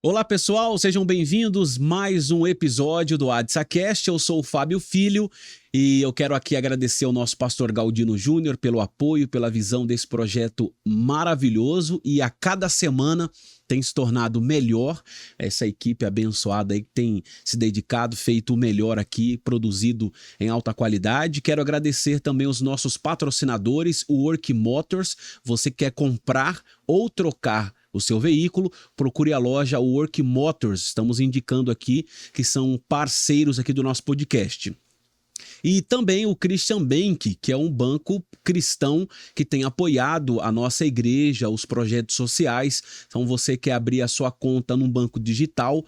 Olá pessoal, sejam bem-vindos a mais um episódio do AdsaCast. Eu sou o Fábio Filho e eu quero aqui agradecer ao nosso pastor Galdino Júnior pelo apoio, pela visão desse projeto maravilhoso e a cada semana tem se tornado melhor. Essa equipe abençoada aí que tem se dedicado, feito o melhor aqui, produzido em alta qualidade. Quero agradecer também os nossos patrocinadores, o Work Motors. Você quer comprar ou trocar o seu veículo, procure a loja Work Motors. Estamos indicando aqui que são parceiros aqui do nosso podcast. E também o Christian Bank, que é um banco cristão que tem apoiado a nossa igreja, os projetos sociais. Então você quer abrir a sua conta num banco digital,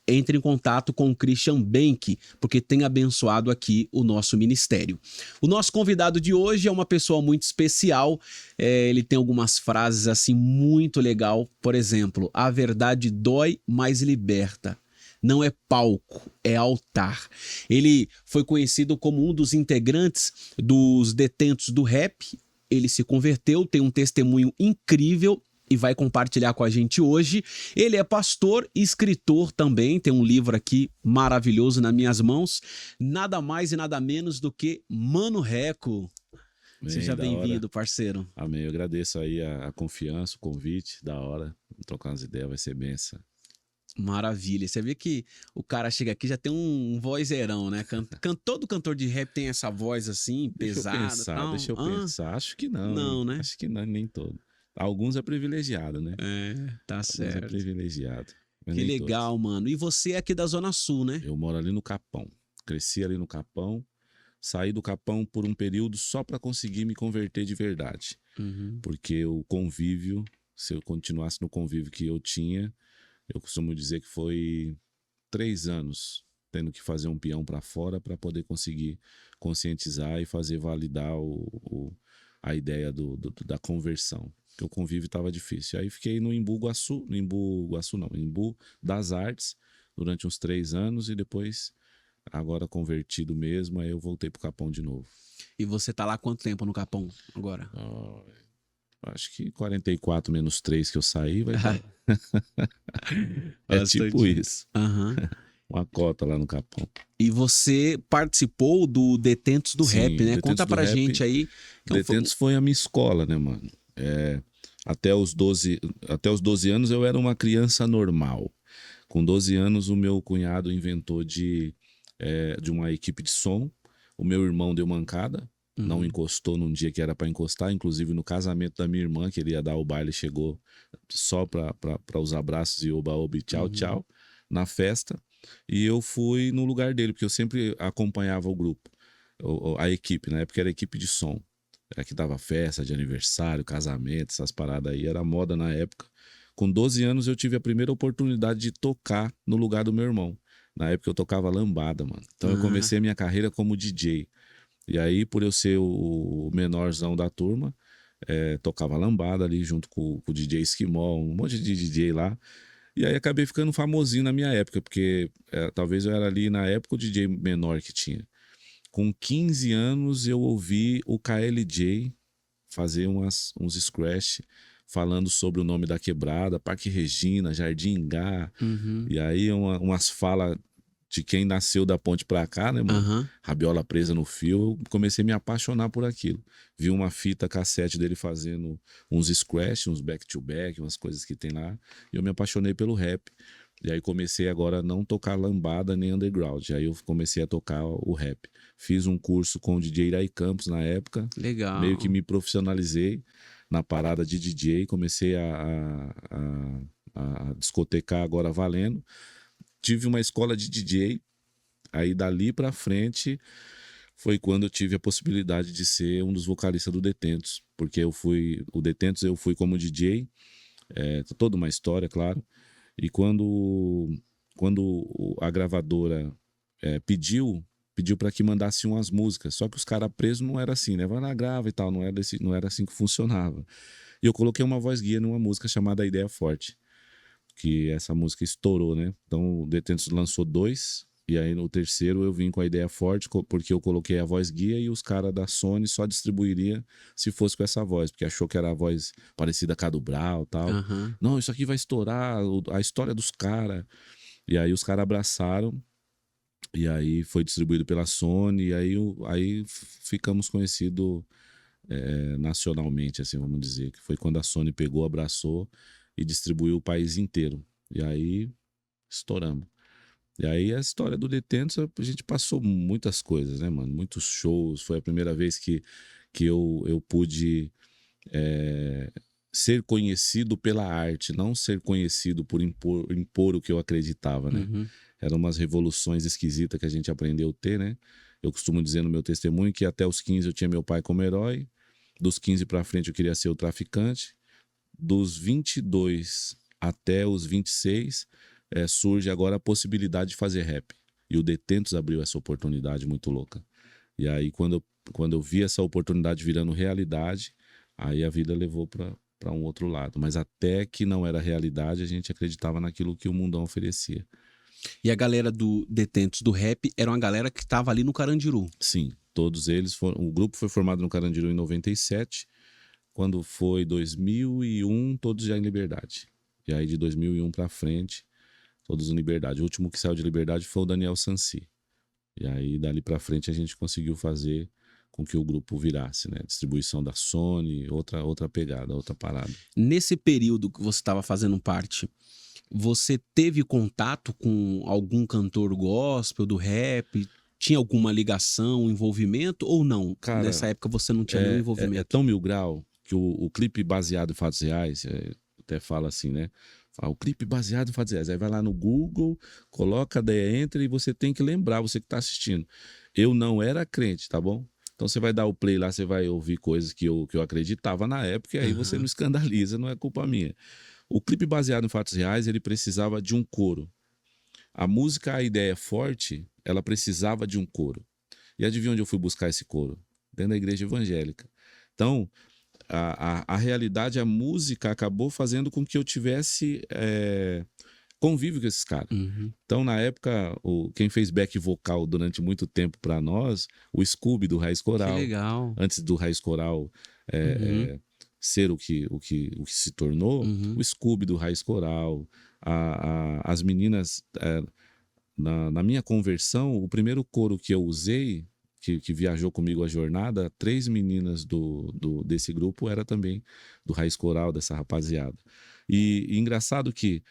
entre em contato com o Christian Bank, porque tem abençoado aqui o nosso ministério. O nosso convidado de hoje é uma pessoa muito especial, ele tem algumas frases assim muito legal, por exemplo, a verdade dói, mas liberta. Não é palco, é altar. Ele foi conhecido como um dos integrantes dos Detentos do Rap, ele se converteu, tem um testemunho incrível e vai compartilhar com a gente hoje. Ele é pastor e escritor também, tem um livro aqui maravilhoso nas minhas mãos, nada mais e nada menos do que Mano Reco. Seja bem-vindo, parceiro. Amém, eu agradeço aí a confiança, o convite, da hora, trocar umas ideias, vai ser benção. Maravilha, você vê que o cara chega aqui já tem um vozeirão, né? Todo cantor de rap tem essa voz assim, pesada. Deixa eu pensar, acho que não. Não, né? Acho que não, nem todo. Alguns é privilegiado, né? Tá Alguns certo. É privilegiado. Mas que nem legal, todos. Mano. E você é aqui da Zona Sul, né? Eu moro ali no Capão, cresci ali no Capão, saí do Capão por um período só para conseguir me converter de verdade. Porque o convívio, se eu continuasse no convívio que eu tinha, eu costumo dizer que foi 3 anos tendo que fazer um peão para fora para poder conseguir conscientizar e fazer validar a ideia da conversão. Porque o convívio estava difícil. Aí fiquei no Embu das Artes durante uns 3 anos e depois, agora convertido mesmo, aí eu voltei pro Capão de novo. E você tá lá há quanto tempo no Capão agora? Acho que 44 menos 3 que eu saí vai dar. Bastante. Tipo isso. Uma cota lá no Capão. E você participou do Detentos do Rap, né? Detentos Conta pra gente aí. Detentos foi a minha escola, né, mano? Até os 12 anos eu era uma criança normal. Com 12 anos o meu cunhado inventou de uma equipe de som. O meu irmão deu mancada. Não encostou num dia que era para encostar, inclusive no casamento da minha irmã, que ele ia dar o baile, chegou só para os abraços e oba-oba e tchau, tchau, na festa. E eu fui no lugar dele, porque eu sempre acompanhava o grupo, a equipe, na época era equipe de som. Era que dava festa de aniversário, casamento, essas paradas aí, era moda na época. Com 12 anos eu tive a primeira oportunidade de tocar no lugar do meu irmão. Na época eu tocava lambada, mano. Então eu comecei a minha carreira como DJ. E aí, por eu ser o menorzão da turma, tocava lambada ali junto com o DJ Esquimó, um monte de DJ lá. E aí acabei ficando famosinho na minha época, porque talvez eu era ali na época o DJ menor que tinha. Com 15 anos eu ouvi o KLJ fazer uns scratch falando sobre o nome da quebrada, Parque Regina, Jardim Ingá. E aí umas falas de quem nasceu da ponte pra cá, né, mano? Rabiola presa no fio, eu comecei a me apaixonar por aquilo. Vi uma fita cassete dele fazendo uns scratch, uns back-to-back, umas coisas que tem lá, e eu me apaixonei pelo rap. E aí comecei agora a não tocar lambada nem underground, aí eu comecei a tocar o rap. Fiz um curso com o DJ Iraí Campos na época. Legal. Meio que me profissionalizei na parada de DJ, comecei a discotecar agora valendo. Tive uma escola de DJ, aí dali pra frente foi quando eu tive a possibilidade de ser um dos vocalistas do Detentos, porque eu fui como DJ, toda uma história, claro, e quando a gravadora pediu para que mandasse umas músicas, só que os caras presos não era assim, né? Vai lá, grava e tal, não era assim que funcionava. E eu coloquei uma voz guia numa música chamada A Ideia Forte, que essa música estourou, né? Então o Detentos lançou 2 E aí no terceiro eu vim com a ideia forte, porque eu coloquei a voz guia e os caras da Sony só distribuiria se fosse com essa voz, porque achou que era a voz parecida com a do Brau e tal. Aham. Não, isso aqui vai estourar a história dos caras. E aí os caras abraçaram, e aí foi distribuído pela Sony, e aí ficamos conhecidos nacionalmente, assim, vamos dizer, que foi quando a Sony pegou, abraçou e distribuiu o país inteiro. E aí estouramos. E aí a história do Detentos, a gente passou muitas coisas, né, mano? Muitos shows. Foi a primeira vez que eu pude ser conhecido pela arte, não ser conhecido por impor o que eu acreditava, né? Uhum. Eram umas revoluções esquisitas que a gente aprendeu a ter, né? Eu costumo dizer no meu testemunho que até os 15 eu tinha meu pai como herói, dos 15 pra frente eu queria ser o traficante, dos 22 até os 26 surge agora a possibilidade de fazer rap. E o Detentos abriu essa oportunidade muito louca. E aí, quando eu vi essa oportunidade virando realidade, aí a vida levou para um outro lado. Mas até que não era realidade, a gente acreditava naquilo que o mundão oferecia. E a galera do Detentos do rap era uma galera que tava ali no Carandiru. Sim, todos eles foram. O grupo foi formado no Carandiru em 97. Quando foi 2001, todos já em liberdade. E aí, de 2001 para frente, todos em liberdade. O último que saiu de liberdade foi o Daniel Sansi. E aí, dali para frente, a gente conseguiu fazer com que o grupo virasse, né? Distribuição da Sony, outra pegada, outra parada. Nesse período que você estava fazendo parte, você teve contato com algum cantor gospel do rap? Tinha alguma ligação, envolvimento ou não? Cara, Nessa época você não tinha nenhum É envolvimento? tão mil grau que o clipe baseado em fatos reais, até fala assim, né? Fala, o clipe baseado em fatos reais. Aí vai lá no Google, coloca, daí entra e você tem que lembrar, você que tá assistindo. Eu não era crente, tá bom? Então você vai dar o play lá, você vai ouvir coisas que eu acreditava na época, e aí você não escandaliza, não é culpa minha. O clipe baseado em fatos reais, ele precisava de um coro. A música, a ideia forte, ela precisava de um coro. E adivinha onde eu fui buscar esse coro? Dentro da igreja evangélica. Então, a realidade, a música acabou fazendo com que eu tivesse convívio com esses caras. Uhum. Então, na época, quem fez back vocal durante muito tempo para nós, o Scooby do Raiz Que Coral. legal. Antes do Raiz Coral ser o que se tornou, Uhum. o Scooby do Raiz Coral, as meninas... na minha conversão, o primeiro coro que eu usei, que viajou comigo a jornada, 3 meninas desse grupo era também do Raiz Coral, dessa rapaziada. E engraçado que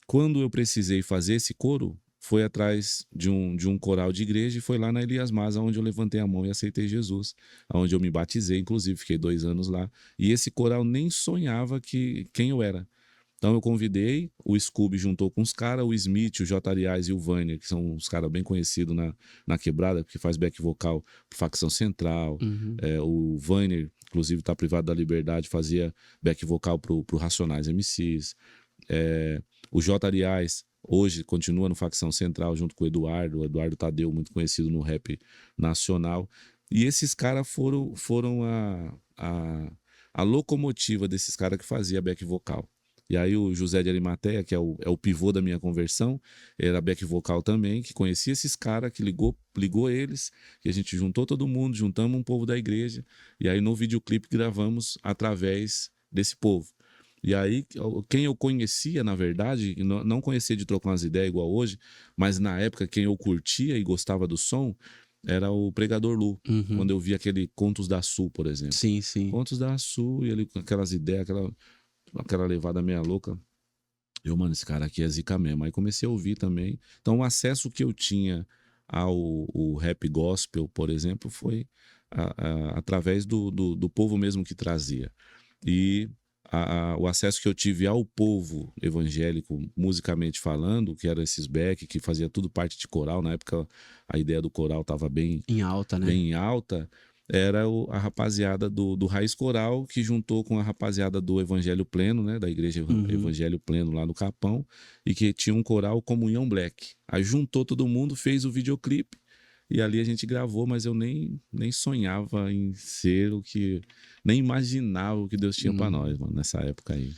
quando eu precisei fazer esse coro, foi atrás de um coral de igreja e foi lá na Elias Maza, onde eu levantei a mão e aceitei Jesus, onde eu me batizei, inclusive, fiquei 2 anos lá. E esse coral nem sonhava quem eu era. Então eu convidei, o Scooby juntou com os caras, o Smith, o J. Arias e o Vânia, que são uns caras bem conhecidos na quebrada, porque faz back vocal pro Facção Central. Uhum. O Vânia, inclusive, tá privado da liberdade, fazia back vocal pro Racionais MCs. O J. Arias hoje continua no Facção Central junto com o Eduardo Tadeu, muito conhecido no rap nacional. E esses caras foram a locomotiva desses caras que fazia back vocal. E aí o José de Arimateia, que é o pivô da minha conversão, era back vocal também, que conhecia esses caras, que ligou eles, e a gente juntou todo mundo, juntamos um povo da igreja, e aí no videoclipe gravamos através desse povo. E aí, quem eu conhecia, na verdade, não conhecia de trocar umas ideias igual hoje, mas na época quem eu curtia e gostava do som era o Pregador Lu, quando eu vi aquele Contos da Sul, por exemplo. Sim, sim. Contos da Sul, e ele com aquelas ideias, aquela levada meia louca. Mano, esse cara aqui é zica mesmo. Aí comecei a ouvir também. Então, o acesso que eu tinha ao rap gospel, por exemplo, foi através do povo mesmo que trazia. E o acesso que eu tive ao povo evangélico, musicamente falando, que eram esses back, que fazia tudo parte de coral. Na época, a ideia do coral estava bem em alta, né? Bem alta. Era a rapaziada do Raiz Coral, que juntou com a rapaziada do Evangelho Pleno, né? Da Igreja Evangelho Pleno lá no Capão, e que tinha um coral Comunhão Black. Aí juntou todo mundo, fez o videoclipe, E ali a gente gravou, mas eu nem sonhava em ser o que... Nem imaginava o que Deus tinha pra nós, mano, nessa época aí.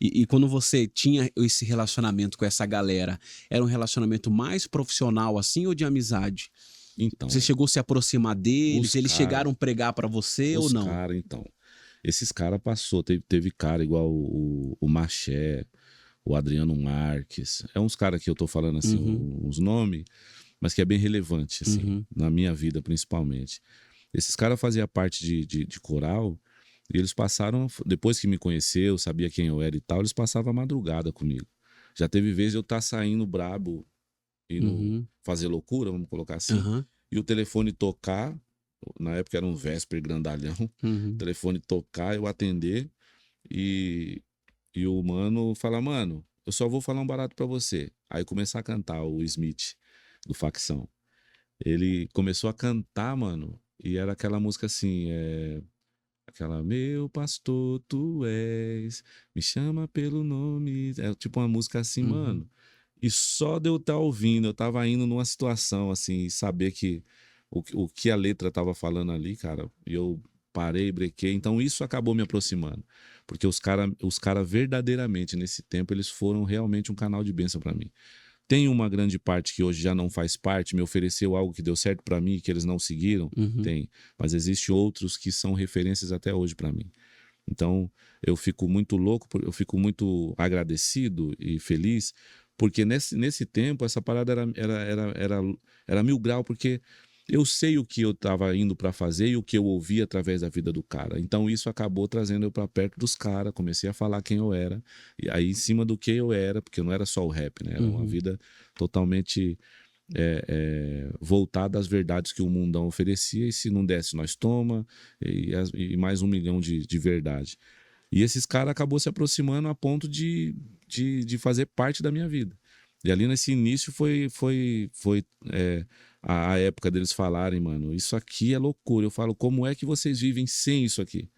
E quando você tinha esse relacionamento com essa galera, era um relacionamento mais profissional assim ou de amizade? Então, Você chegou a se aproximar deles? os Eles cara- chegaram a pregar pra você ou os não? caras, então. Esses caras passou, teve cara igual o Maché, o Adriano Marques. É uns caras que eu tô falando assim, uns nomes, mas que é bem relevante, assim, na minha vida principalmente. Esses caras faziam parte de coral e eles passaram, depois que me conheceu, sabia quem eu era e tal, eles passavam a madrugada comigo. Já teve vezes eu estar saindo brabo, indo fazer loucura, vamos colocar assim, Aham. e o telefone tocar, na época era um Vesper grandalhão, o telefone tocar, eu atender e o mano falar, mano, eu só vou falar um barato pra você. Aí começar a cantar o Smith, do Facção. Ele começou a cantar, mano, e era aquela música assim, aquela, meu pastor, tu és, me chama pelo nome. É tipo uma música assim, mano. E só de eu estar ouvindo, eu tava indo numa situação assim, e saber que o que a letra tava falando ali, cara, e eu parei, brequei. Então isso acabou me aproximando. Porque os cara verdadeiramente nesse tempo, eles foram realmente um canal de bênção pra mim. Tem uma grande parte que hoje já não faz parte, me ofereceu algo que deu certo pra mim, que eles não seguiram? Tem. Mas existe outros que são referências até hoje pra mim. Então, eu fico muito louco, eu fico muito agradecido e feliz, porque nesse tempo essa parada era mil grau, porque eu sei o que eu estava indo para fazer e o que eu ouvi através da vida do cara. Então, isso acabou trazendo eu para perto dos caras, comecei a falar quem eu era, e aí em cima do que eu era, porque não era só o rap, né? Era uma vida totalmente voltada às verdades que o mundão oferecia, e se não desse, nós toma, e mais 1 milhão de verdade. E esses caras acabou se aproximando a ponto de fazer parte da minha vida. E ali nesse início foi a época deles falarem, mano, isso aqui é loucura. Eu falo, como é que vocês vivem sem isso aqui?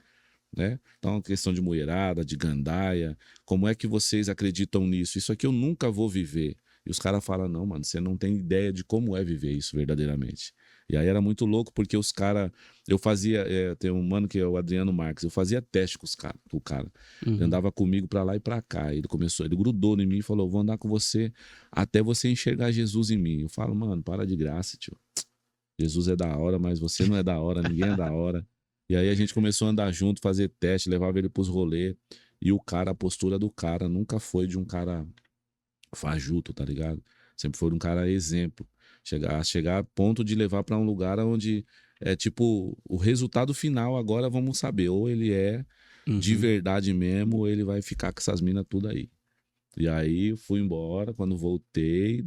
Né? Então, questão de mulherada, de gandaia, como é que vocês acreditam nisso? Isso aqui eu nunca vou viver. E os caras falam, não, mano, você não tem ideia de como é viver isso verdadeiramente. E aí era muito louco, porque os caras, eu fazia, tem um mano que é o Adriano Marques, eu fazia teste com o cara. Ele andava comigo pra lá e pra cá. Ele grudou em mim e falou, vou andar com você até você enxergar Jesus em mim. Eu falo, mano, para de graça, tio. Jesus é da hora, mas você não é da hora, ninguém é da hora. E aí a gente começou a andar junto, fazer teste, levava ele pros rolês. E o cara, a postura do cara nunca foi de um cara fajuto, tá ligado? Sempre foi um cara exemplo. Chegar a ponto de levar pra um lugar onde é tipo, o resultado final agora vamos saber. Ou ele é de verdade mesmo, ou ele vai ficar com essas minas tudo aí. E aí eu fui embora, quando voltei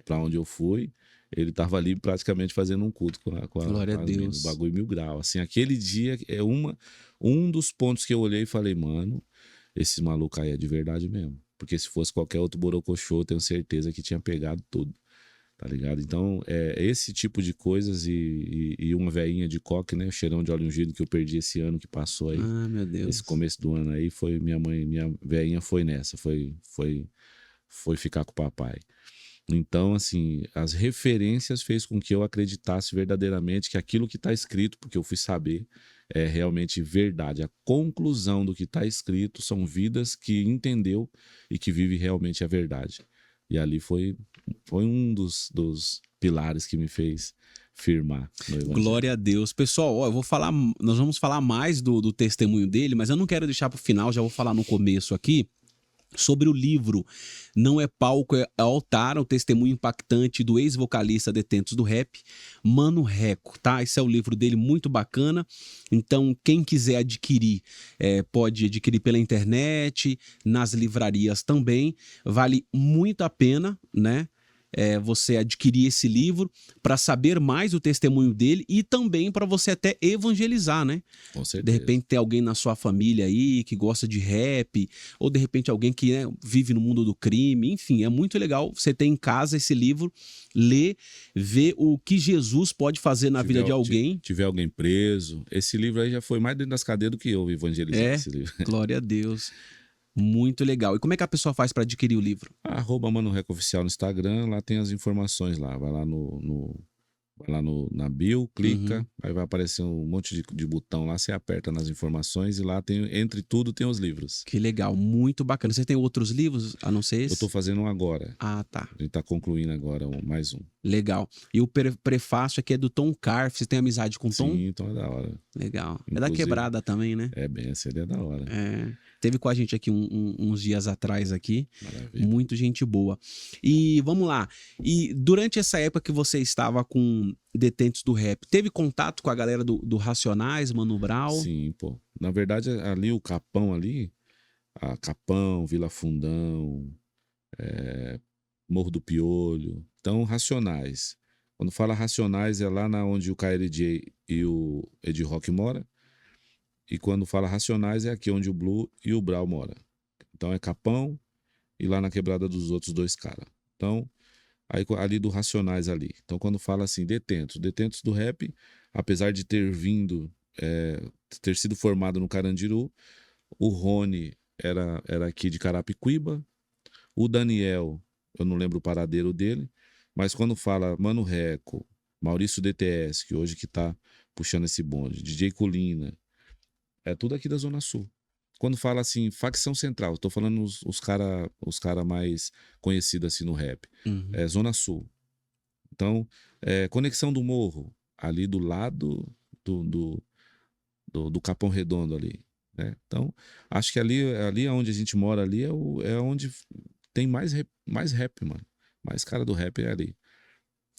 pra onde eu fui, ele tava ali praticamente fazendo um culto Glória a com as minas, Deus. bagulho 1000 graus. Assim, aquele dia é um dos pontos que eu olhei e falei, mano, esse maluco aí é de verdade mesmo. Porque se fosse qualquer outro borocochô, eu tenho certeza que tinha pegado tudo. Tá ligado? Então, esse tipo de coisas e uma veinha de coque, né? O cheirão de óleo ungido que eu perdi esse ano que passou aí. Ah, meu Deus. Esse começo do ano aí, foi minha veinha foi nessa, foi ficar com o papai. Então, assim, as referências fez com que eu acreditasse verdadeiramente que aquilo que está escrito, porque eu fui saber, é realmente verdade. A conclusão do que está escrito são vidas que entendeu e que vive realmente a verdade. E ali foi um dos pilares que me fez firmar no evangelho. Glória a Deus. Pessoal, ó, nós vamos falar mais do testemunho dele, mas eu não quero deixar para o final, já vou falar no começo aqui. Sobre o livro Não é Palco, é Altar, o testemunho impactante do ex-vocalista Detentos do Rap, Mano Reco, tá? Esse é o livro dele, muito bacana. Então, quem quiser adquirir, pode adquirir pela internet, nas livrarias também. Vale muito a pena, né? Você adquirir esse livro para saber mais o testemunho dele e também para você até evangelizar, né? Com certeza. De repente tem alguém na sua família aí que gosta de rap, ou de repente alguém que vive no mundo do crime, enfim, é muito legal você ter em casa esse livro, ler, ver o que Jesus pode fazer na vida de alguém. Tiver alguém preso, esse livro aí já foi mais dentro das cadeias do que eu evangelizar esse livro. Glória a Deus. Muito legal. E como é que a pessoa faz para adquirir o livro? Mano Reco Oficial no Instagram, lá tem as informações lá. Vai lá na bio, clica, Uhum. aí vai aparecer um monte de botão lá, você aperta nas informações e lá tem, entre tudo, tem os livros. Que legal, muito bacana. Você tem outros livros a não ser Eu tô esse? fazendo um agora. Ah, tá. A gente tá concluindo agora mais um. Legal. E o prefácio aqui é do Tom Carf. Você tem amizade com o Tom? Sim, então é da hora. Legal. É da Inclusive, quebrada também, né? É bem, essa ideia é da hora. É. Teve com a gente aqui uns dias atrás aqui. Maravilha. Muito gente boa. E vamos lá. E durante essa época que você estava com Detentos do Rap, teve contato com a galera do Racionais, Mano Brown? Sim, pô. Na verdade, ali o Capão ali, a Capão, Vila Fundão, Morro do Piolho, então Racionais. Quando fala Racionais é lá onde o KLJ e o Ed Rock mora. E quando fala Racionais é aqui onde o Blue e o Brau mora. Então é Capão e lá na quebrada dos outros dois caras. Então, aí ali do Racionais ali. Então quando fala assim, Detentos do Rap, apesar de ter vindo, ter sido formado no Carandiru, o Rony era aqui de Carapicuíba, o Daniel, eu não lembro o paradeiro dele, mas quando fala Mano Reco, Maurício DTS, que hoje que tá puxando esse bonde, DJ Colina, é tudo aqui da Zona Sul. Quando fala assim, facção central, tô falando os cara mais conhecidos assim no rap, Uhum. é Zona Sul. Então, Conexão do Morro, ali do lado do Capão Redondo ali, né? Então, acho que ali onde a gente mora ali é onde tem mais rap, mano. Mais cara do rap é ali.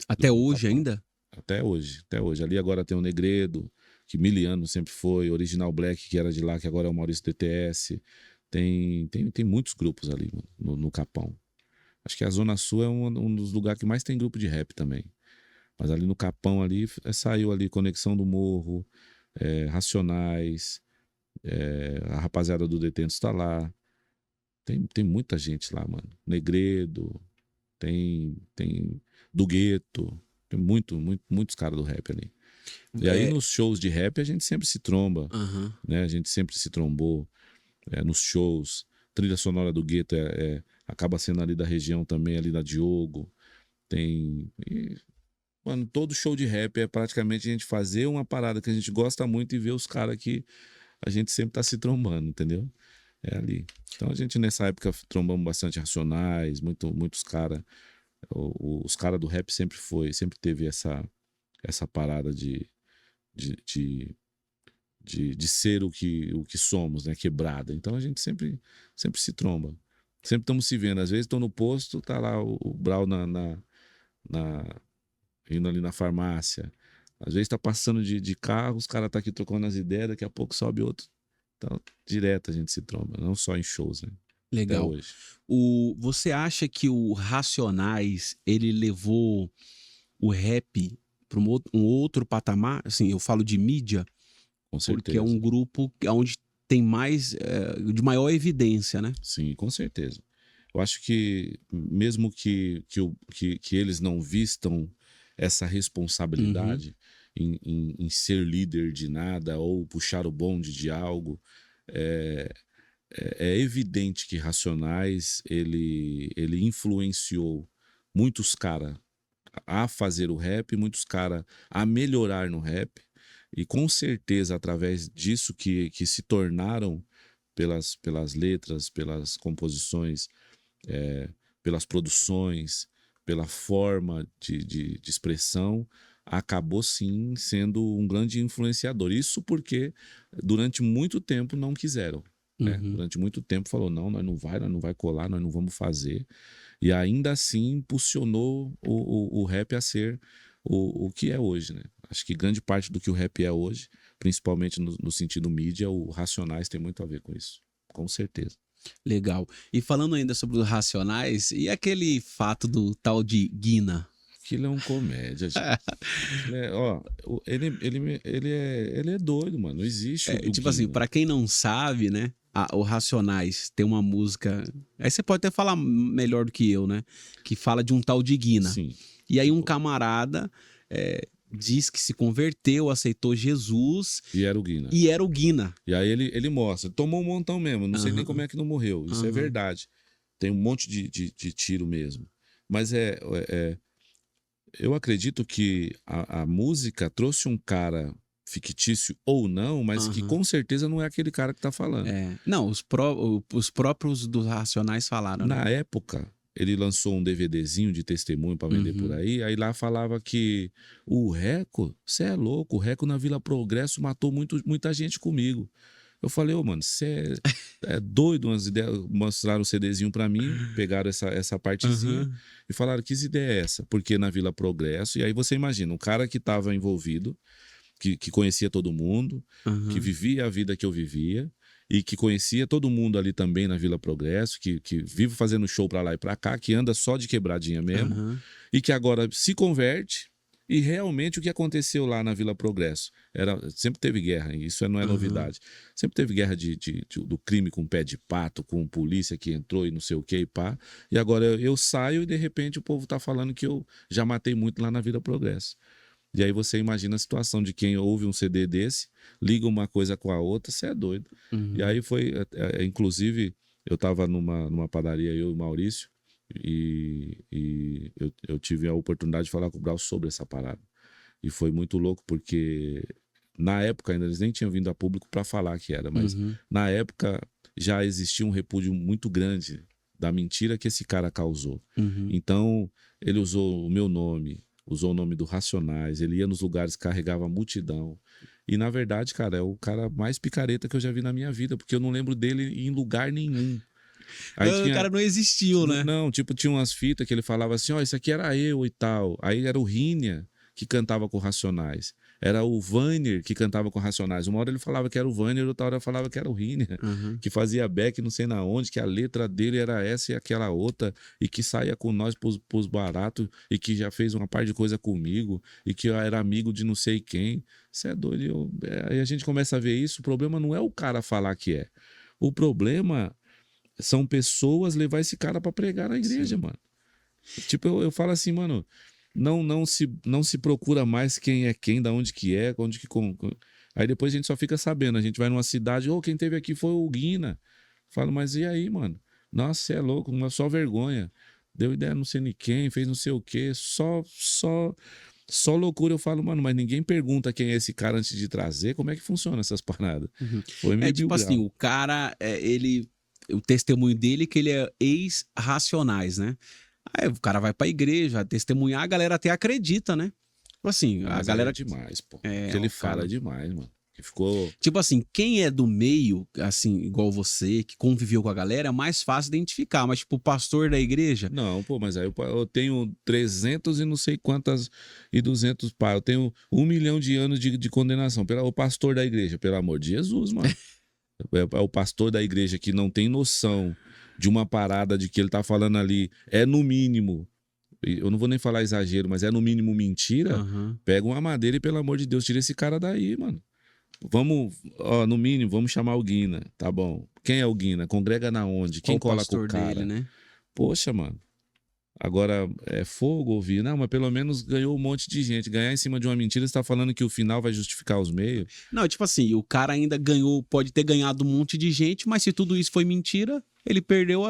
Até do hoje Capão. ainda? Até hoje. Ali agora tem o Negredo, que Miliano sempre foi, Original Black, que era de lá, que agora é o Maurício DTS. Tem muitos grupos ali, mano, no Capão. Acho que a Zona Sul é um dos lugares que mais tem grupo de rap também. Mas ali no Capão ali, saiu ali Conexão do Morro, Racionais, a rapaziada do Detentos tá lá. Tem muita gente lá, mano. Negredo, tem do Gueto, tem muitos caras do rap ali. E aí nos shows de rap a gente sempre se tromba, Uhum. né? A gente sempre se trombou nos shows. Trilha sonora do Gueto acaba sendo ali da região também, ali da Diogo. Mano, todo show de rap é praticamente a gente fazer uma parada que a gente gosta muito e ver os caras que a gente sempre tá se trombando, entendeu? É ali. Então a gente nessa época trombamos bastante Racionais, muitos caras. Os caras do rap sempre teve essa parada de ser o que somos, né? Quebrada. Então a gente sempre se tromba. Sempre estamos se vendo. Às vezes estou no posto, tá lá o Brau indo ali na farmácia. Às vezes tá passando de carro, os caras tá aqui trocando as ideias, daqui a pouco sobe outro. Então, direto a gente se tromba, não só em shows, né? Legal. Até hoje. Você acha que o Racionais, ele levou o rap para um outro patamar? Assim, eu falo de mídia, Com porque certeza. é um grupo onde tem mais, de maior evidência, né? Sim, com certeza. Eu acho que mesmo que eles não vistam essa responsabilidade em ser líder de nada ou puxar o bonde de algo, é evidente que Racionais ele influenciou muitos caras a fazer o rap, muitos caras a melhorar no rap, e com certeza através disso que se tornaram pelas letras, pelas composições, pelas produções, pela forma de expressão, acabou sim sendo um grande influenciador. Isso porque durante muito tempo não quiseram. Né? Durante muito tempo falou, não, nós não vai colar, nós não vamos fazer. E ainda assim impulsionou o rap a ser o que é hoje. Né? Acho que grande parte do que o rap é hoje, principalmente no sentido mídia, o Racionais tem muito a ver com isso. Com certeza. Legal. E falando ainda sobre os Racionais, e aquele fato do tal de Guina? Aquilo é um comédia, gente. Ele é doido, mano. Não existe o Tipo assim, pra quem não sabe, né? O Racionais tem uma música. Aí você pode até falar melhor do que eu, né? Que fala de um tal de Guina. Sim. E aí um camarada diz que se converteu, aceitou Jesus E era o Guina. e era o Guina. E aí ele mostra, tomou um montão mesmo, não sei nem como é que não morreu, isso é verdade. Tem um monte de tiro mesmo. Mas eu acredito que a música trouxe um cara fictício ou não, mas que com certeza não é aquele cara que tá falando. Não, os próprios dos Racionais falaram, né? Na época, ele lançou um DVDzinho de testemunho para vender por aí lá falava que o Reco, você é louco, o Reco na Vila Progresso matou muita gente comigo. Eu falei, ô, mano, você é doido, umas ideias. Mostraram o CDzinho pra mim, pegaram essa partezinha e falaram, que ideia é essa? Porque na Vila Progresso, e aí você imagina, um cara que tava envolvido, que conhecia todo mundo, que vivia a vida que eu vivia, e que conhecia todo mundo ali também na Vila Progresso, que vive fazendo show pra lá e pra cá, que anda só de quebradinha mesmo, e que agora se converte. E realmente o que aconteceu lá na Vila Progresso sempre teve guerra, isso não é novidade. Sempre teve guerra do crime com pé de pato, com polícia que entrou e não sei o que e pá. E agora eu saio e de repente o povo tá falando que eu já matei muito lá na Vila Progresso. E aí você imagina a situação de quem ouve um CD desse, liga uma coisa com a outra, você é doido. E aí foi, inclusive, eu tava numa padaria, eu e o Maurício, e eu tive a oportunidade de falar com o Brau sobre essa parada. E foi muito louco, porque na época ainda eles nem tinham vindo a público para falar que era, mas na época já existia um repúdio muito grande da mentira que esse cara causou. Então ele usou o meu nome, usou o nome do Racionais, ele ia nos lugares, carregava a multidão. E na verdade, cara, é o cara mais picareta que eu já vi na minha vida, porque eu não lembro dele em lugar nenhum. Aí O cara não existiu, né? Não, tipo, tinha umas fitas que ele falava assim, ó, isso aqui era eu e tal. Aí era o Rínia que cantava com Racionais. Era o Vanier que cantava com Racionais. Uma hora ele falava que era o Vanier, outra hora falava que era o Rínia, que fazia back não sei na onde, que a letra dele era essa e aquela outra, e que saía com nós pros baratos, e que já fez uma par de coisa comigo, e que eu era amigo de não sei quem. Você é doido. Aí a gente começa a ver isso, o problema não é o cara falar que é. O problema são pessoas levar esse cara pra pregar na igreja, mano. Tipo, eu falo assim, mano, não se procura mais quem é quem, da onde que é, onde que... Aí depois a gente só fica sabendo, a gente vai numa cidade, quem teve aqui foi o Guina. Falo, mas e aí, mano? Nossa, você é louco, uma só vergonha. Deu ideia não sei nem quem, fez não sei o quê, só loucura. Eu falo, mano, mas ninguém pergunta quem é esse cara antes de trazer, como é que funciona essas paradas? Foi meio tipo assim, o cara, o testemunho dele é que ele é ex-Racionais, né? Aí o cara vai pra igreja, testemunhar, a galera até acredita, né? Tipo assim, mas a galera... é demais, pô. Porque ele fala demais, mano. Que ficou... Tipo assim, quem é do meio, assim, igual você, que conviveu com a galera, é mais fácil identificar. Mas, tipo, o pastor da igreja... Não, pô, mas aí eu tenho 300 e não sei quantas e 200 pá. Eu tenho 1 milhão de anos de condenação. O pastor da igreja, pelo amor de Jesus, mano. É o pastor da igreja que não tem noção de uma parada de que ele tá falando ali. É no mínimo... Eu não vou nem falar exagero, mas é no mínimo mentira. Pega uma madeira e, pelo amor de Deus, tira esse cara daí, mano. Vamos, no mínimo, vamos chamar o Guina, tá bom. Quem é o Guina? Congrega na onde? Quem cola com o cara? Dele, né? Poxa, mano. Agora, é fogo ouvir. Não, mas pelo menos ganhou um monte de gente. Ganhar em cima de uma mentira, você tá falando que o final vai justificar os meios? Não, tipo assim, o cara ainda ganhou, pode ter ganhado um monte de gente, mas se tudo isso foi mentira, ele perdeu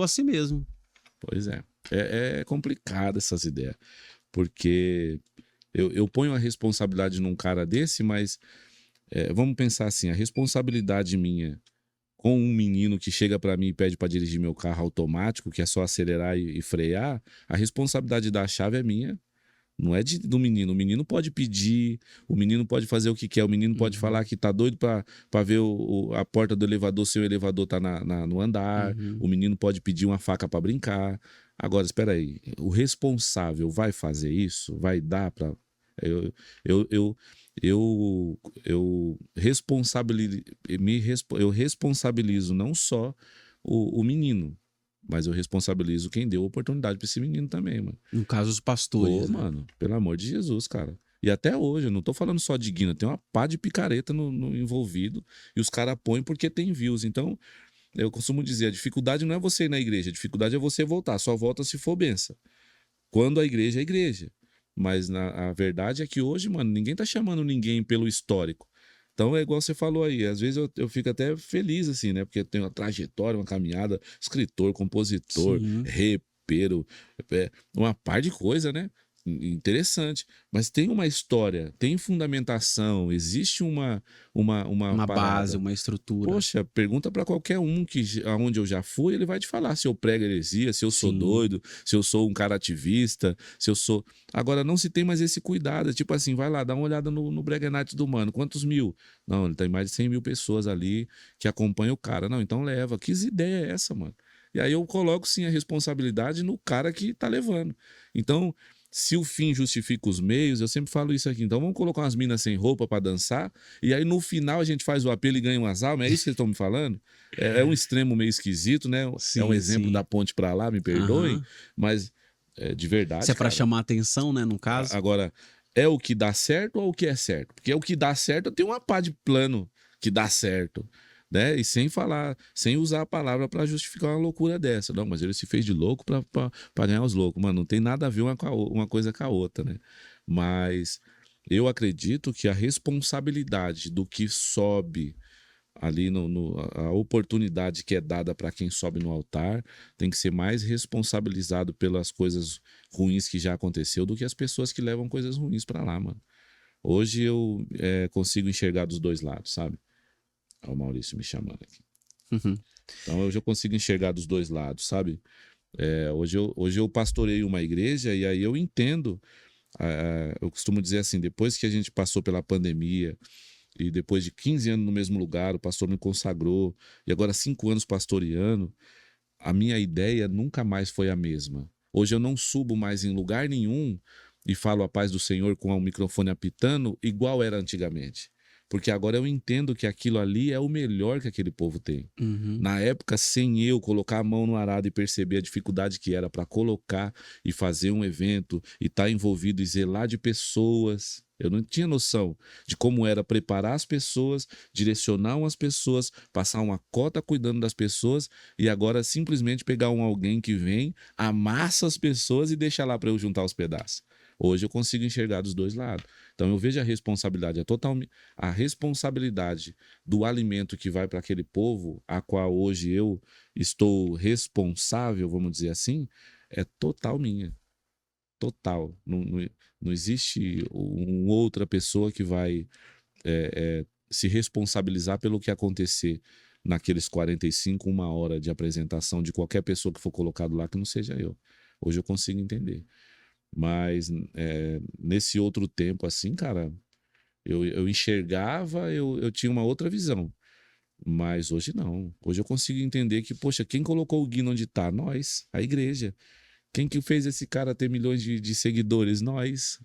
a si mesmo. Pois é. É complicado essas ideias. Porque eu ponho a responsabilidade num cara desse, mas... vamos pensar assim, a responsabilidade minha com um menino que chega para mim e pede para dirigir meu carro automático, que é só acelerar e frear, a responsabilidade da chave é minha, não é do menino. O menino pode pedir, o menino pode fazer o que quer, o menino pode falar que tá doido para ver a porta do elevador, se o elevador tá no andar, o menino pode pedir uma faca para brincar. Agora, espera aí, o responsável vai fazer isso? Vai dar para... Eu responsabilizo não só o menino, mas eu responsabilizo quem deu a oportunidade para esse menino também, mano. No caso, os pastores. Né? Mano, pelo amor de Jesus, cara. E até hoje, eu não tô falando só de Guina, tem uma pá de picareta no envolvido, e os caras põem porque tem views. Então, eu costumo dizer, a dificuldade não é você ir na igreja, a dificuldade é você voltar, só volta se for benção. Quando a igreja é igreja. Mas a verdade é que hoje, mano, ninguém tá chamando ninguém pelo histórico. Então é igual você falou aí, às vezes eu fico até feliz, assim, né? Porque eu tenho uma trajetória, uma caminhada, escritor, compositor, Sim. repeiro, uma par de coisa, né? Interessante. Mas tem uma história, tem fundamentação, existe uma Uma base, parada. uma estrutura. Poxa, pergunta para qualquer um aonde eu já fui, ele vai te falar se eu prego heresia, se eu sou Sim. doido, se eu sou um cara ativista, se eu sou. Agora, não se tem mais esse cuidado. Tipo assim, vai lá, dá uma olhada no Brega Nights do Mano. Quantos mil? Não, ele tem mais de 100 mil pessoas ali que acompanham o cara. Não, então leva. Que ideia é essa, mano? E aí eu coloco sim a responsabilidade no cara que tá levando. Então, se o fim justifica os meios, eu sempre falo isso aqui. Então vamos colocar umas minas sem roupa para dançar, e aí no final a gente faz o apelo e ganha umas almas. É isso que eles estão me falando? É um extremo meio esquisito, né? É um Sim, exemplo sim. da ponte para lá, me perdoem, Aham. mas de Se é verdade, pra cara. chamar atenção, né, no caso. Agora, é o que dá certo ou o que é certo? Porque é o que dá certo, eu tenho uma pá de plano que dá certo. Né? E sem falar, sem usar a palavra para justificar uma loucura dessa. Não, mas ele se fez de louco para ganhar os loucos. Mano, não tem nada a ver uma coisa com a outra, né? Mas eu acredito que a responsabilidade do que sobe ali, a oportunidade que é dada para quem sobe no altar, tem que ser mais responsabilizado pelas coisas ruins que já aconteceu do que as pessoas que levam coisas ruins para lá, mano. Hoje eu consigo enxergar dos dois lados, sabe? Olha o Maurício me chamando aqui. Uhum. Então hoje eu consigo enxergar dos dois lados, sabe? Hoje eu pastorei uma igreja e aí eu entendo. Eu costumo dizer assim, depois que a gente passou pela pandemia e depois de 15 anos no mesmo lugar, o pastor me consagrou e agora 5 anos pastoreando, a minha ideia nunca mais foi a mesma. Hoje eu não subo mais em lugar nenhum e falo a paz do Senhor com o microfone apitando igual era antigamente. Porque agora eu entendo que aquilo ali é o melhor que aquele povo tem. Uhum. Na época, sem eu colocar a mão no arado e perceber a dificuldade que era para colocar e fazer um evento e estar envolvido e zelar de pessoas, eu não tinha noção de como era preparar as pessoas, direcionar umas pessoas, passar uma cota cuidando das pessoas e agora simplesmente pegar alguém que vem, amassa as pessoas e deixa lá para eu juntar os pedaços. Hoje eu consigo enxergar dos dois lados. Então eu vejo a responsabilidade, a responsabilidade do alimento que vai para aquele povo, a qual hoje eu estou responsável, vamos dizer assim, é total minha. Total. Não existe outra pessoa que vai se responsabilizar pelo que acontecer naqueles 45, uma hora de apresentação de qualquer pessoa que for colocado lá que não seja eu. Hoje eu consigo entender. Mas nesse outro tempo, assim, cara, eu enxergava, eu tinha uma outra visão. Mas hoje não. Hoje eu consigo entender que, poxa, quem colocou o Guino onde tá? Nós, a igreja. Quem que fez esse cara ter milhões de seguidores? Nós.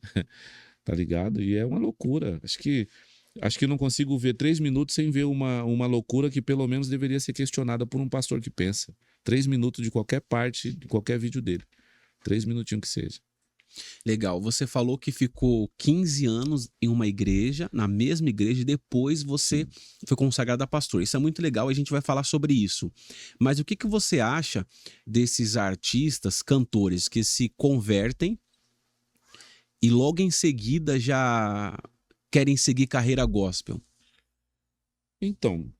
Tá ligado? E é uma loucura. Acho que não consigo ver 3 minutos sem ver uma loucura que pelo menos deveria ser questionada por um pastor que pensa. 3 minutos de qualquer parte, de qualquer vídeo dele. 3 minutinhos que seja. Legal. Você falou que ficou 15 anos em uma igreja, na mesma igreja, e depois você Sim. foi consagrado a pastor. Isso é muito legal e a gente vai falar sobre isso. Mas o que você acha desses artistas, cantores que se convertem e logo em seguida já querem seguir carreira gospel? Então,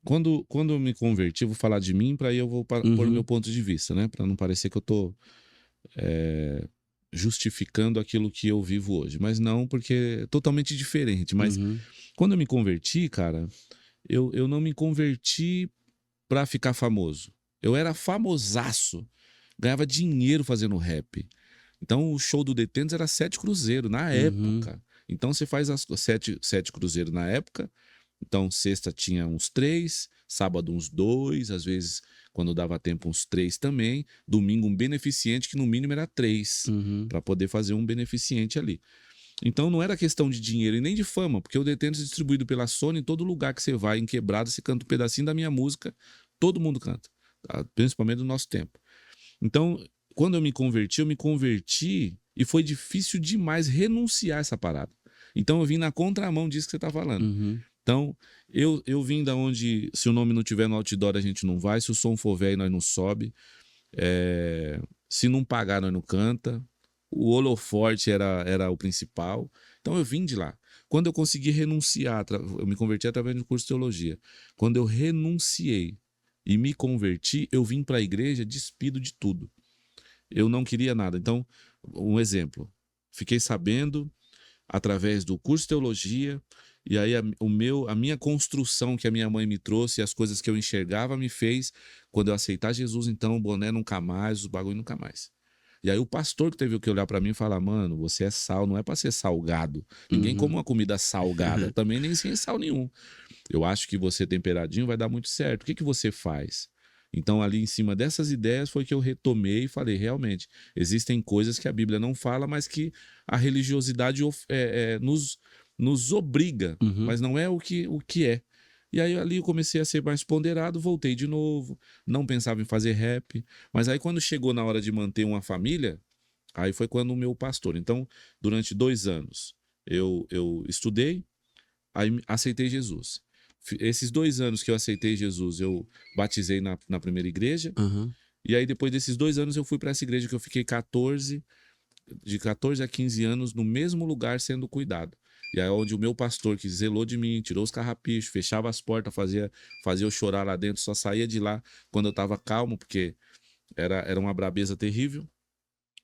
quando eu me converti, eu vou falar de mim, para aí eu vou pôr o meu Uhum, ponto de vista, né? Para não parecer que eu tô justificando aquilo que eu vivo hoje. Mas não, porque é totalmente diferente. Mas uhum, quando eu me converti, cara, eu não me converti pra ficar famoso. Eu era famosaço. Ganhava dinheiro fazendo rap. Então o show do Detentos era 7 cruzeiros na uhum, época. Então você faz as sete cruzeiros na época. Então sexta tinha uns 3, sábado uns 2, às vezes quando dava tempo uns 3 também. Domingo um beneficente que no mínimo era 3, uhum. para poder fazer um beneficente ali. Então não era questão de dinheiro e nem de fama, porque o Detentos é distribuído pela Sony em todo lugar que você vai, em quebrada, você canta um pedacinho da minha música, todo mundo canta, tá? Principalmente no nosso tempo. Então, quando eu me converti e foi difícil demais renunciar a essa parada. Então eu vim na contramão disso que você está falando. Uhum. Então, eu vim da onde, se o nome não tiver no outdoor, a gente não vai, se o som for velho, nós não sobe, se não pagar, nós não canta. o holoforte era o principal. Então eu vim de lá. Quando eu consegui renunciar, eu me converti através do curso de teologia. Quando eu renunciei e me converti, eu vim para a igreja despido de tudo. Eu não queria nada. Então, um exemplo. Fiquei sabendo através do curso de teologia, e aí a minha construção que a minha mãe me trouxe, as coisas que eu enxergava me fez, quando eu aceitar Jesus, então o boné nunca mais, os bagulho nunca mais. E aí o pastor que teve que olhar para mim e falar, mano, você é sal, não é para ser salgado. Ninguém come uma comida salgada, também nem sem sal nenhum. Eu acho que você temperadinho vai dar muito certo. O que você faz? Então, ali em cima dessas ideias foi que eu retomei e falei, realmente, existem coisas que a Bíblia não fala, mas que a religiosidade nos obriga, Uhum. mas não é o que é. E aí ali eu comecei a ser mais ponderado, voltei de novo, não pensava em fazer rap, mas aí quando chegou na hora de manter uma família, aí foi quando o meu pastor. Então, durante 2 anos, eu estudei, aí aceitei Jesus. Esses 2 anos que eu aceitei Jesus, eu batizei na primeira igreja. Uhum. E aí, depois desses 2 anos, eu fui para essa igreja que eu fiquei de 14 a 15 anos no mesmo lugar sendo cuidado. E aí, onde o meu pastor, que zelou de mim, tirou os carrapichos, fechava as portas, fazia eu chorar lá dentro, só saía de lá quando eu estava calmo, porque era uma brabeza terrível.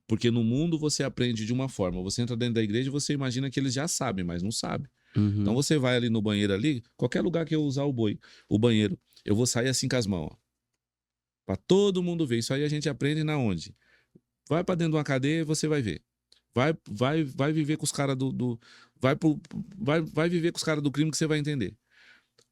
Porque no mundo você aprende de uma forma. Você entra dentro da igreja e você imagina que eles já sabem, mas não sabem. Então Uhum. você vai ali no banheiro ali, qualquer lugar que eu usar o banheiro, eu vou sair assim com as mãos, ó, para todo mundo ver. Isso aí a gente aprende na onde? Vai para dentro de uma cadeia e você vai ver. Vai viver com os caras vai viver com os caras do crime que você vai entender.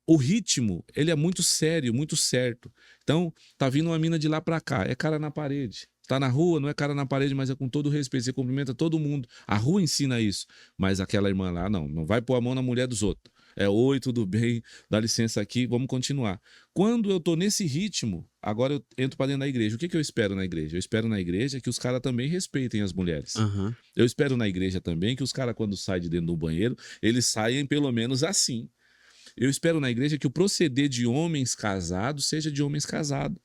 O ritmo, ele é muito sério, muito certo. Então, tá vindo uma mina de lá pra cá, é cara na parede. Tá na rua, não é cara na parede, mas é com todo respeito. Você cumprimenta todo mundo. A rua ensina isso. Mas aquela irmã lá, não vai pôr a mão na mulher dos outros. É, oi, tudo bem, dá licença aqui, vamos continuar. Quando eu tô nesse ritmo, agora eu entro pra dentro da igreja. O que eu espero na igreja? Eu espero na igreja que os caras também respeitem as mulheres. Uhum. Eu espero na igreja também que os caras, quando saem de dentro do banheiro, eles saiam pelo menos assim. Eu espero na igreja que o proceder de homens casados seja de homens casados.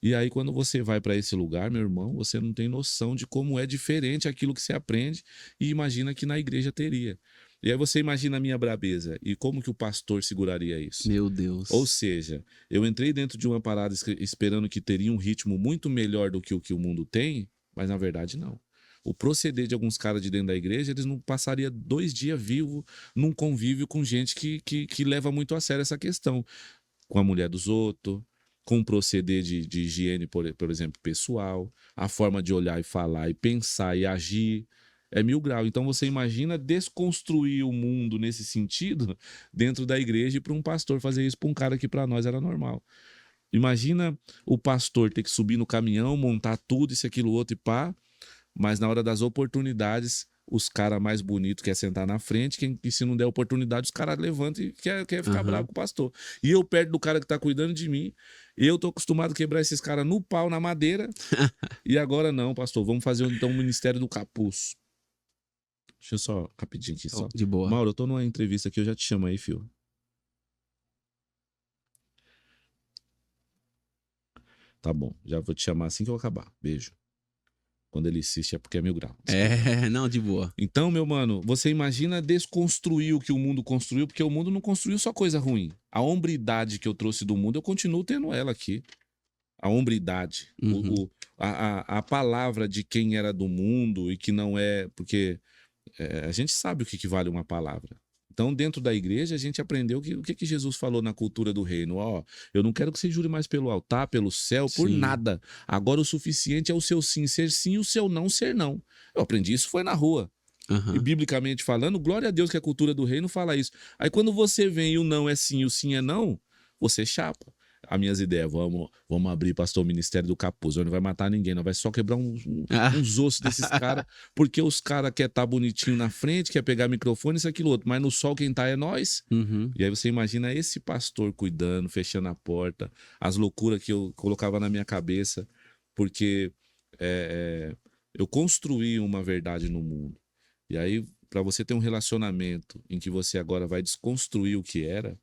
E aí, quando você vai para esse lugar, meu irmão, você não tem noção de como é diferente aquilo que você aprende e imagina que na igreja teria. E aí você imagina a minha brabeza e como que o pastor seguraria isso. Meu Ou Deus. seja, eu entrei dentro de uma parada esperando que teria um ritmo muito melhor do que o mundo tem, mas na verdade não. O proceder de alguns caras de dentro da igreja, eles não passariam 2 dias vivos num convívio com gente que leva muito a sério essa questão. Com a mulher dos outros, com o proceder de higiene, por exemplo, pessoal, a forma de olhar e falar e pensar e agir. É 1000 graus. Então você imagina desconstruir o mundo nesse sentido dentro da igreja e para um pastor fazer isso para um cara que para nós era normal. Imagina o pastor ter que subir no caminhão, montar tudo, isso, aquilo, outro e pá, mas na hora das oportunidades, os caras mais bonitos querem sentar na frente, e se não der oportunidade, os caras levantam e quer ficar bravo Uhum. com o pastor. E eu perto do cara que tá cuidando de mim, eu tô acostumado a quebrar esses caras no pau, na madeira, e agora não, pastor, vamos fazer então o ministério do capuz. Deixa eu só, rapidinho aqui, Oh, só. de boa. Mauro, eu tô numa entrevista aqui, eu já te chamo aí, fio. Tá bom, já vou te chamar assim que eu acabar. Beijo. Quando ele insiste é porque é 1000 graus. Desculpa. É, não, de boa. Então, meu mano, você imagina desconstruir o que o mundo construiu, porque o mundo não construiu só coisa ruim. A hombridade que eu trouxe do mundo, eu continuo tendo ela aqui. A hombridade. Uhum. A palavra de quem era do mundo e que não é. Porque a gente sabe o que vale uma palavra. Então, dentro da igreja, a gente aprendeu o que Jesus falou na cultura do reino. Ó, eu não quero que você jure mais pelo altar, pelo céu, por Sim. nada. Agora o suficiente é o seu sim ser sim e o seu não ser não. Eu aprendi isso foi na rua. E Uhum. biblicamente falando, glória a Deus que a cultura do reino fala isso. Aí quando você vem e o não é sim e o sim é não, você chapa. As minhas ideias, vamos abrir, pastor, o ministério do capuz. Não vai matar ninguém, não vai só quebrar Ah. uns ossos desses caras, porque os caras querem estar bonitinho na frente, quer pegar microfone, isso, aquilo, outro. Mas no sol quem tá é nós. Uhum. E aí você imagina esse pastor cuidando, fechando a porta, as loucuras que eu colocava na minha cabeça, porque eu construí uma verdade no mundo. E aí, para você ter um relacionamento em que você agora vai desconstruir o que era,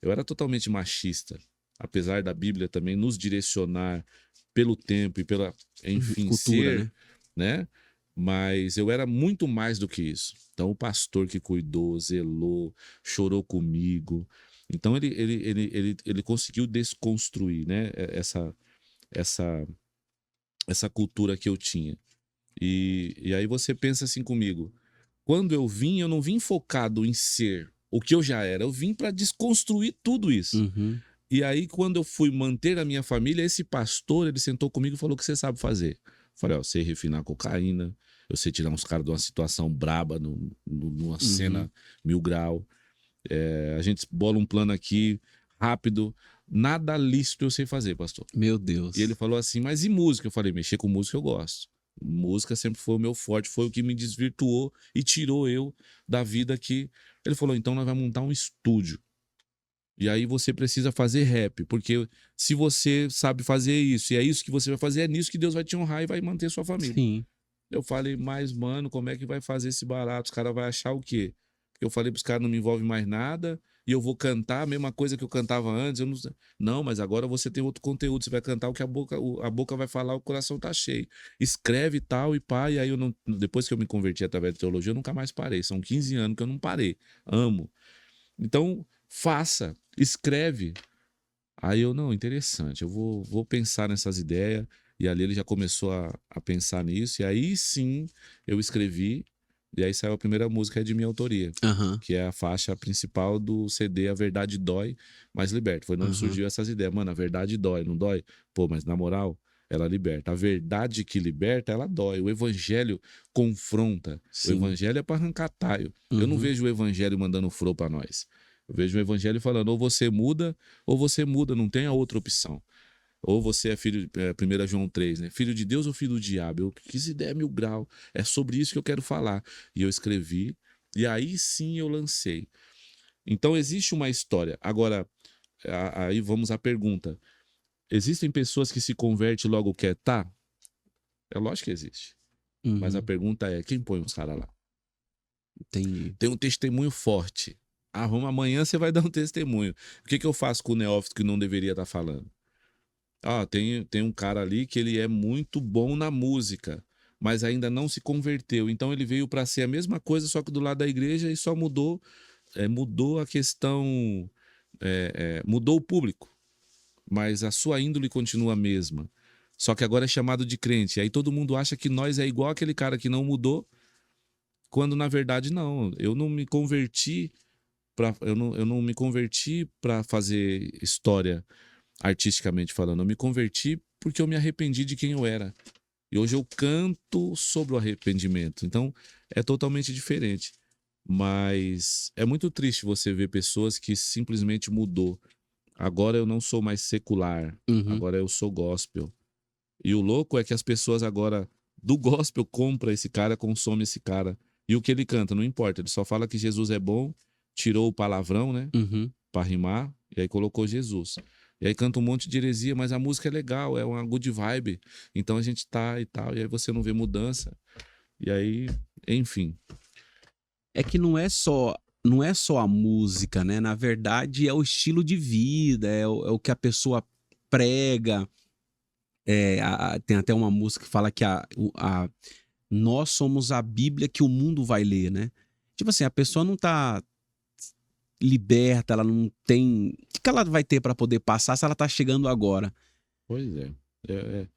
eu era totalmente machista, apesar da Bíblia também nos direcionar pelo tempo e pela, enfim, Cultura, ser, né? né? Mas eu era muito mais do que isso. Então, o pastor que cuidou, zelou, chorou comigo. Então, ele conseguiu desconstruir, né? Essa, essa cultura que eu tinha. E aí você pensa assim comigo. Quando eu não vim focado em ser o que eu já era. Eu vim para desconstruir tudo isso. Uhum. E aí, quando eu fui manter a minha família, esse pastor, ele sentou comigo e falou: o que você sabe fazer? Eu falei: ó, eu sei refinar cocaína, eu sei tirar uns caras de uma situação braba, numa cena 1000 grau. A gente bola um plano aqui, rápido. Nada lícito eu sei fazer, pastor. Meu E ele Deus. falou assim: mas e música? Eu falei: mexer com música eu gosto. Música sempre foi o meu forte, foi o que me desvirtuou e tirou eu da vida que. Ele falou: então nós vamos montar um estúdio. E aí você precisa fazer rap, porque se você sabe fazer isso, e é isso que você vai fazer, é nisso que Deus vai te honrar e vai manter sua família. Sim. Eu falei: mas mano, como é que vai fazer esse barato? Os caras vão achar o quê? Porque eu falei pros caras: não me envolve mais nada, e eu vou cantar a mesma coisa que eu cantava antes. Eu não... não, mas agora você tem outro conteúdo, você vai cantar o que a boca vai falar, o coração tá cheio. Escreve tal e pá, e aí eu não... depois que eu me converti através da teologia, eu nunca mais parei. São 15 anos que eu não parei. Amo. Então, faça, escreve. Aí eu, não, interessante, eu vou pensar nessas ideias. E ali ele já começou a pensar nisso. E aí sim eu escrevi. E aí saiu a primeira música de minha autoria, Aham. que é a faixa principal do CD A Verdade Dói, Mas Liberta. Foi onde Aham. surgiu essas ideias. Mano, a verdade dói, não dói? Pô, mas na moral, ela liberta. A verdade que liberta, ela dói. O evangelho confronta. O Sim. evangelho é para arrancar taio. Eu não Uhum. vejo o evangelho mandando flor para nós. Eu vejo o evangelho falando: ou você muda, não tem a outra opção. Ou você é filho, 1 João 3, né? Filho de Deus ou filho do diabo? Eu quis ideia 1000 grau. É sobre isso que eu quero falar. E eu escrevi, e aí sim eu lancei. Então existe uma história. Agora, aí vamos à pergunta. Existem pessoas que se convertem e logo quer tá? É lógico que existe. Mas a Uhum. pergunta é: quem põe os caras lá? Entendi. Tem um testemunho forte. Ah, vamos, amanhã você vai dar um testemunho. O que eu faço com o neófito que não deveria estar falando? Ah, tem um cara ali que ele é muito bom na música, mas ainda não se converteu. Então ele veio para ser a mesma coisa, só que do lado da igreja, e só mudou a questão, mudou o público, mas a sua índole continua a mesma. Só que agora é chamado de crente. Aí todo mundo acha que nós é igual aquele cara que não mudou, quando na verdade não. Eu não me converti eu não me converti para fazer história artisticamente falando. Eu me converti porque eu me arrependi de quem eu era. E hoje eu canto sobre o arrependimento. Então é totalmente diferente. Mas é muito triste você ver pessoas que simplesmente mudou. Agora eu não sou mais secular. Uhum. Agora eu sou gospel. E o louco é que as pessoas agora do gospel compram esse cara, consomem esse cara. E o que ele canta, não importa. Ele só fala que Jesus é bom, tirou o palavrão, né? Uhum. Para rimar, e aí colocou Jesus. E aí canta um monte de heresia, mas a música é legal, é uma good vibe. Então a gente tá e tal, e aí você não vê mudança. E aí, enfim. É que não é só a música, né? Na verdade, é o estilo de vida, é o que a pessoa prega. Tem até uma música que fala que nós somos a Bíblia que o mundo vai ler, né? Tipo assim, a pessoa não tá liberta, ela não tem. O que ela vai ter para poder passar se ela tá chegando agora? Pois é. É, é.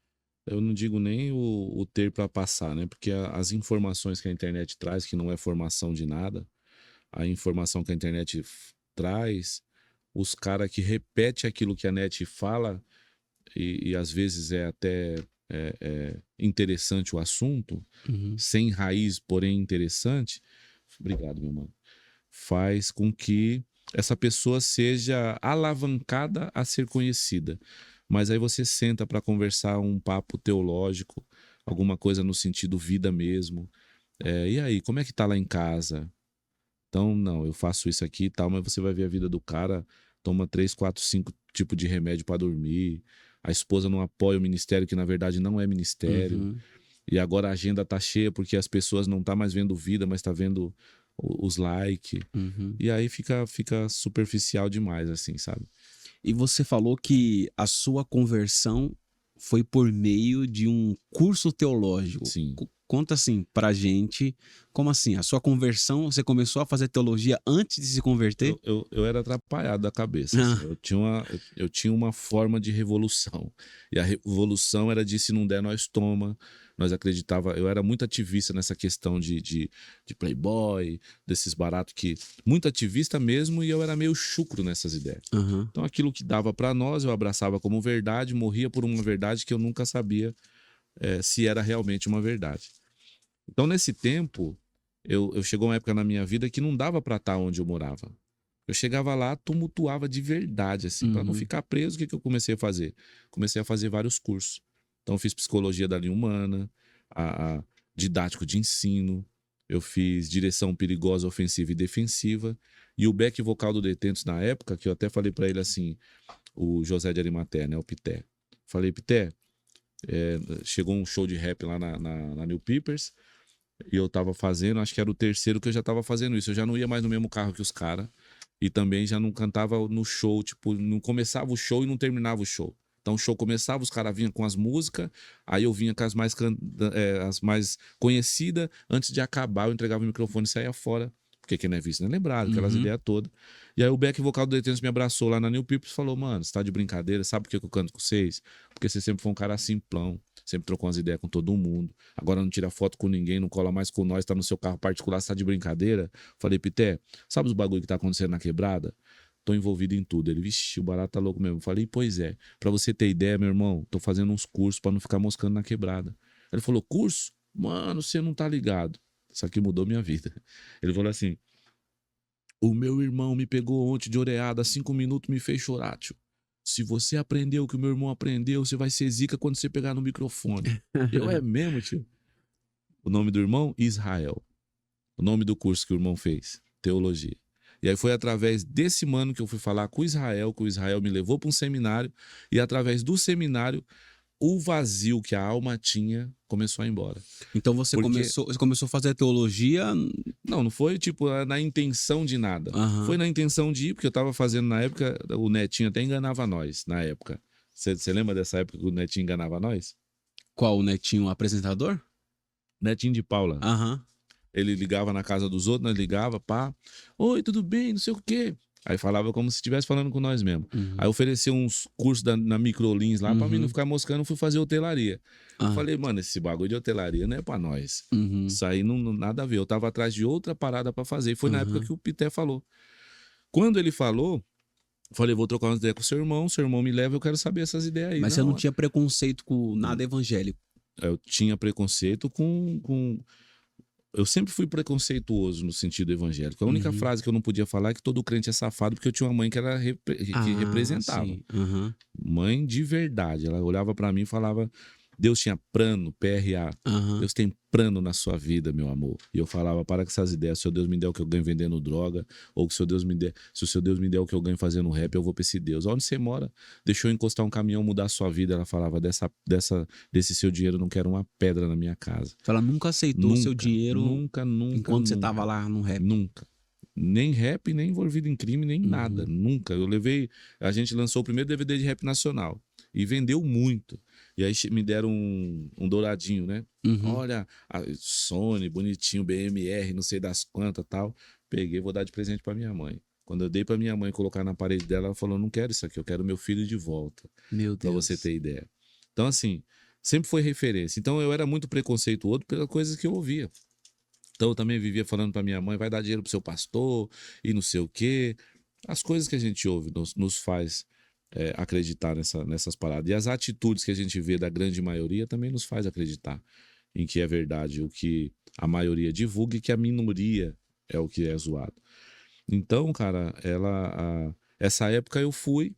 Eu não digo nem o ter para passar, né? Porque as informações que a internet traz, que não é formação de nada, a informação que a internet traz, os caras que repetem aquilo que a net fala, e às vezes é até interessante o assunto, Uhum. sem raiz, porém interessante. Obrigado, meu mano. Faz com que essa pessoa seja alavancada a ser conhecida. Mas aí você senta para conversar um papo teológico, alguma coisa no sentido vida mesmo. E aí, como é que tá lá em casa? Então, não, eu faço isso aqui e tal, mas você vai ver a vida do cara, toma 3, 4, 5 tipos de remédio para dormir. A esposa não apoia o ministério, que na verdade não é ministério. Uhum. E agora a agenda tá cheia porque as pessoas não tá mais vendo vida, mas tá vendo os likes. Uhum. E aí fica superficial demais, assim, sabe? E você falou que a sua conversão foi por meio de um curso teológico. Sim. Conta assim pra gente, como assim? A sua conversão, você começou a fazer teologia antes de se converter? Eu era atrapalhado da cabeça. Assim. Eu tinha uma forma de revolução. E a revolução era de se não der, nós toma. Nós acreditava. Eu era muito ativista nessa questão de playboy, desses baratos que. Muito ativista mesmo, e eu era meio chucro nessas ideias. Uhum. Então aquilo que dava pra nós, eu abraçava como verdade, morria por uma verdade que eu nunca sabia se era realmente uma verdade. Então, nesse tempo, eu chegou uma época na minha vida que não dava pra estar onde eu morava. Eu chegava lá, tumultuava de verdade, assim, pra não ficar preso. O que eu comecei a fazer? Comecei a fazer vários cursos. Então, eu fiz psicologia da linha humana, a didático de ensino, eu fiz direção perigosa, ofensiva e defensiva, e o back vocal do Detentos na época, que eu até falei pra ele assim, o José de Arimaté, né, o Pité. Falei, Pité, chegou um show de rap lá na New Peepers, e eu tava fazendo, acho que era o terceiro que eu já tava fazendo isso. Eu já não ia mais no mesmo carro que os caras. E também já não cantava no show, tipo, não começava o show e não terminava o show. Então o show começava, os caras vinham com as músicas, aí eu vinha com as as mais conhecidas. Antes de acabar, eu entregava o microfone e saía fora. Porque quem não é visto não é lembrado, aquelas ideias todas. E aí o back vocal do Detentos me abraçou lá na New People e falou, mano, você tá de brincadeira, sabe por que eu canto com vocês? Porque você sempre foi um cara simplão, sempre trocou umas ideias com todo mundo. Agora não tira foto com ninguém, não cola mais com nós, tá no seu carro particular, você tá de brincadeira? Falei, Pité, sabe os bagulho que tá acontecendo na quebrada? Tô envolvido em tudo. Ele, vixe, o barato tá louco mesmo. Falei, pois é. Pra você ter ideia, meu irmão, tô fazendo uns cursos pra não ficar moscando na quebrada. Ele falou, curso? Mano, você não tá ligado. Isso aqui mudou minha vida. Ele falou assim, o meu irmão me pegou ontem de oreada, 5 minutos me fez chorar, tio. Se você aprendeu o que o meu irmão aprendeu, você vai ser zica quando você pegar no microfone. Eu, é mesmo, tio? O nome do irmão? Israel. O nome do curso que o irmão fez? Teologia. E aí foi através desse mano que eu fui falar com o Israel, que o Israel me levou para um seminário, e através do seminário, o vazio que a alma tinha começou a ir embora. Então você começou a fazer teologia? Não foi tipo na intenção de nada. Foi na intenção de ir, porque eu tava fazendo na época, o Netinho até enganava nós, na época. Você lembra dessa época que o Netinho enganava nós? Qual, o Netinho, o apresentador? Netinho de Paula. Aham. Ele ligava na casa dos outros, nós ligava, pá. Oi, tudo bem, não sei o quê. Aí falava como se estivesse falando com nós mesmo. Aí ofereceu uns cursos na Microlins lá pra mim não ficar moscando, fui fazer hotelaria. Eu falei, mano, esse bagulho de hotelaria não é pra nós. Isso aí não nada a ver. Eu tava atrás de outra parada pra fazer. E foi na época que o Pité falou. Quando ele falou, eu falei, vou trocar umas ideias com o seu irmão me leva, eu quero saber essas ideias aí. Mas você não tinha preconceito com nada evangélico? Eu tinha preconceito com... Eu sempre fui preconceituoso no sentido evangélico. A única frase que eu não podia falar é que todo crente é safado, porque eu tinha uma mãe que era que representava. Sim. Mãe de verdade. Ela olhava pra mim e falava, Deus tinha plano, PRA. Deus tem plano na sua vida, meu amor. E eu falava, para com essas ideias. Se o Deus me der o que eu ganho vendendo droga, ou que se o Deus me der, se o seu Deus me der o que eu ganho fazendo rap, eu vou pra esse Deus. Onde você mora? Deixou eu encostar um caminhão, mudar a sua vida. Ela falava, desse seu dinheiro, eu não quero uma pedra na minha casa. Ela nunca aceitou o seu dinheiro Nunca. enquanto você tava lá no rap? Nunca. Nem rap, nem envolvido em crime, nem nada. Nunca. A gente lançou o primeiro DVD de rap nacional. E vendeu muito. E aí me deram um douradinho, né? Olha, a Sony, bonitinho, BMR, não sei das quantas tal. Peguei, vou dar de presente pra minha mãe. Quando eu dei pra minha mãe colocar na parede dela, ela falou, não quero isso aqui, eu quero meu filho de volta. Meu Deus. Pra você ter ideia. Então, assim, sempre foi referência. Então, eu era muito preconceituoso pelas coisas que eu ouvia. Então, eu também vivia falando pra minha mãe, vai dar dinheiro pro seu pastor e não sei o quê. As coisas que a gente ouve nos faz acreditar nessas paradas. E as atitudes que a gente vê da grande maioria também nos faz acreditar em que é verdade o que a maioria divulga e que a minoria é o que é zoado. Então, cara, essa época eu fui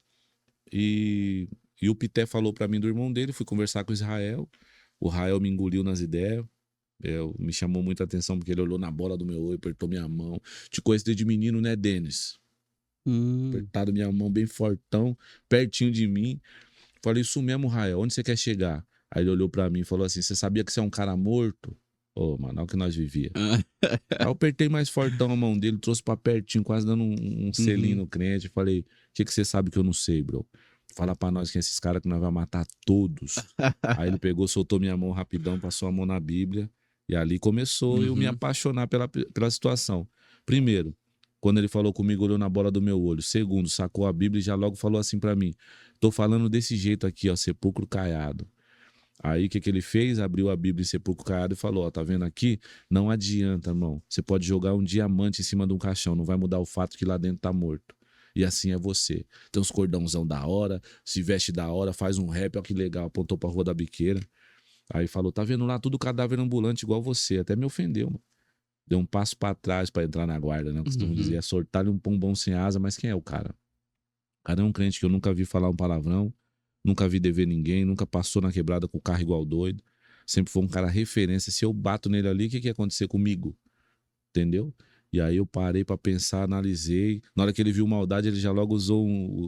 e o Pité falou pra mim do irmão dele, fui conversar com o Israel. O Israel me engoliu nas ideias. Me chamou muita atenção porque ele olhou na bola do meu olho, apertou minha mão. Te conheço desde menino, né, Denis? Apertado minha mão bem fortão, pertinho de mim. Falei, isso mesmo, Rael, onde você quer chegar? Aí ele olhou pra mim e falou assim, você sabia que você é um cara morto? Ô, mano, olha o que nós vivia. Aí eu apertei mais fortão a mão dele, trouxe pra pertinho, quase dando um selinho no crente. Falei, o que você sabe que eu não sei, bro? fala pra nós que esses caras que nós vamos matar todos. Aí ele pegou, soltou minha mão rapidão, passou a mão na Bíblia. E ali começou eu me apaixonar pela situação. Primeiro, quando ele falou comigo, olhou na bola do meu olho. Segundo, sacou a Bíblia e já logo falou assim pra mim: tô falando desse jeito aqui, ó, sepulcro caiado. Aí o que ele fez? Abriu a Bíblia em sepulcro caiado e falou: ó, tá vendo aqui? Não adianta, irmão. Você pode jogar um diamante em cima de um caixão, não vai mudar o fato que lá dentro tá morto. E assim é você. Tem uns cordãozão da hora, se veste da hora, faz um rap, ó que legal, apontou pra Rua da Biqueira. Aí falou: tá vendo lá tudo cadáver ambulante igual você. Até me ofendeu, mano. Deu um passo pra trás pra entrar na guarda, né? Eu costumo dizer, é soltar-lhe um pombom sem asa, mas quem é o cara? O cara é um crente que eu nunca vi falar um palavrão, nunca vi dever ninguém, nunca passou na quebrada com o carro igual doido. Sempre foi um cara referência. Se eu bato nele ali, o que ia acontecer comigo? Entendeu? E aí eu parei pra pensar, analisei. Na hora que ele viu maldade, ele já logo usou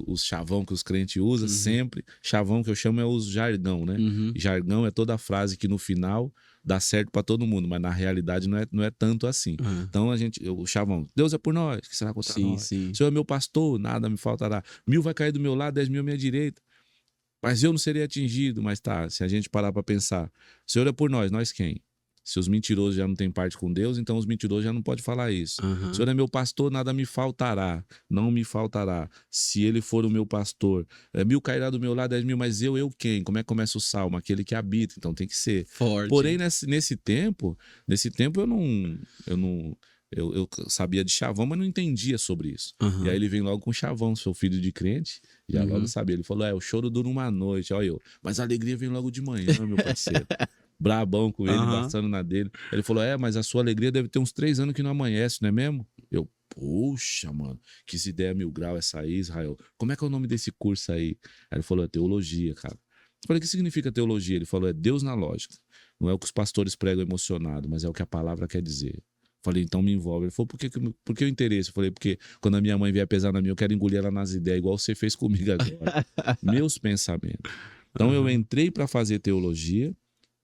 os chavão que os crentes usam, sempre. Chavão que eu chamo é os jargão, né? Jargão é toda a frase que no final dá certo pra todo mundo, mas na realidade não é tanto assim. Então o chavão, Deus é por nós, que será contra nós? Sim. Senhor é meu pastor, nada me faltará. 1.000 vai cair do meu lado, 10.000 à minha direita. Mas eu não serei atingido. Mas tá, se a gente parar pra pensar, o Senhor é por nós quem? Se os mentirosos já não têm parte com Deus, então os mentirosos já não podem falar isso. O Senhor é meu pastor, nada me faltará. Não me faltará. Se ele for o meu pastor. 1.000 cairá do meu lado, 10.000, mas eu quem? Como é que começa o salmo? Aquele que habita, então tem que ser. Forte. Porém, nesse tempo eu sabia de chavão, mas não entendia sobre isso. E aí ele vem logo com chavão, sou filho de crente, já logo sabia. Ele falou: o choro dura uma noite, olha eu. Mas a alegria vem logo de manhã, meu parceiro. Brabão com ele, bastando na dele. Ele falou: mas a sua alegria deve ter uns 3 anos que não amanhece, não é mesmo? Eu, poxa, mano, que ideia 1000 graus essa aí, Israel. Como é que é o nome desse curso aí? Aí ele falou: é teologia, cara. Eu falei: o que significa teologia? Ele falou: é Deus na lógica. Não é o que os pastores pregam emocionado, mas é o que a palavra quer dizer. Falei: então me envolve. Ele falou: por que o interesse? Eu falei: porque quando a minha mãe vier pesar na minha, eu quero engolir ela nas ideias, igual você fez comigo agora. Meus pensamentos. Então eu entrei para fazer teologia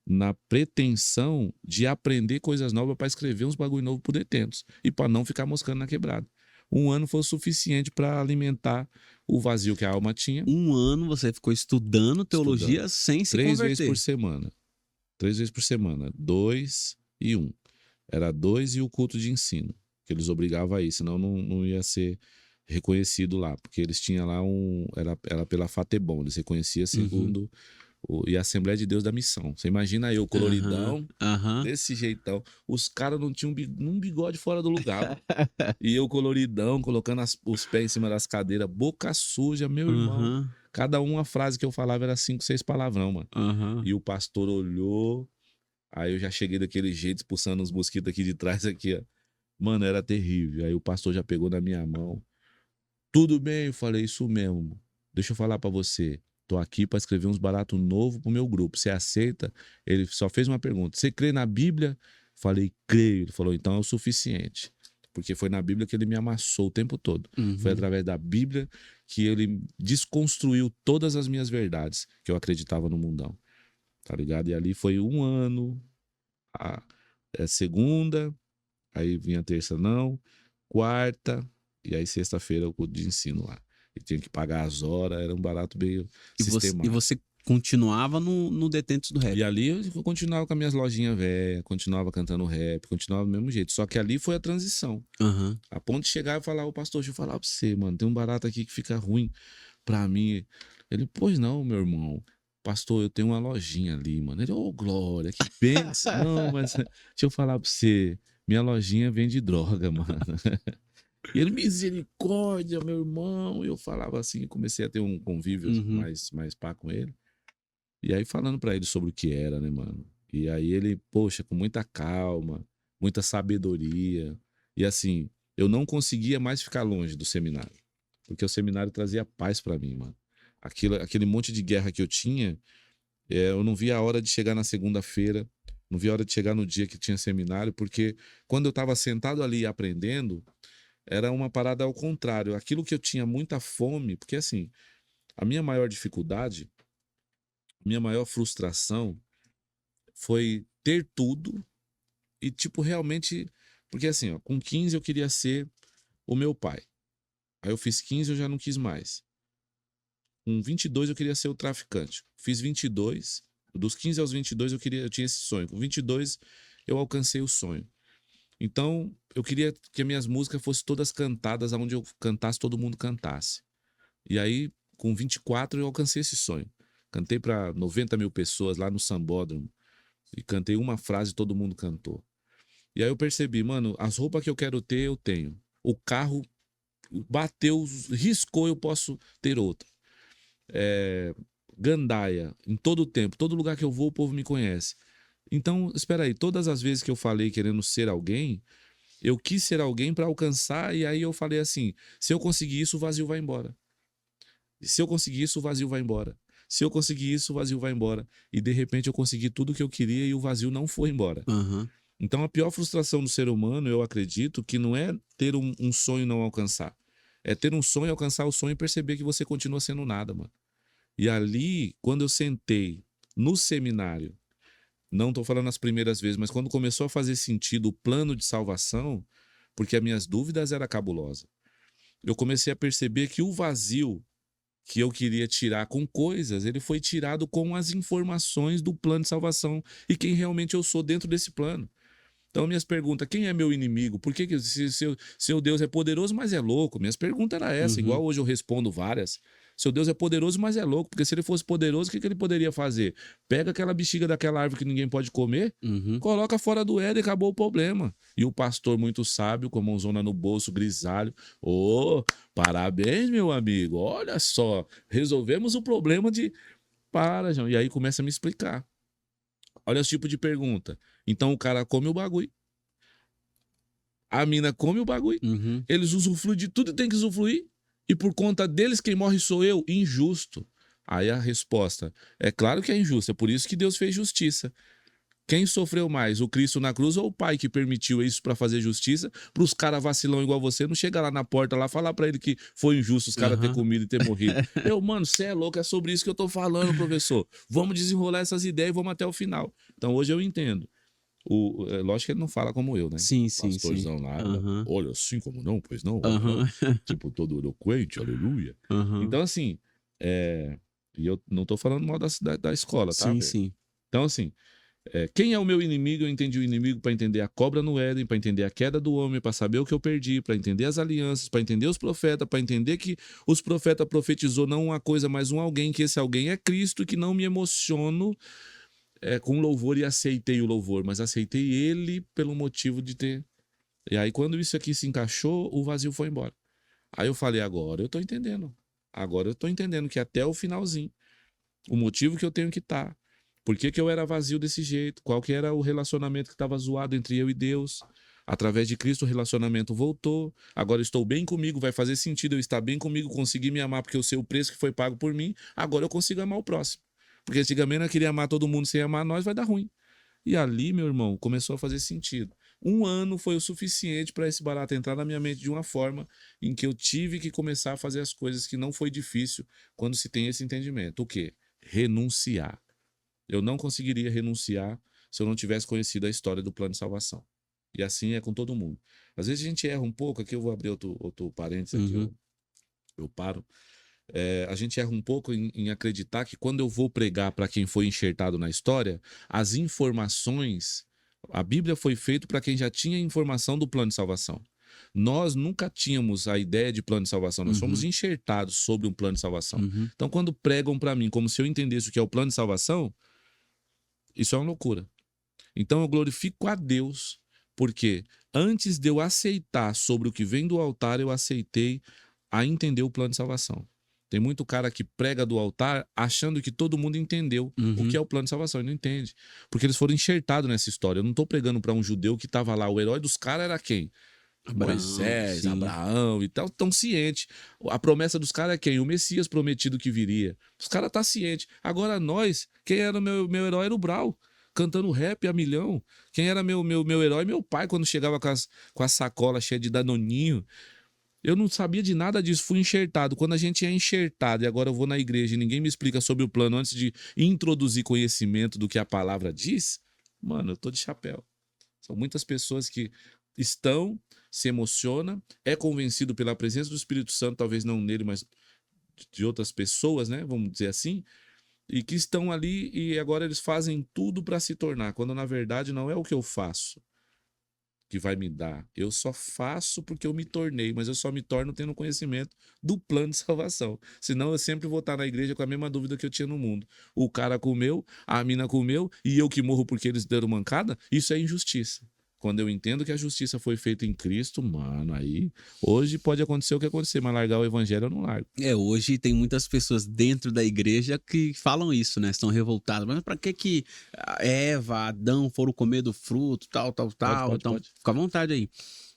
na pretensão de aprender coisas novas para escrever uns bagulho novo por detentos e para não ficar moscando na quebrada. 1 ano foi o suficiente para alimentar o vazio que a alma tinha. 1 ano você ficou estudando teologia sem se 3 converter. vezes por semana. 3 vezes por semana. 2 e 1. Era 2 e o culto de ensino, que eles obrigavam a ir, senão não ia ser reconhecido lá, porque eles tinham lá era pela Fatebom, eles reconheciam segundo e a Assembleia de Deus da Missão. Você imagina eu, coloridão, desse jeitão. Os caras não tinham um bigode fora do lugar. Mano. E eu, coloridão, colocando os pés em cima das cadeiras, boca suja, meu irmão. Cada uma frase que eu falava era 5, 6 palavrão, mano. E o pastor olhou, aí eu já cheguei daquele jeito, expulsando os mosquitos aqui de trás, aqui, ó. Mano, era terrível. Aí o pastor já pegou na minha mão. Tudo bem? Eu falei: isso mesmo. Deixa eu falar pra você. Tô aqui para escrever uns baratos novos pro meu grupo. Você aceita? Ele só fez uma pergunta: você crê na Bíblia? Falei: creio. Ele falou: então é o suficiente. Porque foi na Bíblia que ele me amassou o tempo todo. Foi através da Bíblia que ele desconstruiu todas as minhas verdades que eu acreditava no mundão. Tá ligado? E ali foi 1 ano, segunda, aí vinha terça não, quarta, e aí sexta-feira o culto de ensino lá. E tinha que pagar as horas, era um barato meio sistemático. E você continuava no Detentos do Rap? E ali eu continuava com as minhas lojinhas velhas, continuava cantando rap, continuava do mesmo jeito. Só que ali foi a transição. A ponto de chegar e falar: ô pastor, deixa eu falar pra você, mano, tem um barato aqui que fica ruim pra mim. Ele: pois não, meu irmão. Pastor, eu tenho uma lojinha ali, mano. Ele: ô, glória, que bênção. Não, mas deixa eu falar pra você, minha lojinha vende droga, mano. E ele: misericórdia, meu irmão. E eu falava assim, comecei a ter um convívio mais pá com ele. E aí falando pra ele sobre o que era, né, mano? E aí ele, poxa, com muita calma, muita sabedoria. E assim, eu não conseguia mais ficar longe do seminário. Porque o seminário trazia paz pra mim, mano. Aquele monte de guerra que eu tinha, eu não via a hora de chegar na segunda-feira, não via a hora de chegar no dia que tinha seminário, porque quando eu tava sentado ali aprendendo, era uma parada ao contrário. Aquilo que eu tinha muita fome, porque assim, a minha maior dificuldade, minha maior frustração foi ter tudo e, tipo, realmente... Porque assim, ó, com 15 eu queria ser o meu pai. Aí eu fiz 15 e eu já não quis mais. Com 22 eu queria ser o traficante. Fiz 22, dos 15 aos 22 eu tinha esse sonho. Com 22 eu alcancei o sonho. Então, eu queria que as minhas músicas fossem todas cantadas, onde eu cantasse, todo mundo cantasse. E aí, com 24, eu alcancei esse sonho. Cantei para 90 mil pessoas lá no Sambódromo. E cantei uma frase e todo mundo cantou. E aí eu percebi, mano, as roupas que eu quero ter, eu tenho. O carro bateu, riscou, eu posso ter outra. Gandaia, em todo o tempo, todo lugar que eu vou, o povo me conhece. Então, espera aí, todas as vezes que eu falei querendo ser alguém, eu quis ser alguém para alcançar, e aí eu falei assim: se eu conseguir isso, o vazio vai embora. Se eu conseguir isso, o vazio vai embora. Se eu conseguir isso, o vazio vai embora. E de repente eu consegui tudo o que eu queria e o vazio não foi embora. Aham. Então a pior frustração do ser humano, eu acredito, que não é ter um sonho e não alcançar. É ter um sonho, alcançar o sonho e perceber que você continua sendo nada, mano. E ali, quando eu sentei no seminário, não estou falando as primeiras vezes, mas quando começou a fazer sentido o plano de salvação, porque as minhas dúvidas eram cabulosas, eu comecei a perceber que o vazio que eu queria tirar com coisas, ele foi tirado com as informações do plano de salvação e quem realmente eu sou dentro desse plano. Então, minhas perguntas: quem é meu inimigo? Por que seu Deus é poderoso, mas é louco? Minhas perguntas eram essa, Uhum. igual hoje eu respondo várias. Seu Deus é poderoso, mas é louco, porque se ele fosse poderoso, o que ele poderia fazer? Pega aquela bexiga daquela árvore que ninguém pode comer, Uhum. coloca fora do Éden e acabou o problema. E o pastor muito sábio, com a mãozona no bolso, grisalho: ô, parabéns, meu amigo, olha só, resolvemos o problema de... Para, João. E aí começa a me explicar. Olha os tipos de pergunta. Então o cara come o bagulho, a mina come o bagulho, Uhum. eles usufruem de tudo e tem que usufruir, e por conta deles quem morre sou eu. Injusto. Aí a resposta: é claro que é injusto, é por isso que Deus fez justiça. Quem sofreu mais, o Cristo na cruz ou o Pai que permitiu isso para fazer justiça, para os caras vacilão igual você não chegar lá na porta lá falar para ele que foi injusto os caras ter Aham. comido e ter morrido. Mano, você é louco, é sobre isso que eu tô falando, professor. Vamos desenrolar essas ideias e vamos até o final. Então hoje eu entendo. Lógico que ele não fala como eu, né? Sim, sim, sim. Pastorzão lá, Aham. olha, assim como não, pois não, olha, não. Aham. Tipo, todo eloquente, aleluia. Aham. Então, assim, e eu não tô falando mal da escola, tá, Sim, velho? sim. Então, assim, quem é o meu inimigo? Eu entendi o inimigo para entender a cobra no Éden, para entender a queda do homem, para saber o que eu perdi, para entender as alianças, para entender os profetas, para entender que os profetas profetizou não uma coisa, mas um alguém, que esse alguém é Cristo, que não me emociono com louvor e aceitei o louvor, mas aceitei ele pelo motivo de ter. E aí, quando isso aqui se encaixou, o vazio foi embora. Aí eu falei: agora eu tô entendendo. Agora eu tô entendendo que até o finalzinho, o motivo que eu tenho que estar. Por que eu era vazio desse jeito? Qual que era o relacionamento que estava zoado entre eu e Deus? Através de Cristo o relacionamento voltou. Agora eu estou bem comigo, vai fazer sentido eu estar bem comigo, conseguir me amar porque eu sei o preço que foi pago por mim. Agora eu consigo amar o próximo. Porque antigamente eu queria amar todo mundo sem amar nós, vai dar ruim. E ali, meu irmão, começou a fazer sentido. Um ano foi o suficiente para esse barato entrar na minha mente de uma forma em que eu tive que começar a fazer as coisas que não foi difícil quando se tem esse entendimento. O quê? Renunciar. Eu não conseguiria renunciar se eu não tivesse conhecido a história do plano de salvação. E assim é com todo mundo. Às vezes a gente erra um pouco, aqui eu vou abrir outro parênteses, aqui Uhum. eu paro. A gente erra um pouco em acreditar que quando eu vou pregar para quem foi enxertado na história, as informações. A Bíblia foi feita para quem já tinha informação do plano de salvação. Nós nunca tínhamos a ideia de plano de salvação, nós fomos Uhum. enxertados sobre um plano de salvação. Uhum. Então, quando pregam para mim como se eu entendesse o que é o plano de salvação, isso é uma loucura. Então, eu glorifico a Deus, porque antes de eu aceitar sobre o que vem do altar, eu aceitei a entender o plano de salvação. Tem muito cara que prega do altar achando que todo mundo entendeu o que Uhum. é o plano de salvação e não entende. Porque eles foram enxertados nessa história. Eu não estou pregando para um judeu que estava lá. O herói dos caras era quem? Abraão, Moisés, sim. Abraão e tal, tão ciente. A promessa dos caras é quem? O Messias prometido que viria. Os caras estão cientes. Agora nós, quem era o meu herói era o Brau, cantando rap a milhão. Quem era meu herói? Meu pai, quando chegava com a sacola cheia de danoninho. Eu não sabia de nada disso, fui enxertado. Quando a gente é enxertado, e agora eu vou na igreja e ninguém me explica sobre o plano antes de introduzir conhecimento do que a palavra diz, mano, eu tô de chapéu. São muitas pessoas que estão, se emociona, é convencido pela presença do Espírito Santo, talvez não nele, mas de outras pessoas, né? Vamos dizer assim, e que estão ali e agora eles fazem tudo para se tornar, quando na verdade não é o que eu faço que vai me dar. Eu só faço porque eu me tornei, mas eu só me torno tendo conhecimento do plano de salvação. Senão eu sempre vou estar na igreja com a mesma dúvida que eu tinha no mundo. O cara comeu, a mina comeu e eu que morro porque eles deram mancada? Isso é injustiça. Quando eu entendo que a justiça foi feita em Cristo, mano, aí hoje pode acontecer o que acontecer, mas largar o evangelho eu não largo. Hoje tem muitas pessoas dentro da igreja que falam isso, né? Estão revoltadas. Mas pra que Eva, Adão foram comer do fruto, tal. Então, fica à vontade aí.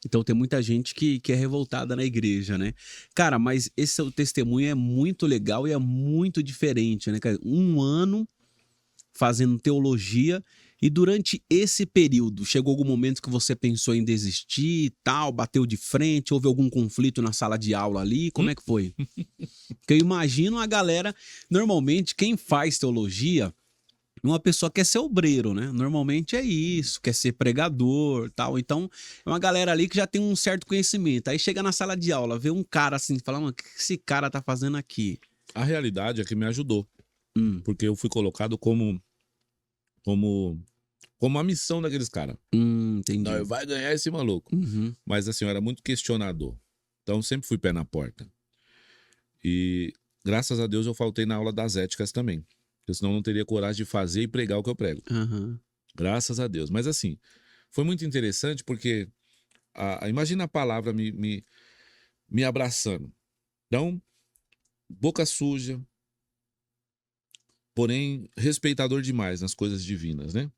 Então tem muita gente que é revoltada na igreja, né? Cara, mas esse seu testemunho é muito legal e é muito diferente, né, cara? 1 ano fazendo teologia. E durante esse período, chegou algum momento que você pensou em desistir, tal, bateu de frente, houve algum conflito na sala de aula ali? Como é que foi? Porque eu imagino a galera, normalmente quem faz teologia, uma pessoa quer ser obreiro, né? Normalmente é isso, quer ser pregador, tal. Então, é uma galera ali que já tem um certo conhecimento. Aí chega na sala de aula, vê um cara assim, fala, mano, o que esse cara tá fazendo aqui? A realidade é que me ajudou, porque eu fui colocado como a missão daqueles caras. Entendi. Não, vai ganhar esse maluco. Uhum. Mas assim, eu era muito questionador. Então sempre fui pé na porta. E graças a Deus eu faltei na aula das éticas também. Porque senão eu não teria coragem de fazer e pregar o que eu prego. Uhum. Graças a Deus. Mas assim, foi muito interessante porque imagina a palavra me abraçando. Então, boca suja, porém respeitador demais nas coisas divinas, né?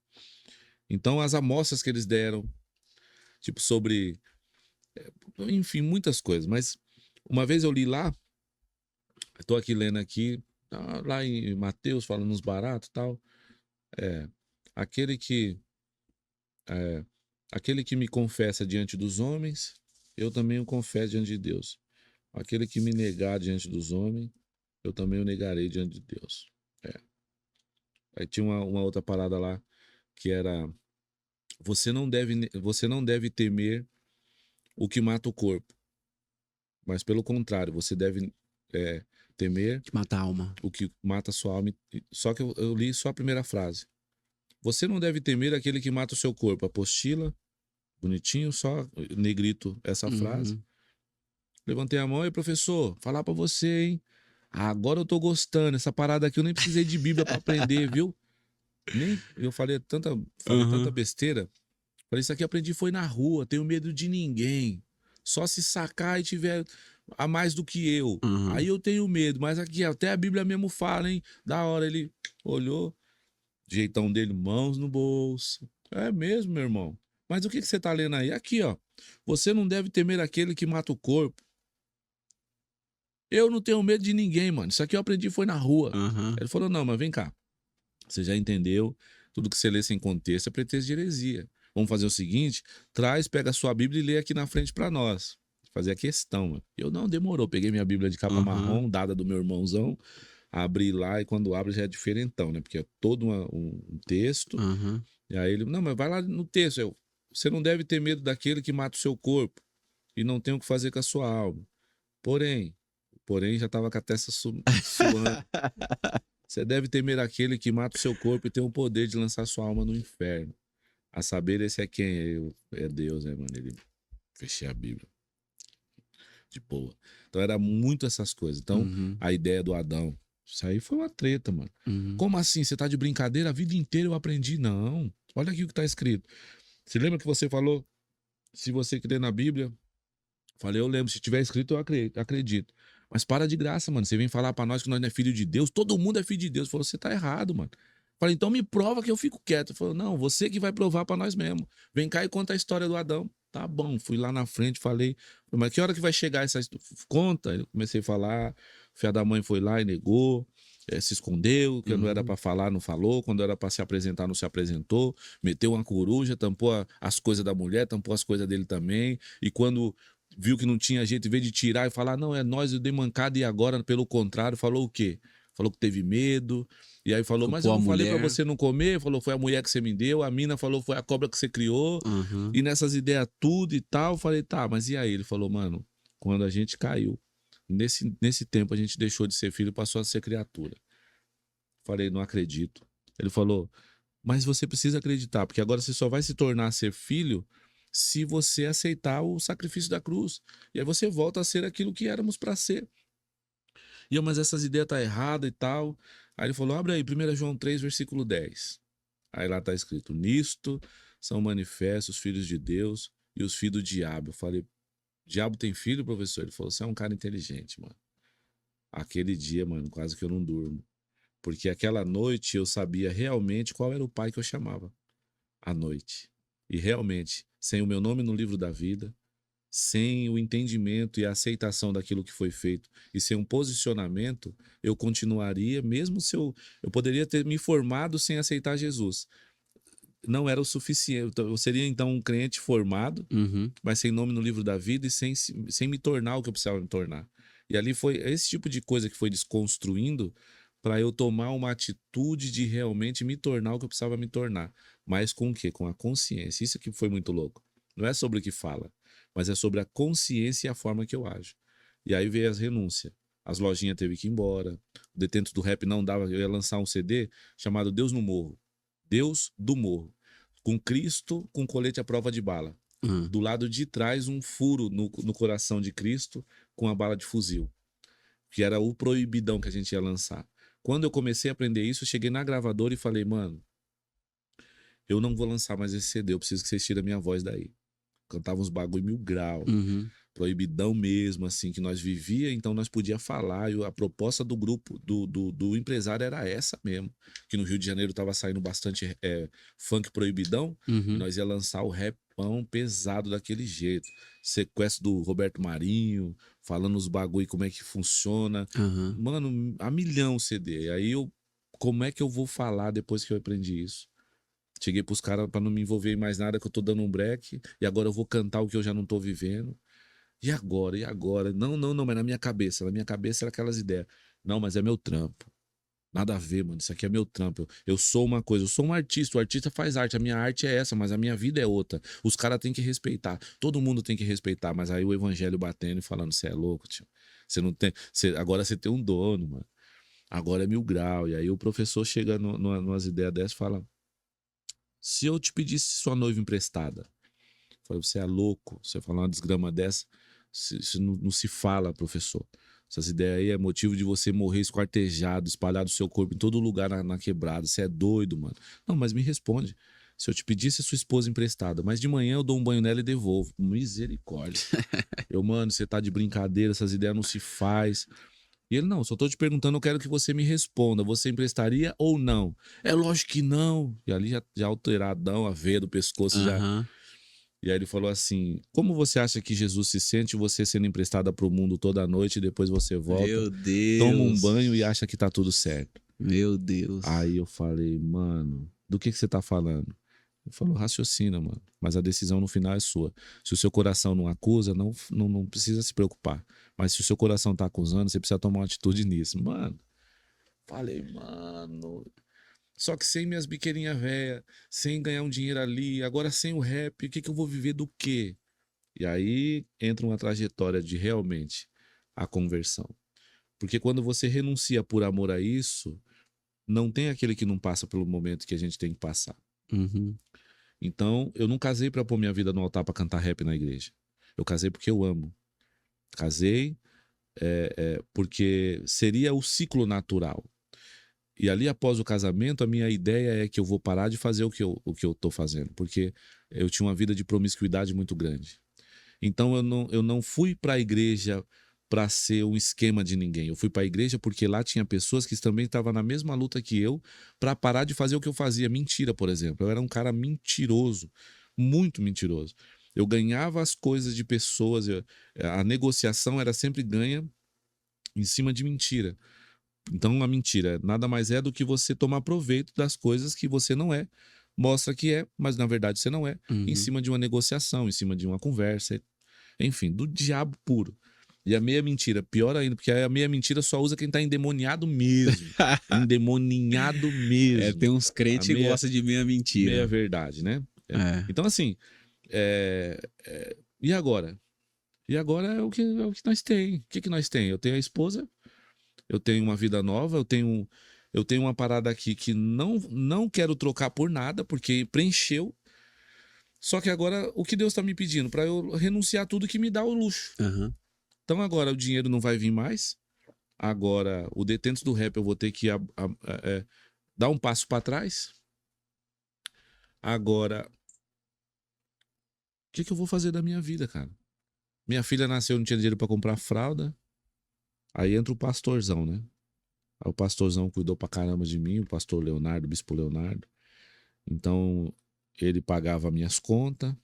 Então, as amostras que eles deram, tipo, sobre, enfim, muitas coisas. Mas uma vez eu li lá, estou aqui lendo aqui, lá em Mateus, falando nos baratos e tal, aquele que, aquele que me confessa diante dos homens, eu também o confesso diante de Deus. Aquele que me negar diante dos homens, eu também o negarei diante de Deus. Aí tinha uma outra parada lá, que era, você não deve temer o que mata o corpo, mas pelo contrário, você deve temer Que mata a alma. o que mata a sua alma. Só que eu li só a primeira frase. Você não deve temer aquele que mata o seu corpo. Apostila, bonitinho, só negrito essa frase. Levantei a mão e, professor, falar pra você, hein? Agora eu tô gostando. Essa parada aqui eu nem precisei de Bíblia pra aprender, viu? Eu falei tanta besteira. Falei, isso aqui eu aprendi foi na rua, tenho medo de ninguém. Só se sacar e tiver a mais do que eu. Aí eu tenho medo, mas aqui até a Bíblia mesmo fala, hein? Da hora ele olhou, jeitão dele, mãos no bolso. É mesmo, meu irmão. Mas o que você tá lendo aí? Aqui, ó. Você não deve temer aquele que mata o corpo. Eu não tenho medo de ninguém, mano. Isso aqui eu aprendi foi na rua. Ele falou, não, mas vem cá. Você já entendeu? Tudo que você lê sem contexto é pretexto de heresia. Vamos fazer o seguinte, pega a sua Bíblia e lê aqui na frente pra nós. Fazer a questão, mano. Eu não, demorou. Peguei minha Bíblia de capa marrom, dada do meu irmãozão, abri lá e quando abre já é diferentão, né? Porque é todo um texto. E aí ele, não, mas vai lá no texto. Você não deve ter medo daquele que mata o seu corpo e não tem o que fazer com a sua alma. Porém já tava com a testa suando. Você deve temer aquele que mata o seu corpo e tem o poder de lançar sua alma no inferno. A saber, esse é quem? É Deus, né, mano? Ele fechei a Bíblia. De boa. Então era muito essas coisas. Então, a ideia do Adão. Isso aí foi uma treta, mano. Como assim? Você tá de brincadeira? A vida inteira eu aprendi. Não. Olha aqui o que tá escrito. Você lembra que você falou? Se você crê na Bíblia. Falei, eu lembro. Se tiver escrito, eu acredito. Mas para de graça, mano. Você vem falar pra nós que nós não é filho de Deus. Todo mundo é filho de Deus. Falou, você tá errado, mano. Falei, então me prova que eu fico quieto. Falou, não, você que vai provar pra nós mesmo. Vem cá e conta a história do Adão. Tá bom, fui lá na frente, falei, mas que hora que vai chegar essa história? Conta. Eu comecei a falar, o filho da mãe foi lá e negou, se escondeu, que não era pra falar, não falou, quando era pra se apresentar, não se apresentou, meteu uma coruja, tampou as coisas da mulher, tampou as coisas dele também, e quando viu que não tinha jeito, em vez de tirar e falar, não, é nós, eu dei mancada, e agora, pelo contrário, falou o quê? Falou que teve medo, e aí falou, mas eu não falei pra você não comer, falou, foi a mulher que você me deu, a mina falou, foi a cobra que você criou, e nessas ideias tudo e tal, eu falei, tá, mas e aí? Ele falou, mano, quando a gente caiu, Nesse tempo a gente deixou de ser filho e passou a ser criatura. Falei, não acredito. Ele falou, mas você precisa acreditar, porque agora você só vai se tornar ser filho se você aceitar o sacrifício da cruz. E aí você volta a ser aquilo que éramos para ser. E eu, mas essas ideias tá errada e tal. Aí ele falou, abre aí, 1 João 3, versículo 10. Aí lá tá escrito, nisto são manifestos os filhos de Deus e os filhos do diabo. Eu falei, diabo tem filho, professor? Ele falou, você é um cara inteligente, mano. Aquele dia, mano, quase que eu não durmo. Porque aquela noite eu sabia realmente qual era o pai que eu chamava. À noite. E realmente, sem o meu nome no livro da vida, sem o entendimento e a aceitação daquilo que foi feito e sem um posicionamento, eu continuaria, mesmo se eu poderia ter me formado sem aceitar Jesus. Não era o suficiente. Eu seria então um crente formado, mas sem nome no livro da vida e sem me tornar o que eu precisava me tornar. E ali foi esse tipo de coisa que foi desconstruindo para eu tomar uma atitude de realmente me tornar o que eu precisava me tornar. Mas com o quê? Com a consciência. Isso que foi muito louco. Não é sobre o que fala, mas é sobre a consciência e a forma que eu ajo. E aí veio as renúncias. As lojinhas teve que ir embora. O Detento do Rap não dava. Eu ia lançar um CD chamado Deus no Morro. Deus do Morro. Com Cristo com colete à prova de bala. Do lado de trás, um furo no coração de Cristo com a bala de fuzil. Que era o proibidão que a gente ia lançar. Quando eu comecei a aprender isso, eu cheguei na gravadora e falei, mano, eu não vou lançar mais esse CD, eu preciso que vocês tirem a minha voz daí. Cantava uns bagulho 1000 graus, proibidão mesmo, assim, que nós vivia, então nós podia falar, e a proposta do grupo, do empresário era essa mesmo, que no Rio de Janeiro tava saindo bastante funk proibidão, e nós ia lançar o rapão pesado daquele jeito. Sequestro do Roberto Marinho, falando os bagulho como é que funciona. Mano, a milhão CD. E aí como é que eu vou falar depois que eu aprendi isso? Cheguei pros caras pra não me envolver em mais nada, que eu tô dando um break, e agora eu vou cantar o que eu já não tô vivendo. E agora? E agora? Não, mas na minha cabeça era aquelas ideias. Não, mas é meu trampo. Nada a ver, mano. Isso aqui é meu trampo. Eu sou uma coisa, eu sou um artista. O artista faz arte. A minha arte é essa, mas a minha vida é outra. Os caras têm que respeitar. Todo mundo tem que respeitar. Mas aí o evangelho batendo e falando: você é louco, tio. Você não tem. Agora você tem um dono, mano. Agora é 1000 graus. E aí o professor chega numas ideias dessas e fala: se eu te pedisse sua noiva emprestada, eu falei, você é louco. Você falar uma desgrama dessa, isso não se fala, professor. Essas ideias aí é motivo de você morrer esquartejado, espalhado o seu corpo em todo lugar na quebrada. Você é doido, mano. Não, mas me responde. Se eu te pedisse a sua esposa emprestada, mas de manhã eu dou um banho nela e devolvo. Misericórdia. Mano, você tá de brincadeira, essas ideias não se faz. E ele, não, só tô te perguntando, eu quero que você me responda. Você emprestaria ou não? É lógico que não. E ali já alteradão, a veia do pescoço já. E aí ele falou assim, como você acha que Jesus se sente você sendo emprestada pro mundo toda noite e depois você volta, Meu Deus, toma um banho e acha que tá tudo certo? Meu Deus. Aí eu falei, mano, do que você tá falando? Ele falou, raciocina, mano, mas a decisão no final é sua. Se o seu coração não acusa, não precisa se preocupar. Mas se o seu coração tá acusando, você precisa tomar uma atitude nisso. Mano, falei, mano... Só que sem minhas biqueirinhas velhas, sem ganhar um dinheiro ali, agora sem o rap, o que eu vou viver do quê? E aí entra uma trajetória de realmente a conversão. Porque quando você renuncia por amor a isso, não tem aquele que não passa pelo momento que a gente tem que passar. Então, eu não casei para pôr minha vida no altar para cantar rap na igreja. Eu casei porque eu amo. Casei porque seria o ciclo natural. E ali, após o casamento, a minha ideia é que eu vou parar de fazer o que eu tô fazendo, porque eu tinha uma vida de promiscuidade muito grande. Então, eu não fui para a igreja para ser um esquema de ninguém. Eu fui para a igreja porque lá tinha pessoas que também estavam na mesma luta que eu para parar de fazer o que eu fazia. Mentira, por exemplo. Eu era um cara mentiroso, muito mentiroso. Eu ganhava as coisas de pessoas, a negociação era sempre ganha em cima de mentira. Então, a mentira nada mais é do que você tomar proveito das coisas que você não é. Mostra que é, mas na verdade você não é. Em cima de uma negociação, em cima de uma conversa. Enfim, do diabo puro. E a meia mentira, pior ainda, porque a meia mentira só usa quem tá endemoniado mesmo. Endemoniado mesmo. Tem uns crentes que gostam de meia mentira. Meia verdade, né? Então, assim, e agora? E agora é o que nós tem. O que nós tem? Eu tenho a esposa, eu tenho uma vida nova, eu tenho uma parada aqui que não quero trocar por nada, porque preencheu. Só que agora, o que Deus está me pedindo? Para eu renunciar a tudo que me dá o luxo. Aham. Então agora o dinheiro não vai vir mais. Agora, o Detentos do Rap eu vou ter que dar um passo para trás. Agora, o que eu vou fazer da minha vida, cara? Minha filha nasceu, não tinha dinheiro para comprar fralda. Aí entra o pastorzão, né? Aí o pastorzão cuidou pra caramba de mim, o pastor Leonardo, o bispo Leonardo. Então, ele pagava minhas contas.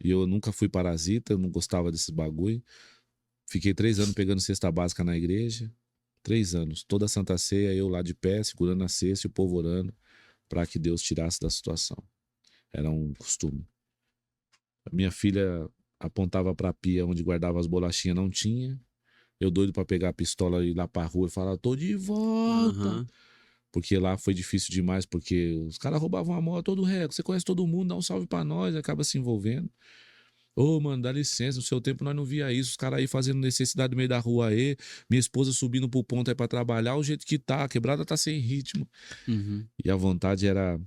E eu nunca fui parasita, eu não gostava desses bagulho. Fiquei 3 anos pegando cesta básica na igreja. 3 anos. Toda a Santa Ceia, eu lá de pé, segurando a cesta e o povo orando para que Deus tirasse da situação. Era um costume. A minha filha apontava para a pia onde guardava as bolachinhas, não tinha. Eu doido para pegar a pistola e ir lá pra rua e falar, tô de volta. Aham. Porque lá foi difícil demais, porque os caras roubavam a moto, todo reco. Você conhece todo mundo, dá um salve pra nós, acaba se envolvendo. Ô, mano, dá licença, no seu tempo nós não via isso. Os caras aí fazendo necessidade no meio da rua aí, minha esposa subindo pro ponto aí pra trabalhar, o jeito que tá, a quebrada tá sem ritmo. Uhum. E a vontade era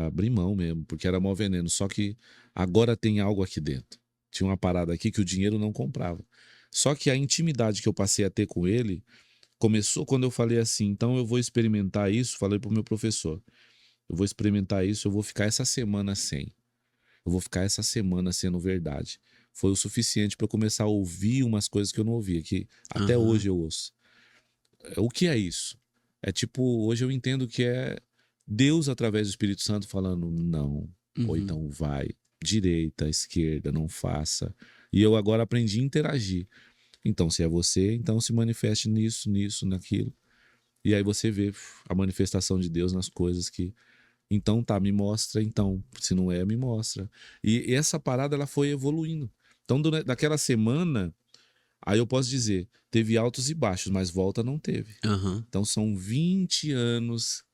abrir mão mesmo, porque era mau veneno. Só que agora tem algo aqui dentro. Tinha uma parada aqui que o dinheiro não comprava. Só que a intimidade que eu passei a ter com ele começou quando eu falei assim, então eu vou experimentar isso, falei pro meu professor, eu vou experimentar isso, eu vou ficar essa semana sem. Eu vou ficar essa semana sendo verdade. Foi o suficiente para eu começar a ouvir umas coisas que eu não ouvia, que até Aham. hoje eu ouço. O que é isso? É tipo, hoje eu entendo que é Deus através do Espírito Santo falando não, ou Uhum. então vai, direita, esquerda, não faça. E eu agora aprendi a interagir. Então, se é você, então se manifeste nisso, nisso, naquilo. E aí você vê a manifestação de Deus nas coisas que então tá, me mostra, então. Se não é, me mostra. E essa parada, ela foi evoluindo. Então, daquela semana, aí eu posso dizer, teve altos e baixos, mas volta não teve. Aham. Então, são 20 anos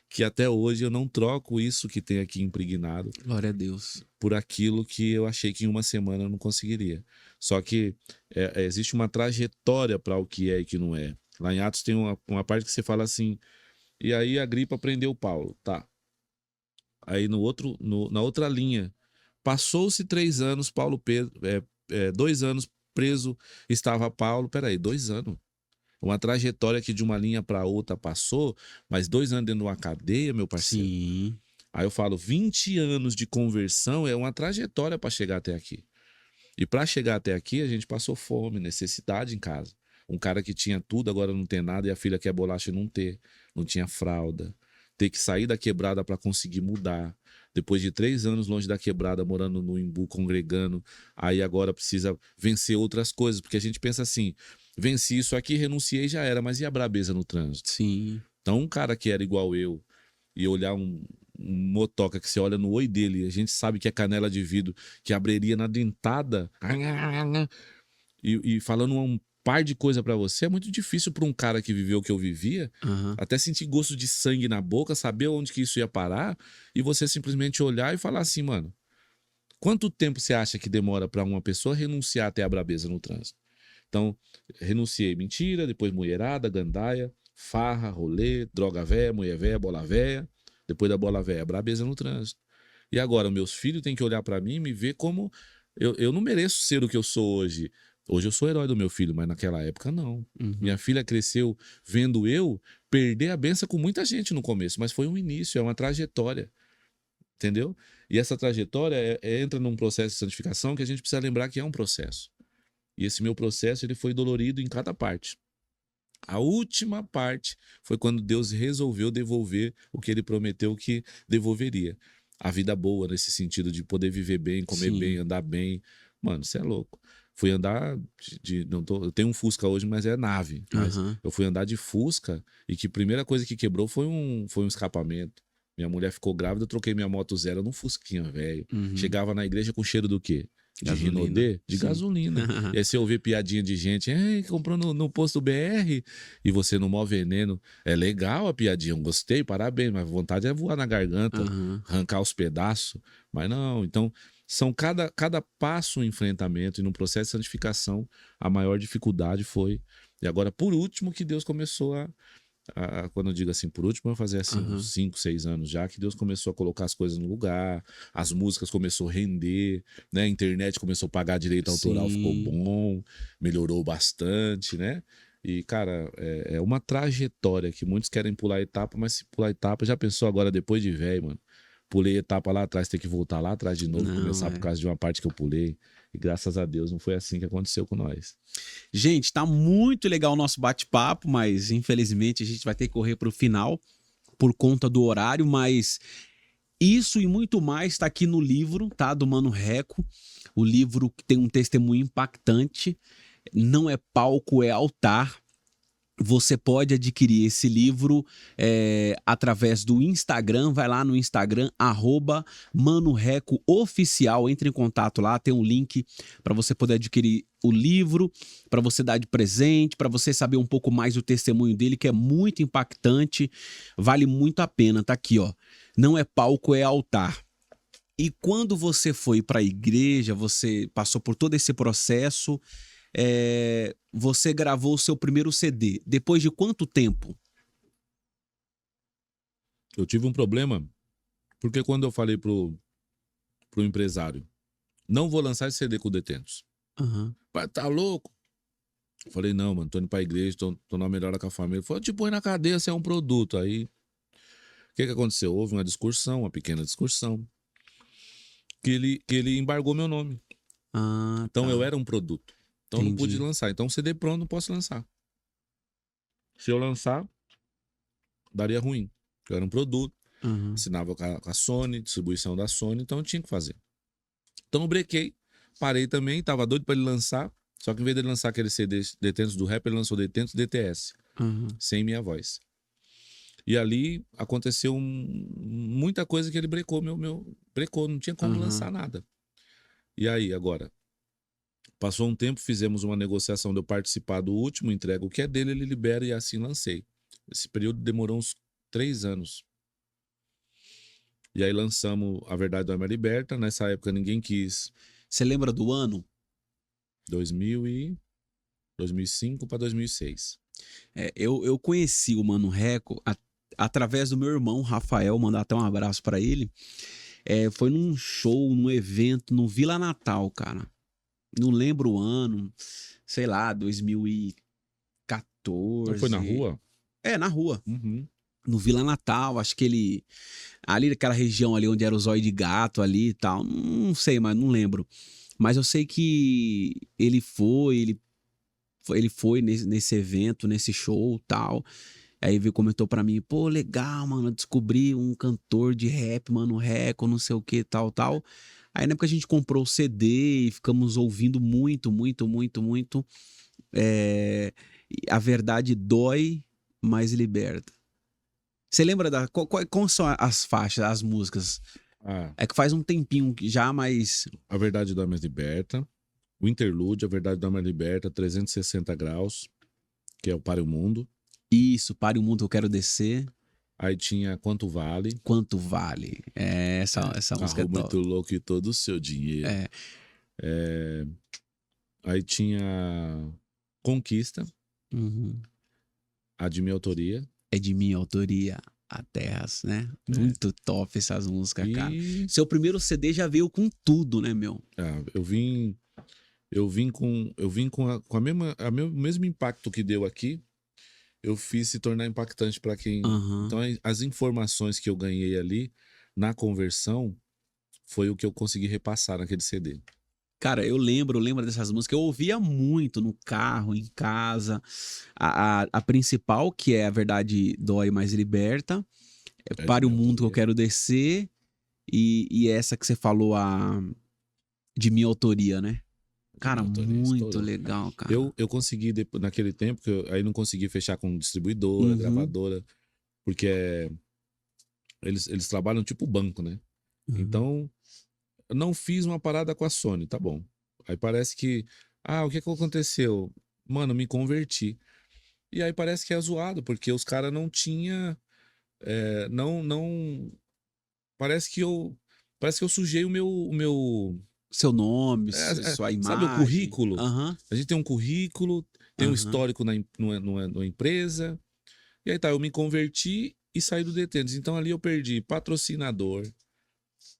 que até hoje eu não troco isso que tem aqui impregnado Glória a Deus. por aquilo que eu achei que em uma semana eu não conseguiria. Só que existe uma trajetória para o que é e que não é. Lá em Atos tem uma parte que você fala assim, e aí Agripa prendeu Paulo. Tá. Aí na outra linha, passou-se 3 anos, 2 anos preso estava Paulo. Peraí, 2 anos. Uma trajetória que de uma linha para outra passou, mas 2 anos dentro de uma cadeia, meu parceiro. Sim. Aí eu falo, 20 anos de conversão é uma trajetória para chegar até aqui. E para chegar até aqui, a gente passou fome, necessidade em casa. Um cara que tinha tudo, agora não tem nada, e a filha quer bolacha e não ter. Não tinha fralda. Ter que sair da quebrada para conseguir mudar. Depois de 3 anos longe da quebrada, morando no Imbu, congregando, aí agora precisa vencer outras coisas, porque a gente pensa assim, venci isso aqui, renunciei, já era, mas e a brabeza no trânsito? Sim. Então um cara que era igual eu, e olhar um motoca que você olha no oi dele, a gente sabe que é canela de vidro, que abriria na dentada, e falando um par de coisa pra você, é muito difícil pra um cara que viveu o que eu vivia, Aham. até sentir gosto de sangue na boca, saber onde que isso ia parar, e você simplesmente olhar e falar assim, mano, quanto tempo você acha que demora pra uma pessoa renunciar até a brabeza no trânsito? Então, renunciei mentira, depois mulherada, gandaia, farra, rolê, droga véia, mulher véia, bola véia, depois da bola véia, brabeza no trânsito. E agora, meus filhos têm que olhar pra mim e me ver como eu não mereço ser o que eu sou hoje. Hoje eu sou herói do meu filho, mas naquela época não. Uhum. Minha filha cresceu vendo eu perder a benção com muita gente no começo, mas foi um início, é uma trajetória. Entendeu? E essa trajetória entra num processo de santificação que a gente precisa lembrar que é um processo. E esse meu processo ele foi dolorido em cada parte. A última parte foi quando Deus resolveu devolver o que ele prometeu que devolveria. A vida boa, nesse sentido de poder viver bem, comer Sim. bem, andar bem. Mano, você é louco. Fui andar eu tenho um Fusca hoje, mas é nave. Mas Aham. eu fui andar de Fusca e que a primeira coisa que quebrou foi um escapamento. Minha mulher ficou grávida, eu troquei minha moto zero num Fusquinha, velho. Uhum. Chegava na igreja com cheiro do quê? De Gasolina. Rinodê? De Sim. gasolina. E aí você ouvir piadinha de gente, comprou no posto BR e você no maior veneno. É legal a piadinha, eu gostei, parabéns, mas a vontade é voar na garganta, Aham. arrancar os pedaços. Mas não, então são cada passo um enfrentamento, e no processo de santificação, a maior dificuldade foi. E agora, por último, que Deus começou quando eu digo assim, por último, vai fazer assim Aham. uns 5, 6 anos já, que Deus começou a colocar as coisas no lugar, as músicas começou a render, né? A internet começou a pagar direito autoral, ficou Sim. bom, melhorou bastante, né? E, cara, é uma trajetória que muitos querem pular etapa, mas se pular etapa, já pensou agora depois de velho, mano? Pulei etapa lá atrás, ter que voltar lá atrás de novo, Não, começar por é. causa de uma parte que eu pulei. E graças a Deus não foi assim que aconteceu com nós. Gente, tá muito legal o nosso bate-papo, mas infelizmente a gente vai ter que correr pro final por conta do horário, mas isso e muito mais está aqui no livro, tá? Do Mano Reco. O livro que tem um testemunho impactante. Não é palco, é altar. Você pode adquirir esse livro através do Instagram. Vai lá no Instagram, @ManoRecoOficial. Entre em contato lá, tem um link para você poder adquirir o livro, para você dar de presente, para você saber um pouco mais do testemunho dele, que é muito impactante. Vale muito a pena. Tá aqui, ó. Não é palco, é altar. E quando você foi para a igreja, você passou por todo esse processo, você gravou o seu primeiro CD. Depois de quanto tempo? Eu tive um problema, porque quando eu falei pro empresário, não vou lançar esse CD com o Detentos. Aham. Pai, tá louco? Eu falei, não, mano, tô indo pra igreja, tô na melhora com a família. Ele falou, te põe na cadeia, você é um produto. Aí, o que aconteceu? Houve uma discussão, uma pequena discussão, que ele embargou meu nome. Ah, Então eu tá. era um produto. Então eu não pude Entendi. lançar. Então CD pronto não posso lançar. Se eu lançar, daria ruim. Eu era um produto, Aham. assinava com a Sony, distribuição da Sony, então eu tinha que fazer. Então eu brequei, parei também, tava doido pra ele lançar, só que em vez dele lançar aquele CD Detentos do Rap, ele lançou Detentos DTS, Aham. sem minha voz. E ali aconteceu muita coisa que ele brecou, brecou, não tinha como Aham. lançar nada. E aí, agora, passou um tempo, fizemos uma negociação de eu participar do último, entrego o que é dele, ele libera e assim lancei. Esse período demorou uns 3 anos. E aí lançamos A Verdade do Alma Liberta. Nessa época ninguém quis. Você lembra do ano? 2005 para 2006. Eu conheci o Mano Reco através do meu irmão, Rafael, mandar até um abraço pra ele. Foi num show, num evento, no Vila Natal, cara. Não lembro o ano, sei lá, Não foi na 2014. rua? Na rua. Uhum. No Vila Natal, acho que ele. Ali naquela região ali onde era o Zóio de Gato ali e tal. Não sei, mas não lembro. Mas eu sei que ele foi nesse evento, nesse show e tal. Aí ele comentou pra mim, pô, legal, mano, eu descobri um cantor de rap, mano, Reco, não sei o que, tal, tal. Aí na época a gente comprou o CD e ficamos ouvindo muito, muito, muito, muito. É, A verdade dói, mas liberta. Você lembra quais são as faixas, as músicas? Ah, É que faz um tempinho já, mas. A Verdade do Alma Liberta. O Interlude, A Verdade do Alma Liberta, 360 graus, que é o Para o Mundo. Isso, Pare o Mundo que eu quero descer. Aí tinha Quanto Vale. Quanto vale? Essa música é Carro muito top. louco e todo o seu dinheiro. É. É, aí tinha Conquista, Uhum. a de minha autoria. É de minha autoria, a Terras, né? É. Muito top essas músicas, cara. E Seu primeiro CD já veio com tudo, né, meu? eu vim com o mesmo impacto que deu aqui, eu fiz se tornar impactante para quem. Aham. Então, as informações que eu ganhei ali na conversão foi o que eu consegui repassar naquele CD. Cara, eu lembro dessas músicas. Eu ouvia muito no carro, em casa. A principal, que é A Verdade Dói Mais Liberta. É de Pare o minha Mundo que eu autoria. quero descer. E essa que você falou, de minha autoria, né? De Cara, minha autoria, muito estourou. legal, cara. Eu consegui, naquele tempo, aí não consegui fechar com distribuidora, Uhum, gravadora, porque eles trabalham tipo banco, né? uhum. Então, eu não fiz uma parada com a Sony, tá bom. Aí parece que, o que aconteceu? Mano, me converti. E aí parece que é zoado, porque os caras não tinha, não, parece que eu parece que eu sujei o meu Seu nome, sua sabe o imagem. currículo? Aham, A gente tem um currículo, tem um aham. histórico numa empresa. E aí tá, eu me converti e saí do Detentes. Então ali eu perdi patrocinador,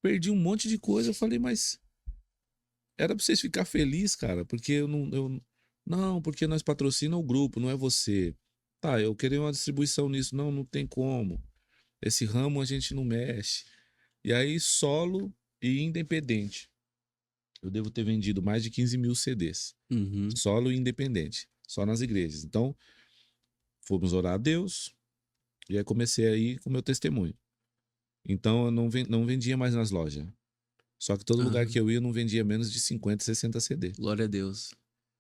perdi um monte de coisa. Eu falei, mas era pra vocês ficar felizes, cara, porque não, porque nós patrocina o grupo, não é você. Tá, eu queria uma distribuição nisso. Não, não tem como. Esse ramo a gente não mexe. E aí, solo e independente. Eu devo ter vendido mais de 15 mil CDs. Uhum, Solo e independente. Só nas igrejas. Então, fomos orar a Deus. E aí comecei aí com o meu testemunho. Então, eu não vendia mais nas lojas. Só que todo lugar aham. que eu ia, eu não vendia menos de 50, 60 CD. Glória a Deus.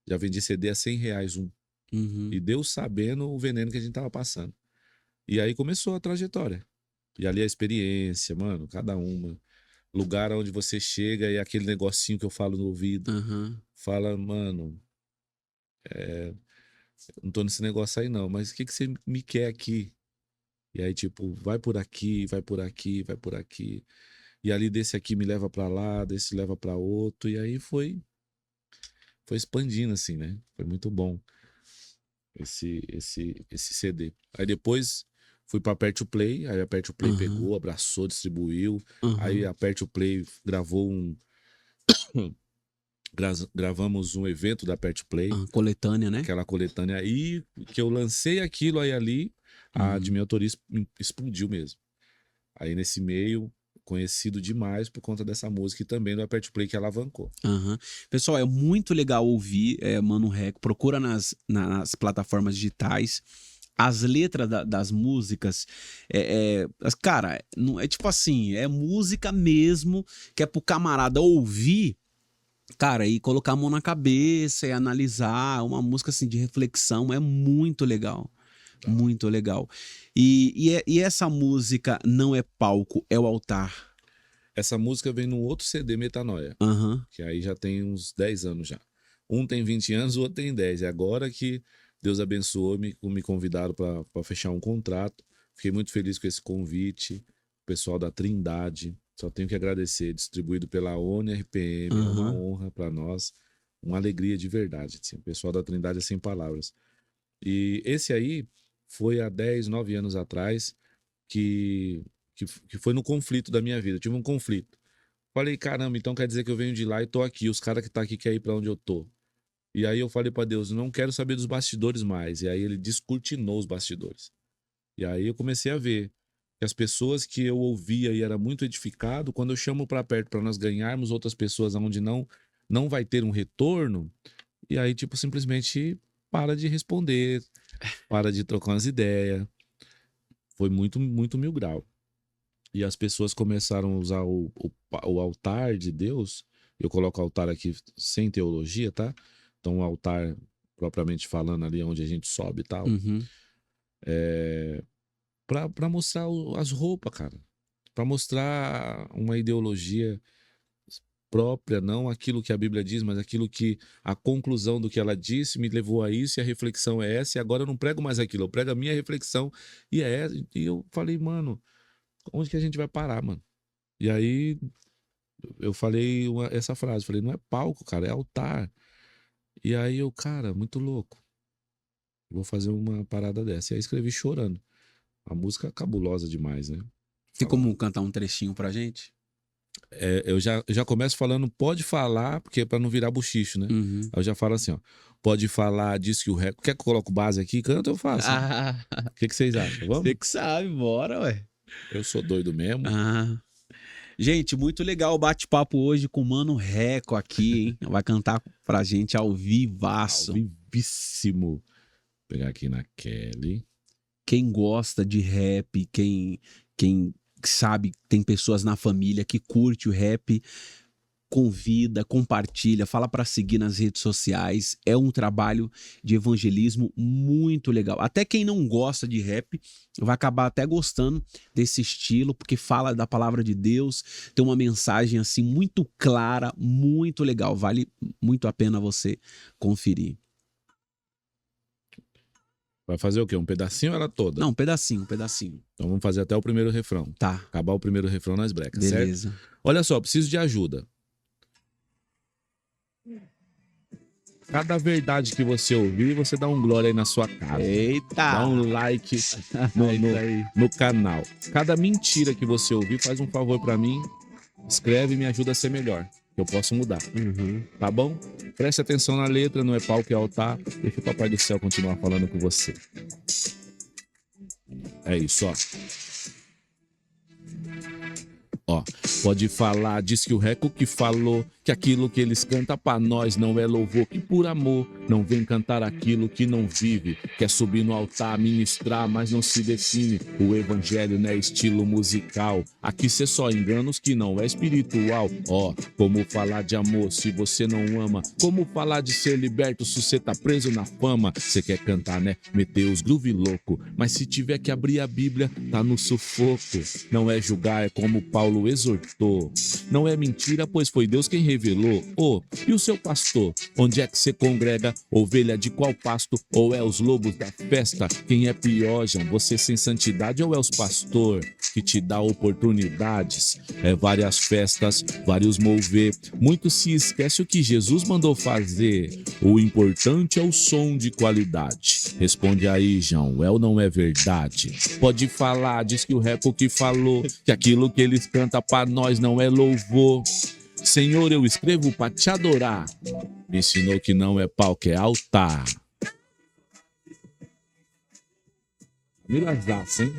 Já vendi CD a R$ 100 um. Uhum, E Deus sabendo o veneno que a gente tava passando. E aí começou a trajetória. E ali a experiência, mano, cada uma. Lugar onde você chega e aquele negocinho que eu falo no ouvido. aham. Fala, mano, não tô nesse negócio aí não, mas o que que você me quer aqui? E aí, tipo, vai por aqui, vai por aqui, vai por aqui. E ali desse aqui me leva pra lá, desse leva pra outro. E aí foi expandindo assim, né? Foi muito bom esse CD. Aí depois fui pra Aperte o Play, aí a Aperte o Play Aham, pegou, abraçou, distribuiu. Aí aham. a Aperte o Play gravou gravamos um evento da Aperte o Play, Ah, coletânea, né? aquela coletânea aí que eu lancei aquilo aí ali, a de Uhum. minha autoria explodiu mesmo. Aí nesse meio, conhecido demais por conta dessa música e também do Aperte o Play que alavancou. Aham. Pessoal, é muito legal ouvir Mano Rec. Procura nas plataformas digitais. As letras das músicas, cara, não, é tipo assim, é música mesmo, que é pro camarada ouvir, cara, e colocar a mão na cabeça e analisar, uma música assim de reflexão, é muito legal. Da hora. Muito legal. E essa música não é palco, é o altar. Essa música vem num outro CD, Metanoia, Aham, que aí já tem uns 10 anos já. Um tem 20 anos, o outro tem 10. É agora que Deus abençoou, me convidaram para fechar um contrato. Fiquei muito feliz com esse convite. O pessoal da Trindade, só tenho que agradecer. Distribuído pela ONU RPM, é uma aham, honra para nós, uma alegria de verdade. Assim. O pessoal da Trindade é sem palavras. E esse aí foi há 10, 9 anos atrás que foi no conflito da minha vida. Eu tive um conflito. Falei, caramba, então quer dizer que eu venho de lá e tô aqui. Os caras que tá aqui querem ir pra onde eu tô. E aí eu falei pra Deus, não quero saber dos bastidores mais. E aí ele descortinou os bastidores. E aí eu comecei a ver que as pessoas que eu ouvia e era muito edificado, quando eu chamo pra perto pra nós ganharmos outras pessoas onde não vai ter um retorno, e aí tipo simplesmente para de responder, para de trocar umas ideias. Foi muito muito mil grau. E as pessoas começaram a usar o altar de Deus. Eu coloco altar aqui sem teologia, tá? Então, o altar, propriamente falando, ali onde a gente sobe e tal, uhum. pra mostrar as roupas, cara. Pra mostrar uma ideologia própria, não aquilo que a Bíblia diz, mas aquilo que a conclusão do que ela disse me levou a isso, e a reflexão é essa, e agora eu não prego mais aquilo, eu prego a minha reflexão, e é essa. E eu falei, mano, onde que a gente vai parar, mano? E aí eu falei essa frase, falei, não é palco, cara, é altar. E aí eu, cara, muito louco. Vou fazer uma parada dessa. E aí escrevi chorando. A música é cabulosa demais, né? Tem Fala. como cantar um trechinho pra gente? Eu já começo falando, pode falar, porque é pra não virar buchicho, né? Uhum. Aí eu já falo assim, ó. Pode falar, diz que o rec. Quer que eu coloque base aqui? Canta, eu faço. O Ah, que vocês acham? você Vamos? que sabe, bora, ué. Eu sou doido mesmo. Ah. Gente, muito legal o bate-papo hoje com o Mano Reco aqui, hein? Vai cantar pra gente ao Ao vivaço. vivíssimo. Vou pegar aqui na Kelly. Quem gosta de rap, quem sabe, tem pessoas na família que curte o rap, convida, compartilha, fala para seguir nas redes sociais. É um trabalho de evangelismo muito legal. Até quem não gosta de rap vai acabar até gostando desse estilo, porque fala da palavra de Deus, tem uma mensagem assim muito clara, muito legal. Vale muito a pena você conferir. Vai fazer o quê? Um pedacinho ou ela toda? Não, um pedacinho, um pedacinho. Então vamos fazer até o primeiro refrão. Tá, Acabar o primeiro refrão nas brecas, certo? beleza. Olha só, preciso de ajuda. Cada verdade que você ouvir, você dá um glória aí na sua casa. Eita! Dá um like no canal. Cada mentira que você ouvir, faz um favor pra mim. Escreve e me ajuda a ser melhor. Que eu posso mudar. Tá bom? Preste atenção na letra, não é pau que é altar. Deixa o Papai do Céu continuar falando com você. É isso, ó. Ó, pode falar, diz que o Reco que falou que aquilo que eles cantam pra nós não é louvor, que por amor não vem cantar aquilo que não vive, quer subir no altar, ministrar, mas não se define. O evangelho não é estilo musical, aqui cê só engana os que não é espiritual. Ó, como falar de amor se você não ama, como falar de ser liberto se você tá preso na fama. Cê quer cantar, né? Meter os groove louco, mas se tiver que abrir a Bíblia, tá no sufoco. Não é julgar, é como Paulo exortou. Não é mentira, pois foi Deus quem revelou. E o seu pastor? Onde é que você congrega? Ovelha de qual pasto? Ou é os lobos da festa? Quem é pior, João? Você sem santidade ou é os pastor que te dá oportunidades? É várias festas, vários mover. Muito se esquece o que Jesus mandou fazer. O importante é o som de qualidade. Responde aí, João, é ou não é verdade? Pode falar, diz que o Reco que falou que aquilo que eles cantam pra nós não é louvor. Senhor, eu escrevo pra te adorar. Me ensinou que não é pau, que é altar. Mirazaça, hein?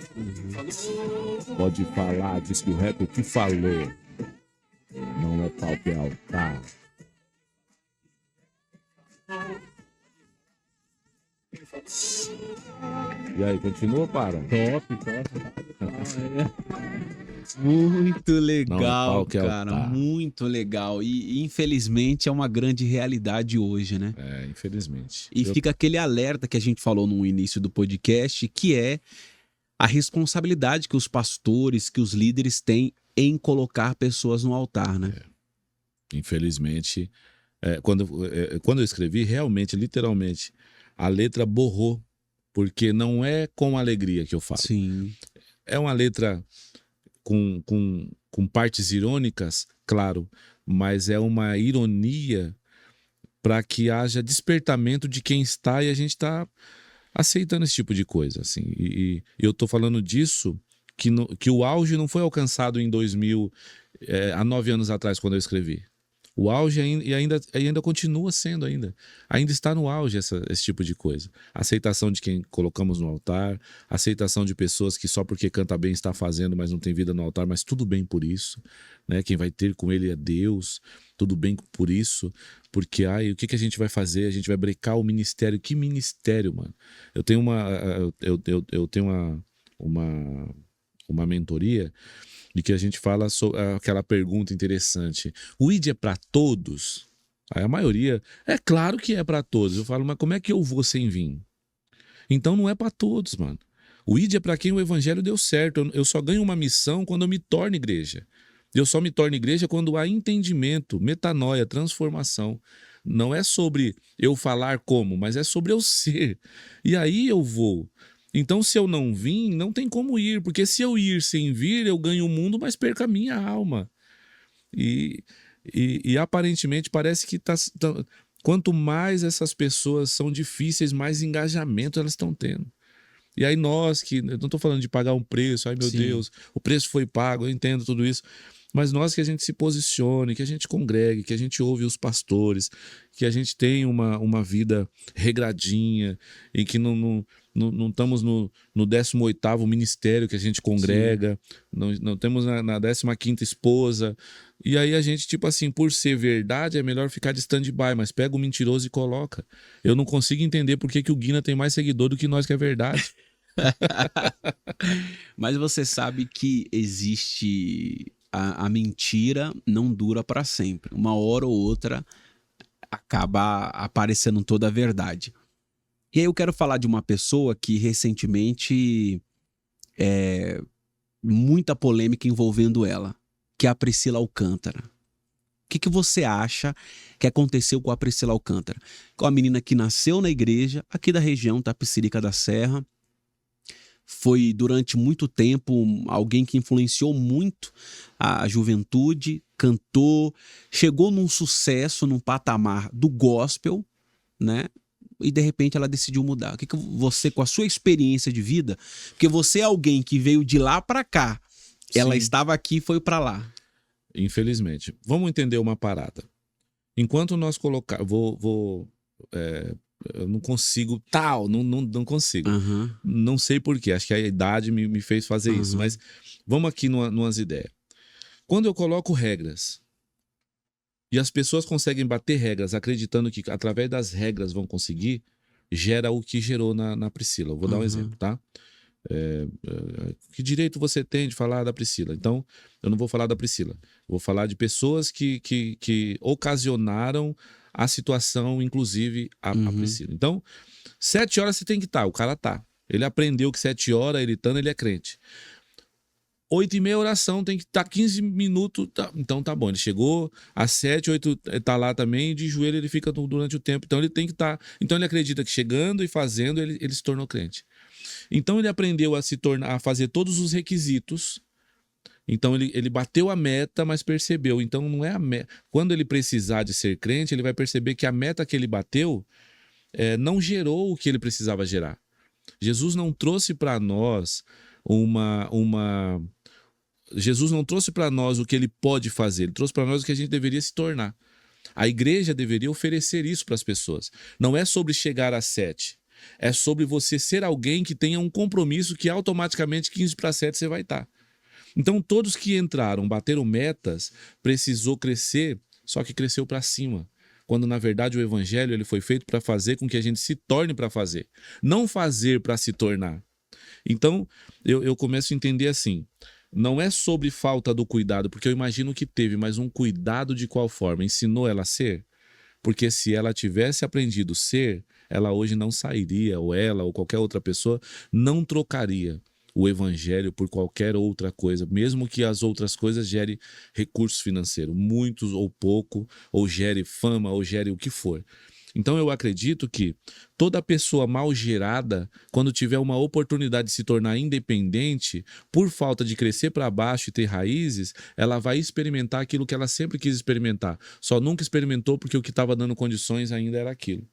Pode falar, diz que o Reco que falou. Não é pau, que é altar. E aí, continua, para? Top. Muito legal, que é cara, altar. muito legal. E infelizmente é uma grande realidade hoje, né? É, infelizmente. E fica aquele alerta que a gente falou no início do podcast, que é a responsabilidade que os pastores, que os líderes têm em colocar pessoas no altar, né? Infelizmente, quando eu escrevi, realmente, literalmente, a letra borrou, porque não é com alegria que eu falo. Sim. É uma letra com partes irônicas, claro, mas é uma ironia para que haja despertamento de quem está, e a gente está aceitando esse tipo de coisa, assim. E eu estou falando disso, que o auge não foi alcançado em 2000, há 9 anos atrás, quando eu escrevi. O auge ainda continua sendo ainda está no auge esse tipo de coisa. Aceitação de quem colocamos no altar, aceitação de pessoas que só porque canta bem está fazendo, mas não tem vida no altar, mas tudo bem por isso, né? Quem vai ter com ele é Deus, tudo bem por isso, porque o que a gente vai fazer? A gente vai brecar o ministério. Que ministério, mano? Eu tenho uma mentoria de que a gente fala sobre aquela pergunta interessante. O ID é para todos? Aí a maioria, é claro que é para todos. Eu falo, mas como é que eu vou sem vir? Então não é para todos, mano. O ID é para quem o evangelho deu certo. Eu só ganho uma missão quando eu me torno igreja. Eu só me torno igreja quando há entendimento, metanoia, transformação. Não é sobre eu falar como, mas é sobre eu ser. E aí eu vou. Então, se eu não vim, não tem como ir, porque se eu ir sem vir, eu ganho o mundo, mas perco a minha alma. E aparentemente parece que quanto mais essas pessoas são difíceis, mais engajamento elas estão tendo. E aí nós que, eu não estou falando de pagar um preço, ai meu Sim. Deus, o preço foi pago, eu entendo tudo isso, mas nós que a gente se posicione, que a gente congregue, que a gente ouve os pastores, que a gente tenha uma vida regradinha e que não estamos no 18º ministério que a gente congrega, não temos na 15ª esposa, e aí a gente, tipo assim, por ser verdade, é melhor ficar de stand-by, mas pega o mentiroso e coloca. Eu não consigo entender por que o Guina tem mais seguidor do que nós, que é verdade. Mas você sabe que existe... A mentira não dura para sempre. Uma hora ou outra acaba aparecendo toda a verdade. E aí eu quero falar de uma pessoa que recentemente muita polêmica envolvendo ela, que é a Priscila Alcântara. O que você acha que aconteceu com a Priscila Alcântara? Com a menina que nasceu na igreja, aqui da região Tapicirica da Serra, foi durante muito tempo alguém que influenciou muito a juventude, cantou, chegou num sucesso, num patamar do gospel, né? E de repente ela decidiu mudar. O que você, com a sua experiência de vida, porque você é alguém que veio de lá para cá, ela Sim, estava aqui e foi para lá. infelizmente. Vamos entender uma parada. Enquanto nós colocar, eu não consigo tal, não consigo. Aham, Não sei por quê, acho que a idade me fez fazer isso, aham, mas vamos aqui numas ideias. Quando eu coloco regras e as pessoas conseguem bater regras acreditando que através das regras vão conseguir, gera o que gerou na Priscila. Eu vou dar um aham, exemplo, tá? Que direito você tem de falar da Priscila? Então, eu não vou falar da Priscila. Vou falar de pessoas que ocasionaram a situação, inclusive a uhum, Priscila. Então, 7 horas você tem que estar, o cara tá. Ele aprendeu que 7 horas, ele estando, ele é crente. 8h30 oração, tem que estar 15 minutos. Tá. Então tá bom, ele chegou às 7, 8, tá lá também, de joelho ele fica durante o tempo. Então ele tem que estar. Então ele acredita que chegando e fazendo, ele se tornou crente. Então ele aprendeu a se tornar, a fazer todos os requisitos. Então ele bateu a meta, mas percebeu. Então não é a meta. Quando ele precisar de ser crente, ele vai perceber que a meta que ele bateu não gerou o que ele precisava gerar. Jesus não trouxe para nós Jesus não trouxe para nós o que ele pode fazer, ele trouxe para nós o que a gente deveria se tornar. A igreja deveria oferecer isso para as pessoas. Não é sobre chegar às 7. É sobre você ser alguém que tenha um compromisso que automaticamente 15 para 7 você vai estar. Então todos que entraram, bateram metas, precisou crescer, só que cresceu para cima. Quando na verdade o evangelho ele foi feito para fazer com que a gente se torne para fazer, não fazer para se tornar. Então eu começo a entender assim, não é sobre falta do cuidado, porque eu imagino que teve, mas um cuidado de qual forma? Ensinou ela a ser? Porque se ela tivesse aprendido a ser, ela hoje não sairia, ou ela, ou qualquer outra pessoa, não trocaria o evangelho por qualquer outra coisa, mesmo que as outras coisas gerem recurso financeiro, muitos ou pouco, ou gere fama, ou gere o que for. Então eu acredito que toda pessoa mal gerada, quando tiver uma oportunidade de se tornar independente, por falta de crescer para baixo e ter raízes, ela vai experimentar aquilo que ela sempre quis experimentar. Só nunca experimentou porque o que estava dando condições ainda era aquilo.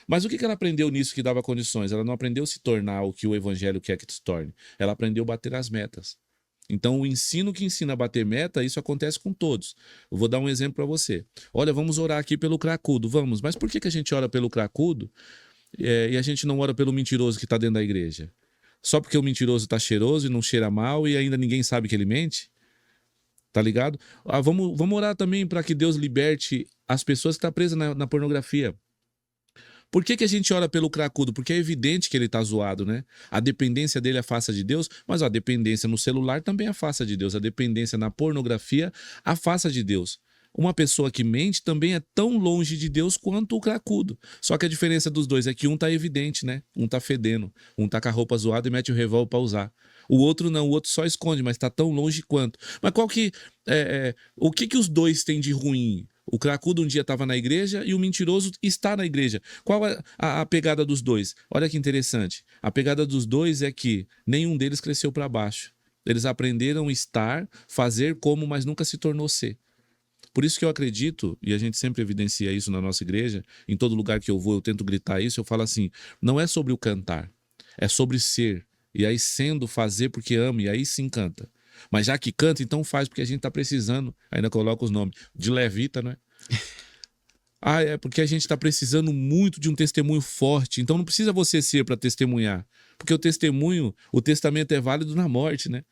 Mas o que ela aprendeu nisso que dava condições? Ela não aprendeu a se tornar o que o evangelho quer que se torne. Ela aprendeu a bater as metas. Então, o ensino que ensina a bater meta, isso acontece com todos. Eu vou dar um exemplo para você. Olha, vamos orar aqui pelo cracudo. Vamos. Mas por que a gente ora pelo cracudo e a gente não ora pelo mentiroso que está dentro da igreja? Só porque o mentiroso está cheiroso e não cheira mal e ainda ninguém sabe que ele mente? Tá ligado? Vamos orar também para que Deus liberte as pessoas que estão presas na pornografia. Por que a gente ora pelo cracudo? Porque é evidente que ele está zoado, né? A dependência dele afasta de Deus, mas a dependência no celular também afasta de Deus. A dependência na pornografia afasta de Deus. Uma pessoa que mente também é tão longe de Deus quanto o cracudo. Só que a diferença dos dois é que um tá evidente, né? Um tá fedendo, um tá com a roupa zoada e mete o revólver para usar. O outro não, o outro só esconde, mas tá tão longe quanto. Mas qual que o que os dois têm de ruim? O cracudo um dia estava na igreja e o mentiroso está na igreja. Qual é a pegada dos dois? Olha que interessante. A pegada dos dois é que nenhum deles cresceu para baixo. Eles aprenderam a estar, fazer como, mas nunca se tornou ser. Por isso que eu acredito, e a gente sempre evidencia isso na nossa igreja, em todo lugar que eu vou eu tento gritar isso, eu falo assim, não é sobre o cantar, é sobre ser. E aí sendo, fazer porque ama, e aí sim canta. Mas já que canta, então faz, porque a gente está precisando, ainda coloca os nomes, de levita, né? É porque a gente está precisando muito de um testemunho forte, então não precisa você ser para testemunhar, porque o testemunho, o testamento é válido na morte, né?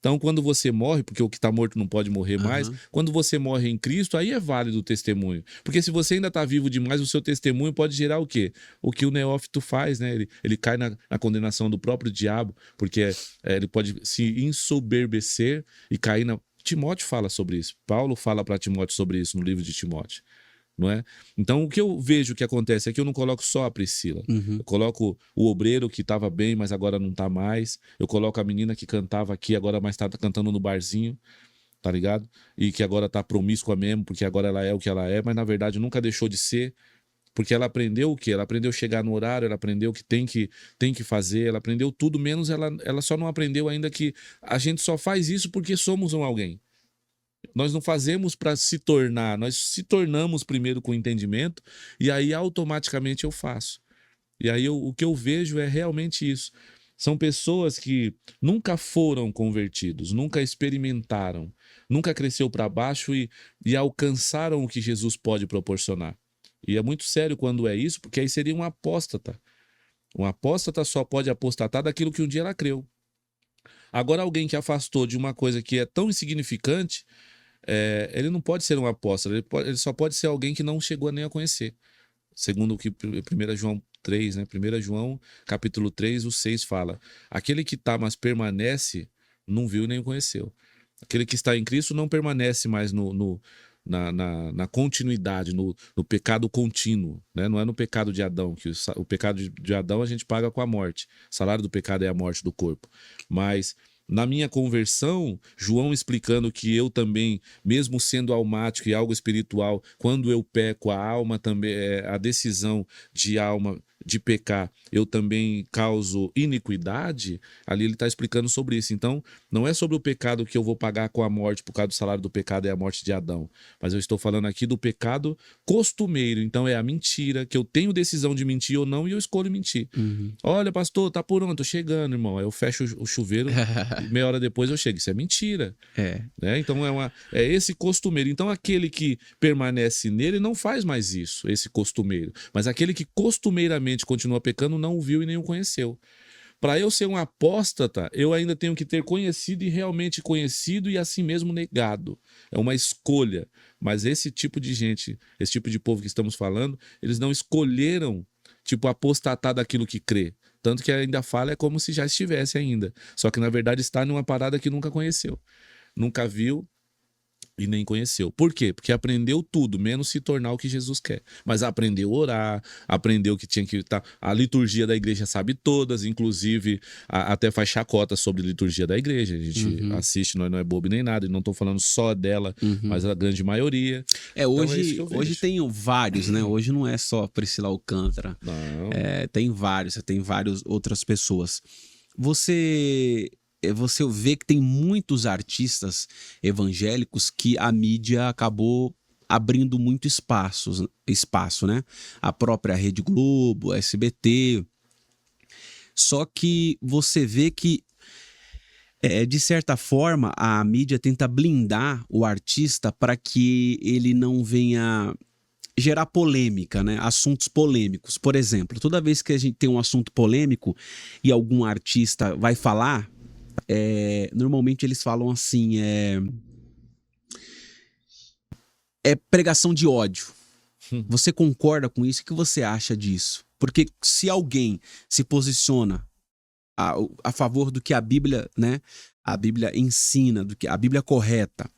Então, quando você morre, porque o que está morto não pode morrer mais, aham. quando você morre em Cristo, aí é válido o testemunho. Porque se você ainda está vivo demais, o seu testemunho pode gerar o quê? O que o neófito faz, né? Ele cai na condenação do próprio diabo, porque ele pode se ensoberbecer e cair na... Timóteo fala sobre isso. Paulo fala para Timóteo sobre isso no livro de Timóteo. Não é? Então, o que eu vejo que acontece é que eu não coloco só a Priscila. Uhum. Eu coloco o obreiro que estava bem, mas agora não está mais. Eu coloco a menina que cantava aqui, agora mais está cantando no barzinho, tá ligado? E que agora está promíscua mesmo, porque agora ela é o que ela é, mas na verdade nunca deixou de ser, Porque ela aprendeu o quê? Ela aprendeu a chegar no horário, ela aprendeu o que tem que fazer, ela aprendeu tudo, menos ela só não aprendeu ainda que a gente só faz isso porque somos um alguém. Nós não fazemos para se tornar, nós se tornamos primeiro com entendimento e aí automaticamente eu faço. E aí o que eu vejo é realmente isso. São pessoas que nunca foram convertidos, nunca experimentaram, nunca cresceu para baixo e alcançaram o que Jesus pode proporcionar. E é muito sério quando é isso, porque aí seria um apóstata. Um apóstata só pode apostatar daquilo que um dia ela creu. Agora, alguém que afastou de uma coisa que é tão insignificante, ele não pode ser um apóstolo, ele só pode ser alguém que não chegou nem a conhecer. Segundo o que 1 João 3, né? 1 João, capítulo 3, o 6 fala: aquele que está, mas permanece, não viu nem conheceu. Aquele que está em Cristo não permanece mais na continuidade, no pecado contínuo, né? Não é no pecado de Adão, que o pecado de Adão a gente paga com a morte. O salário do pecado é a morte do corpo. Mas na minha conversão, João explicando que eu também, mesmo sendo almático e algo espiritual, quando eu peco, a alma também, a decisão de alma de pecar, eu também causo iniquidade, ali ele está explicando sobre isso. Então, não é sobre o pecado que eu vou pagar com a morte, por causa do salário do pecado é a morte de Adão, mas eu estou falando aqui do pecado costumeiro. Então, é a mentira, que eu tenho decisão de mentir ou não e eu escolho mentir. Olha, pastor, tá por onde? Tô chegando, irmão. Aí eu fecho o chuveiro e meia hora depois eu chego. Isso é mentira. Né? Então, é esse costumeiro. Então, aquele que permanece nele não faz mais isso, esse costumeiro. Mas aquele que costumeiramente continua pecando não o viu e nem o conheceu. Para eu ser um apóstata, eu ainda tenho que ter conhecido e realmente conhecido e assim mesmo negado. É uma escolha. Mas esse tipo de gente, esse tipo de povo que estamos falando, eles não escolheram, tipo, apostatar daquilo que crê. Tanto que ainda fala é como se já estivesse ainda. Só que na verdade está numa parada que nunca conheceu. Nunca viu e nem conheceu. Por quê? Porque aprendeu tudo, menos se tornar o que Jesus quer. Mas aprendeu a orar, aprendeu que tinha que estar... A liturgia da igreja sabe todas, inclusive até faz chacota sobre a liturgia da igreja. A gente assiste, não é bobo nem nada, e não estou falando só dela, mas a grande maioria. Hoje tem vários, né? Hoje não é só Priscila Alcântara. Não. Tem vários, você tem várias outras pessoas. Você vê que tem muitos artistas evangélicos que a mídia acabou abrindo muito espaço, né? A própria Rede Globo, SBT. Só que você vê que, de certa forma, a mídia tenta blindar o artista para que ele não venha gerar polêmica, né? Assuntos polêmicos. Por exemplo, toda vez que a gente tem um assunto polêmico e algum artista vai falar, normalmente eles falam assim, pregação de ódio. Você concorda com isso? O que você acha disso? Porque se alguém se posiciona a favor do que a Bíblia, né? A Bíblia ensina, do que a Bíblia correta,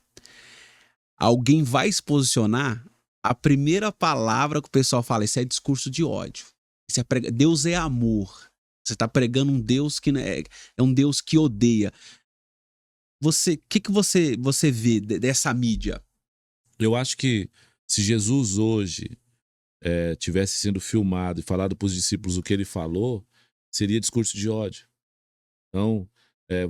alguém vai se posicionar, a primeira palavra que o pessoal fala, isso é discurso de ódio. Isso Deus é amor. Você está pregando um Deus que é um Deus que odeia. O que você vê dessa mídia? Eu acho que se Jesus hoje tivesse sendo filmado e falado para os discípulos o que ele falou, seria discurso de ódio. Então,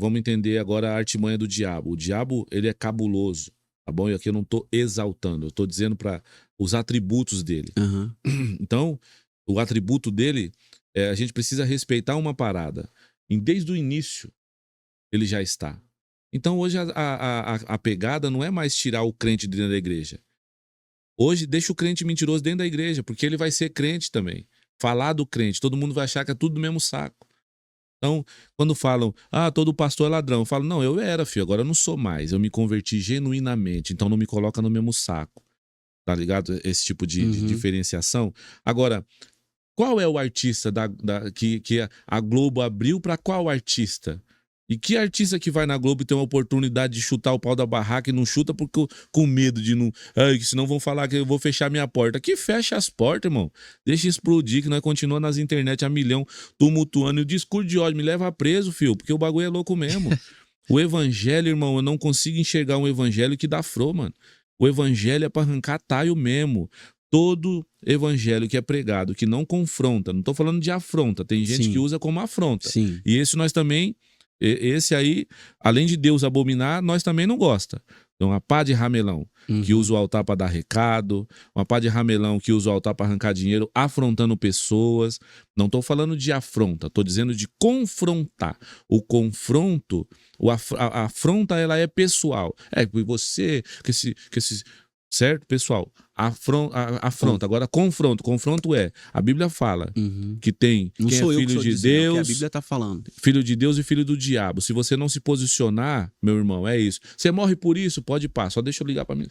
vamos entender agora a artimanha do diabo. O diabo, ele é cabuloso, tá bom? E aqui eu não estou exaltando, eu estou dizendo para os atributos dele. Então, o atributo dele, a gente precisa respeitar uma parada. E desde o início, ele já está. Então, hoje a pegada não é mais tirar o crente de dentro da igreja. Hoje, deixa o crente mentiroso dentro da igreja, porque ele vai ser crente também. Falar do crente, todo mundo vai achar que é tudo do mesmo saco. Então, quando falam, todo pastor é ladrão, eu falo, não, eu era, filho, agora eu não sou mais. Eu me converti genuinamente, então não me coloca no mesmo saco. Tá ligado? Esse tipo de diferenciação. Agora, qual é o artista que a Globo abriu para qual artista? E que artista que vai na Globo e tem uma oportunidade de chutar o pau da barraca e não chuta porque com medo de não... senão vão falar que eu vou fechar minha porta. Que fecha as portas, irmão. Deixa explodir, que nós continuamos nas internet a milhão, tumultuando. E o discurso de ódio me leva preso, filho, porque o bagulho é louco mesmo. O evangelho, irmão, eu não consigo enxergar um evangelho que dá fro, mano. O evangelho é pra arrancar taio mesmo. todo evangelho que é pregado, que não confronta, não estou falando de afronta, tem gente Sim. que usa como afronta. Sim. E esse nós também, esse aí, além de Deus abominar, nós também não gosta. Então, uma pá de ramelão que usa o altar para dar recado, uma pá de ramelão que usa o altar para arrancar dinheiro, afrontando pessoas. Não estou falando de afronta, estou dizendo de confrontar. O confronto, a afronta, ela é pessoal. É, você, que esse certo, pessoal? Afronta. Agora, confronto. Confronto a Bíblia fala que tem Não quem sou é eu que filho estou de dizendo, é o que a Deus, Bíblia está falando. filho de Deus e filho do diabo. Se você não se posicionar, meu irmão, é isso. Você morre por isso? Pode ir pá. Só deixa eu ligar pra mim.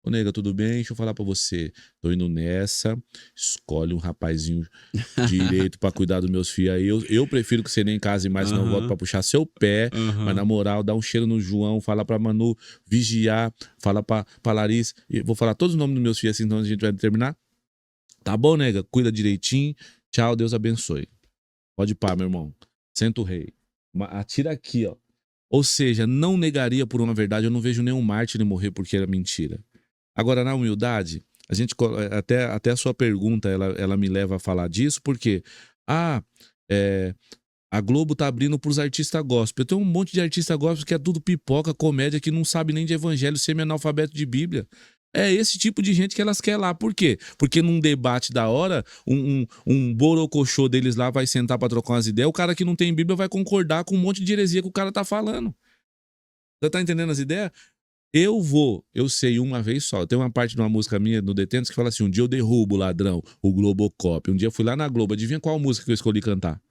Ô, nega, tudo bem? Deixa eu falar pra você. Tô indo nessa. Escolhe um rapazinho direito pra cuidar dos meus filhos aí. Eu prefiro que você nem case mais, senão eu volto pra puxar seu pé. Mas na moral, dá um cheiro no João. Fala pra Manu vigiar. Fala pra Larissa. Vou falar todos os nomes dos meus filhos assim, então a gente vai terminar. Tá bom, nega? Cuida direitinho. Tchau, Deus abençoe. Pode ir pá, meu irmão. Senta o rei. Atira aqui, ó. Ou seja, não negaria por uma verdade. Eu não vejo nenhum mártir morrer porque era mentira. Agora, na humildade, a gente até a sua pergunta, ela me leva a falar disso, porque a Globo tá abrindo pros artistas gospel. Eu tenho um monte de artista gospel que é tudo pipoca, comédia, que não sabe nem de evangelho, semi-analfabeto de Bíblia. É esse tipo de gente que elas querem lá. Por quê? Porque num debate da hora, um borocochô deles lá vai sentar pra trocar umas ideias, o cara que não tem Bíblia vai concordar com um monte de heresia que o cara tá falando. Você tá entendendo as ideias? Eu sei uma vez só. Tem uma parte de uma música minha no Detentos que fala assim: um dia eu derrubo o ladrão, o Globocop. Um dia eu fui lá na Globo. Adivinha qual música que eu escolhi cantar?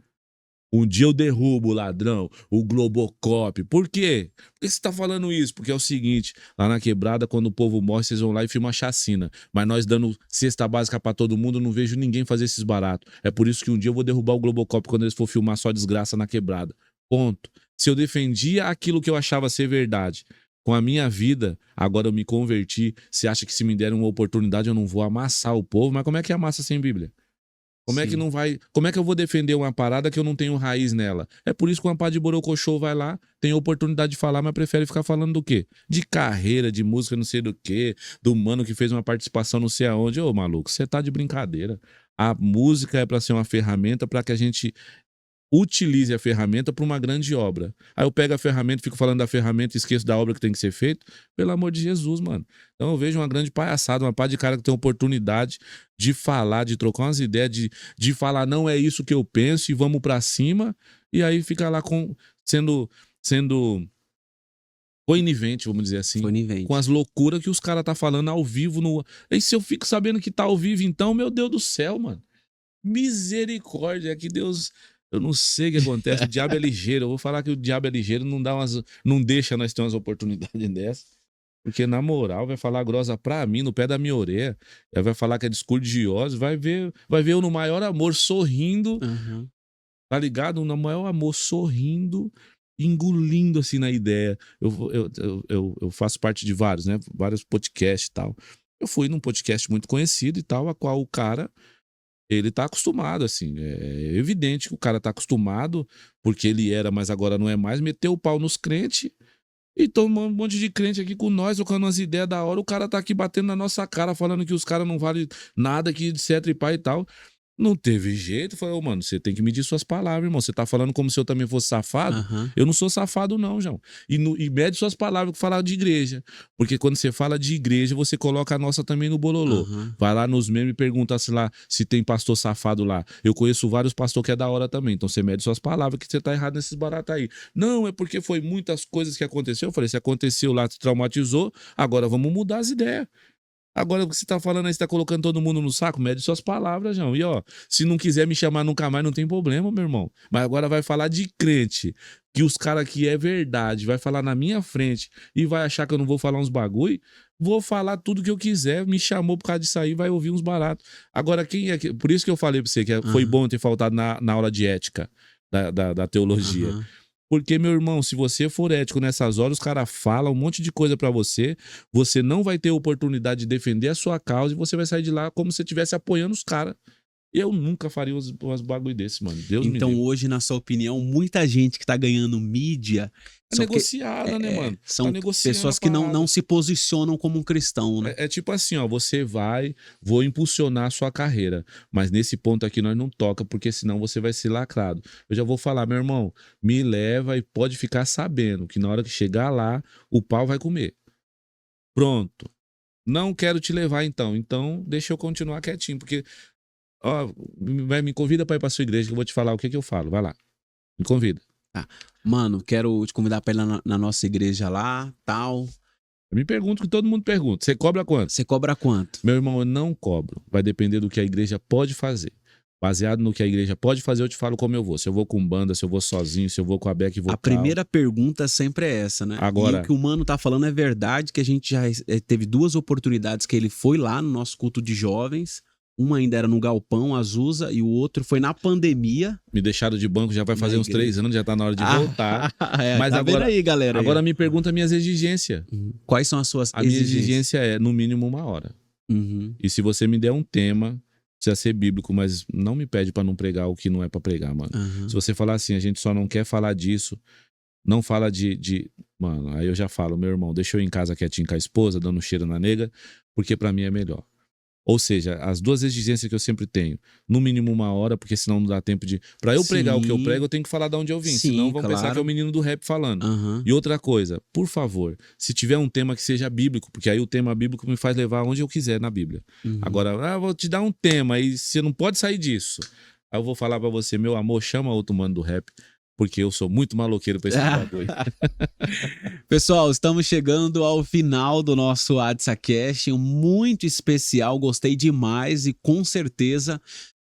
Um dia eu derrubo o ladrão, o Globocop. Por quê? Por que você tá falando isso? Porque é o seguinte, lá na quebrada, quando o povo morre, vocês vão lá e filmam a chacina. Mas nós dando cesta básica pra todo mundo, eu não vejo ninguém fazer esses baratos. É por isso que um dia eu vou derrubar o Globocop quando eles for filmar só desgraça na quebrada. Ponto. Se eu defendia aquilo que eu achava ser verdade com a minha vida, agora eu me converti. Você acha que se me derem uma oportunidade eu não vou amassar o povo? Mas como é que amassa sem Bíblia? Como é que não vai? Como é que eu vou defender uma parada que eu não tenho raiz nela? É por isso que uma pá de borocochô vai lá, tem oportunidade de falar, mas prefere ficar falando do quê? De carreira, de música, não sei do quê, do mano que fez uma participação não sei aonde. Ô, maluco, você tá de brincadeira. A música é pra ser uma ferramenta para que a gente utilize a ferramenta para uma grande obra. Aí eu pego a ferramenta, fico falando da ferramenta e esqueço da obra que tem que ser feita. Pelo amor de Jesus, mano. Então eu vejo uma grande palhaçada, uma pá de cara que tem oportunidade de falar, de trocar umas ideias, de falar não é isso que eu penso e vamos para cima, e aí fica lá sendo conivente, vamos dizer assim, Conivente. com as loucuras que os caras tá falando ao vivo. E se eu fico sabendo que tá ao vivo, então, meu Deus do céu, mano. Misericórdia, é que Deus... Eu não sei o que acontece, o diabo é ligeiro. Eu vou falar que o diabo é ligeiro, não deixa nós ter umas oportunidades dessas. Porque, na moral, vai falar grossa pra mim, no pé da minha orelha. Vai falar que é discordioso, vai ver eu no maior amor, sorrindo, tá ligado? No maior amor, sorrindo, engolindo assim na ideia. Eu faço parte de vários, né? Vários podcasts e tal. Eu fui num podcast muito conhecido e tal, a qual o cara... Ele tá acostumado, assim, é evidente que o cara tá acostumado, porque ele era, mas agora não é mais, meteu o pau nos crentes e toma um monte de crente aqui com nós, trocando umas ideias da hora, o cara tá aqui batendo na nossa cara, falando que os caras não valem nada, que etc e pai e tal. Não teve jeito, falei, mano, você tem que medir suas palavras, irmão. Você tá falando como se eu também fosse safado? Eu não sou safado, não, João. E mede suas palavras que falar de igreja. Porque quando você fala de igreja, você coloca a nossa também no bololô. Vai lá nos memes e pergunta se tem pastor safado lá. Eu conheço vários pastores que é da hora também. Então você mede suas palavras que você tá errado nesses baratos aí. Não, é porque foi muitas coisas que aconteceu. Eu falei, se aconteceu lá, te traumatizou, agora vamos mudar as ideias. Agora o que você tá falando aí, você tá colocando todo mundo no saco, mede suas palavras, João. E ó, se não quiser me chamar nunca mais, não tem problema, meu irmão. Mas agora vai falar de crente, que os caras aqui é verdade, vai falar na minha frente e vai achar que eu não vou falar uns bagulho, vou falar tudo que eu quiser, me chamou por causa disso aí, vai ouvir uns baratos. Agora, quem é que... Por isso que eu falei pra você que foi bom ter faltado na aula de ética da teologia. Porque, meu irmão, se você for ético nessas horas, os caras falam um monte de coisa pra você, você não vai ter oportunidade de defender a sua causa e você vai sair de lá como se você estivesse apoiando os caras. Eu nunca faria umas bagulho desse, mano. Deus me Então, livre. hoje, na sua opinião, muita gente que tá ganhando mídia É são, que, negociada, né, mano? são Tá negociando a pessoas que não parada. se posicionam como um cristão, né? É tipo assim, ó, você vou impulsionar a sua carreira, mas nesse ponto aqui nós não toca, porque senão você vai ser lacrado. Eu já vou falar, meu irmão, me leva e pode ficar sabendo que na hora que chegar lá, o pau vai comer. Pronto. Não quero te levar então deixa eu continuar quietinho, porque, ó, me convida pra ir pra sua igreja que eu vou te falar o que que eu falo, vai lá, me convida. Tá. Mano, quero te convidar pra ir lá na nossa igreja lá, tal. Eu me pergunto o que todo mundo pergunta, você cobra quanto? Você cobra quanto? Meu irmão, eu não cobro. Vai depender do que a igreja pode fazer. Baseado no que a igreja pode fazer, eu te falo como eu vou. Se eu vou com banda, se eu vou sozinho, se eu vou com a Beck vocal. A primeira pergunta sempre é essa, né? Agora- E o que o Mano tá falando é verdade, que a gente já teve 2 oportunidades que ele foi lá no nosso culto de jovens. Uma ainda era no Galpão, Azusa, e o outro foi na pandemia. Me deixaram de banco já vai fazer Na uns igreja. 3 anos, já tá na hora de voltar. Mas tá vendo agora- aí, galera? Agora me pergunta minhas exigências. Quais são as suas A minha exigências? exigência é, no mínimo, 1 hora. Uhum. E se você me der um tema, precisa ser bíblico, mas não me pede pra não pregar o que não é pra pregar, mano. Aham. Se você falar assim, a gente só não quer falar disso, não fala de... Mano, aí eu já falo, meu irmão, deixa eu ir em casa quietinho com a esposa, dando cheiro na nega, porque pra mim é melhor. Ou seja, as 2 exigências que eu sempre tenho, no mínimo 1 hora, porque senão não dá tempo de... Pra eu pregar o que eu Sim. prego, eu tenho que falar de onde eu vim, Sim, senão vão pensar claro. que é o menino do rap falando. Aham. E outra coisa, por favor, se tiver um tema que seja bíblico, porque aí o tema bíblico me faz levar onde eu quiser na Bíblia. Uhum. Agora, vou te dar um tema e você não pode sair disso. Aí eu vou falar pra você, meu amor, chama outro mano do rap, porque eu sou muito maloqueiro pra esse bagulho. Pessoal, estamos chegando ao final do nosso AdsaCast, muito especial, gostei demais e com certeza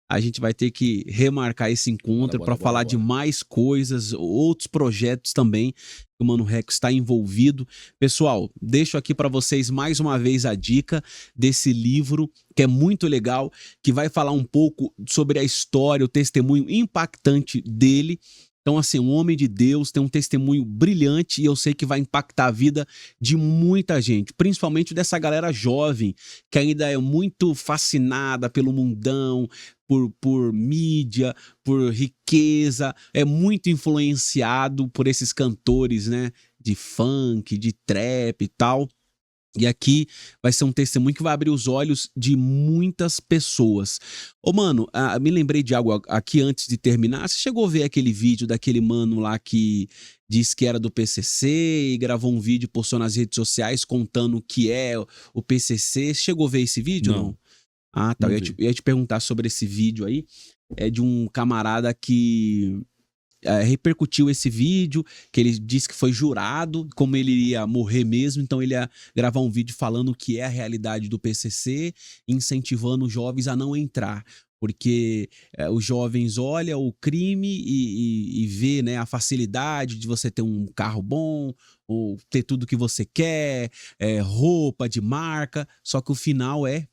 a gente vai ter que remarcar esse encontro Bora, para bora, falar bora. de mais coisas, outros projetos também que o Mano Reco está envolvido. Pessoal, deixo aqui para vocês mais uma vez a dica desse livro que é muito legal, que vai falar um pouco sobre a história, o testemunho impactante dele. Então, assim, um homem de Deus tem um testemunho brilhante e eu sei que vai impactar a vida de muita gente, principalmente dessa galera jovem, que ainda é muito fascinada pelo mundão, por mídia, por riqueza, é muito influenciado por esses cantores, né, de funk, de trap e tal. E aqui vai ser um testemunho que vai abrir os olhos de muitas pessoas. Ô, mano, me lembrei de algo aqui antes de terminar. Você chegou a ver aquele vídeo daquele mano lá que disse que era do PCC e gravou um vídeo e postou nas redes sociais contando o que é o PCC? Você chegou a ver esse vídeo, não? Ah, tá. Não Eu vi. ia te perguntar sobre esse vídeo aí. É de um camarada que repercutiu esse vídeo, que ele disse que foi jurado, como ele ia morrer mesmo, então ele ia gravar um vídeo falando o que é a realidade do PCC, incentivando os jovens a não entrar, porque os jovens olham o crime e vê, né, a facilidade de você ter um carro bom, ou ter tudo que você quer, roupa de marca, só que o final é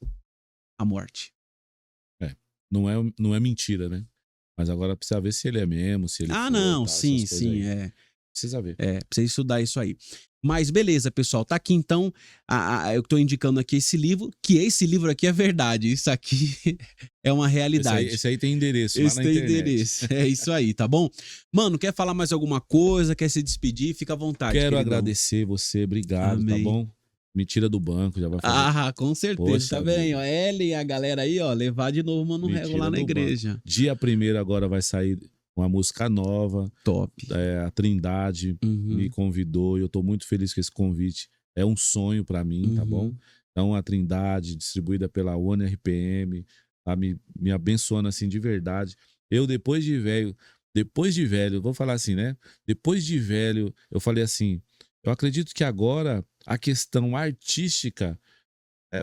a morte. Não é mentira, né? Mas agora precisa ver se ele é mesmo, se ele for, Não, tal, sim, essas coisas sim, aí. Precisa ver. precisa estudar isso aí. Mas beleza, pessoal, tá aqui então, eu tô indicando aqui esse livro, que esse livro aqui é verdade, isso aqui é uma realidade. Esse aí tem endereço lá Esse na tem internet. endereço, é isso aí, tá bom? Mano, quer falar mais alguma coisa, quer se despedir? Fica à vontade, Quero queridão. agradecer você, obrigado, Amém. tá bom? Me tira do banco, já vai fazer. Ah, com certeza, Poxa tá bem, vida. ó, Ellen e a galera aí, ó, levar de novo o Mano Me Rego tira lá na do igreja. Dia 1º agora vai sair uma música nova, Top. a Trindade Uhum. me convidou e eu tô muito feliz com esse convite. É um sonho pra mim, tá bom? Então a Trindade, distribuída pela One RPM, tá me abençoando assim de verdade. Eu depois de velho, vou falar assim, né? Depois de velho, eu falei assim, eu acredito que agora a questão artística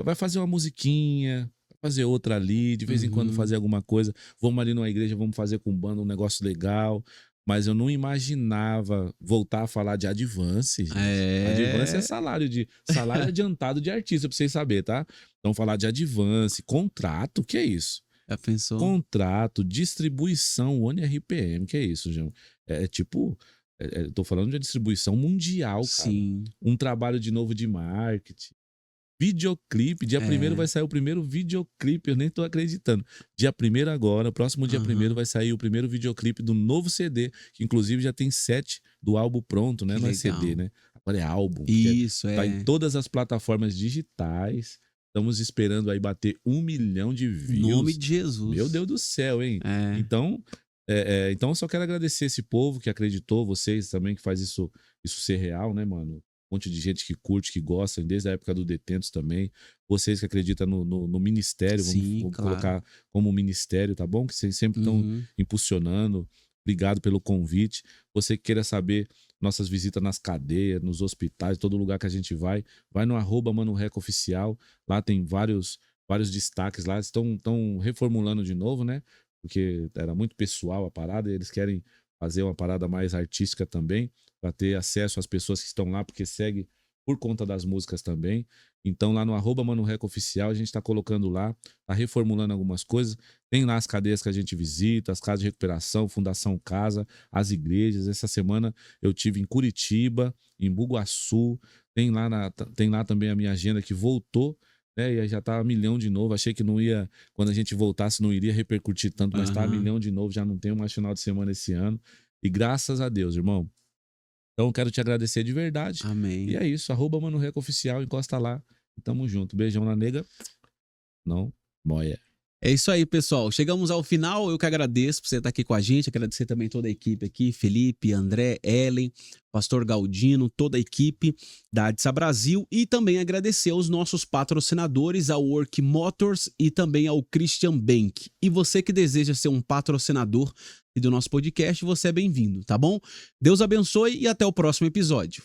vai fazer uma musiquinha, vai fazer outra ali, de vez em quando Uhum. fazer alguma coisa. Vamos ali numa igreja, vamos fazer com banda um negócio legal. Mas eu não imaginava voltar a falar de advance, gente. Advance é salário adiantado de artista, pra vocês saberem, tá? Então falar de advance, contrato, que é isso? Já pensou? Contrato, distribuição, One RPM, que é isso, João? Tipo, tô falando de distribuição mundial, cara. Sim. Um trabalho de novo de marketing. videoclipe. Dia 1º vai sair o primeiro videoclipe, eu nem tô acreditando. Dia 1º agora, próximo dia 1º vai sair o primeiro videoclipe do novo CD, que inclusive já tem 7 do álbum pronto, né? Que Não é legal. CD, né? Agora é álbum. Isso, Tá em todas as plataformas digitais. Estamos esperando aí bater 1 milhão de views. Em nome de Jesus. Meu Deus do céu, hein? Então, então eu só quero agradecer esse povo que acreditou, vocês também que faz isso ser real, né, mano? Um monte de gente que curte, que gosta, desde a época do Detentos também. Vocês que acreditam no ministério, Sim, vamos claro. colocar como ministério, tá bom? Que vocês sempre estão impulsionando. Obrigado pelo convite. Você que queira saber nossas visitas nas cadeias, nos hospitais, todo lugar que a gente vai no @ManoReco Oficial. Lá tem vários destaques lá. Estão reformulando de novo, né? Porque era muito pessoal a parada e eles querem fazer uma parada mais artística também, para ter acesso às pessoas que estão lá, porque segue por conta das músicas também. Então lá no @ManoReco Oficial a gente está colocando lá, tá reformulando algumas coisas. Tem lá as cadeias que a gente visita, as casas de recuperação, Fundação Casa, as igrejas. Essa semana eu tive em Curitiba, em Bugaçu, tem lá também a minha agenda que voltou, né? E aí já tá 1 milhão de novo. Achei que não ia, quando a gente voltasse, não iria repercutir tanto, mas tá 1 milhão de novo, já não tem mais final de semana esse ano. E graças a Deus, irmão. Então eu quero te agradecer de verdade. Amém. E é isso, @ManoRecoOficial, encosta lá. E tamo junto. Beijão na nega. Não moia. É isso aí, pessoal. Chegamos ao final. Eu que agradeço por você estar aqui com a gente. Agradecer também toda a equipe aqui: Felipe, André, Ellen, Pastor Galdino, toda a equipe da Adsa Brasil. E também agradecer aos nossos patrocinadores, ao Work Motors e também ao Christian Bank. E você que deseja ser um patrocinador do nosso podcast, você é bem-vindo, tá bom? Deus abençoe e até o próximo episódio.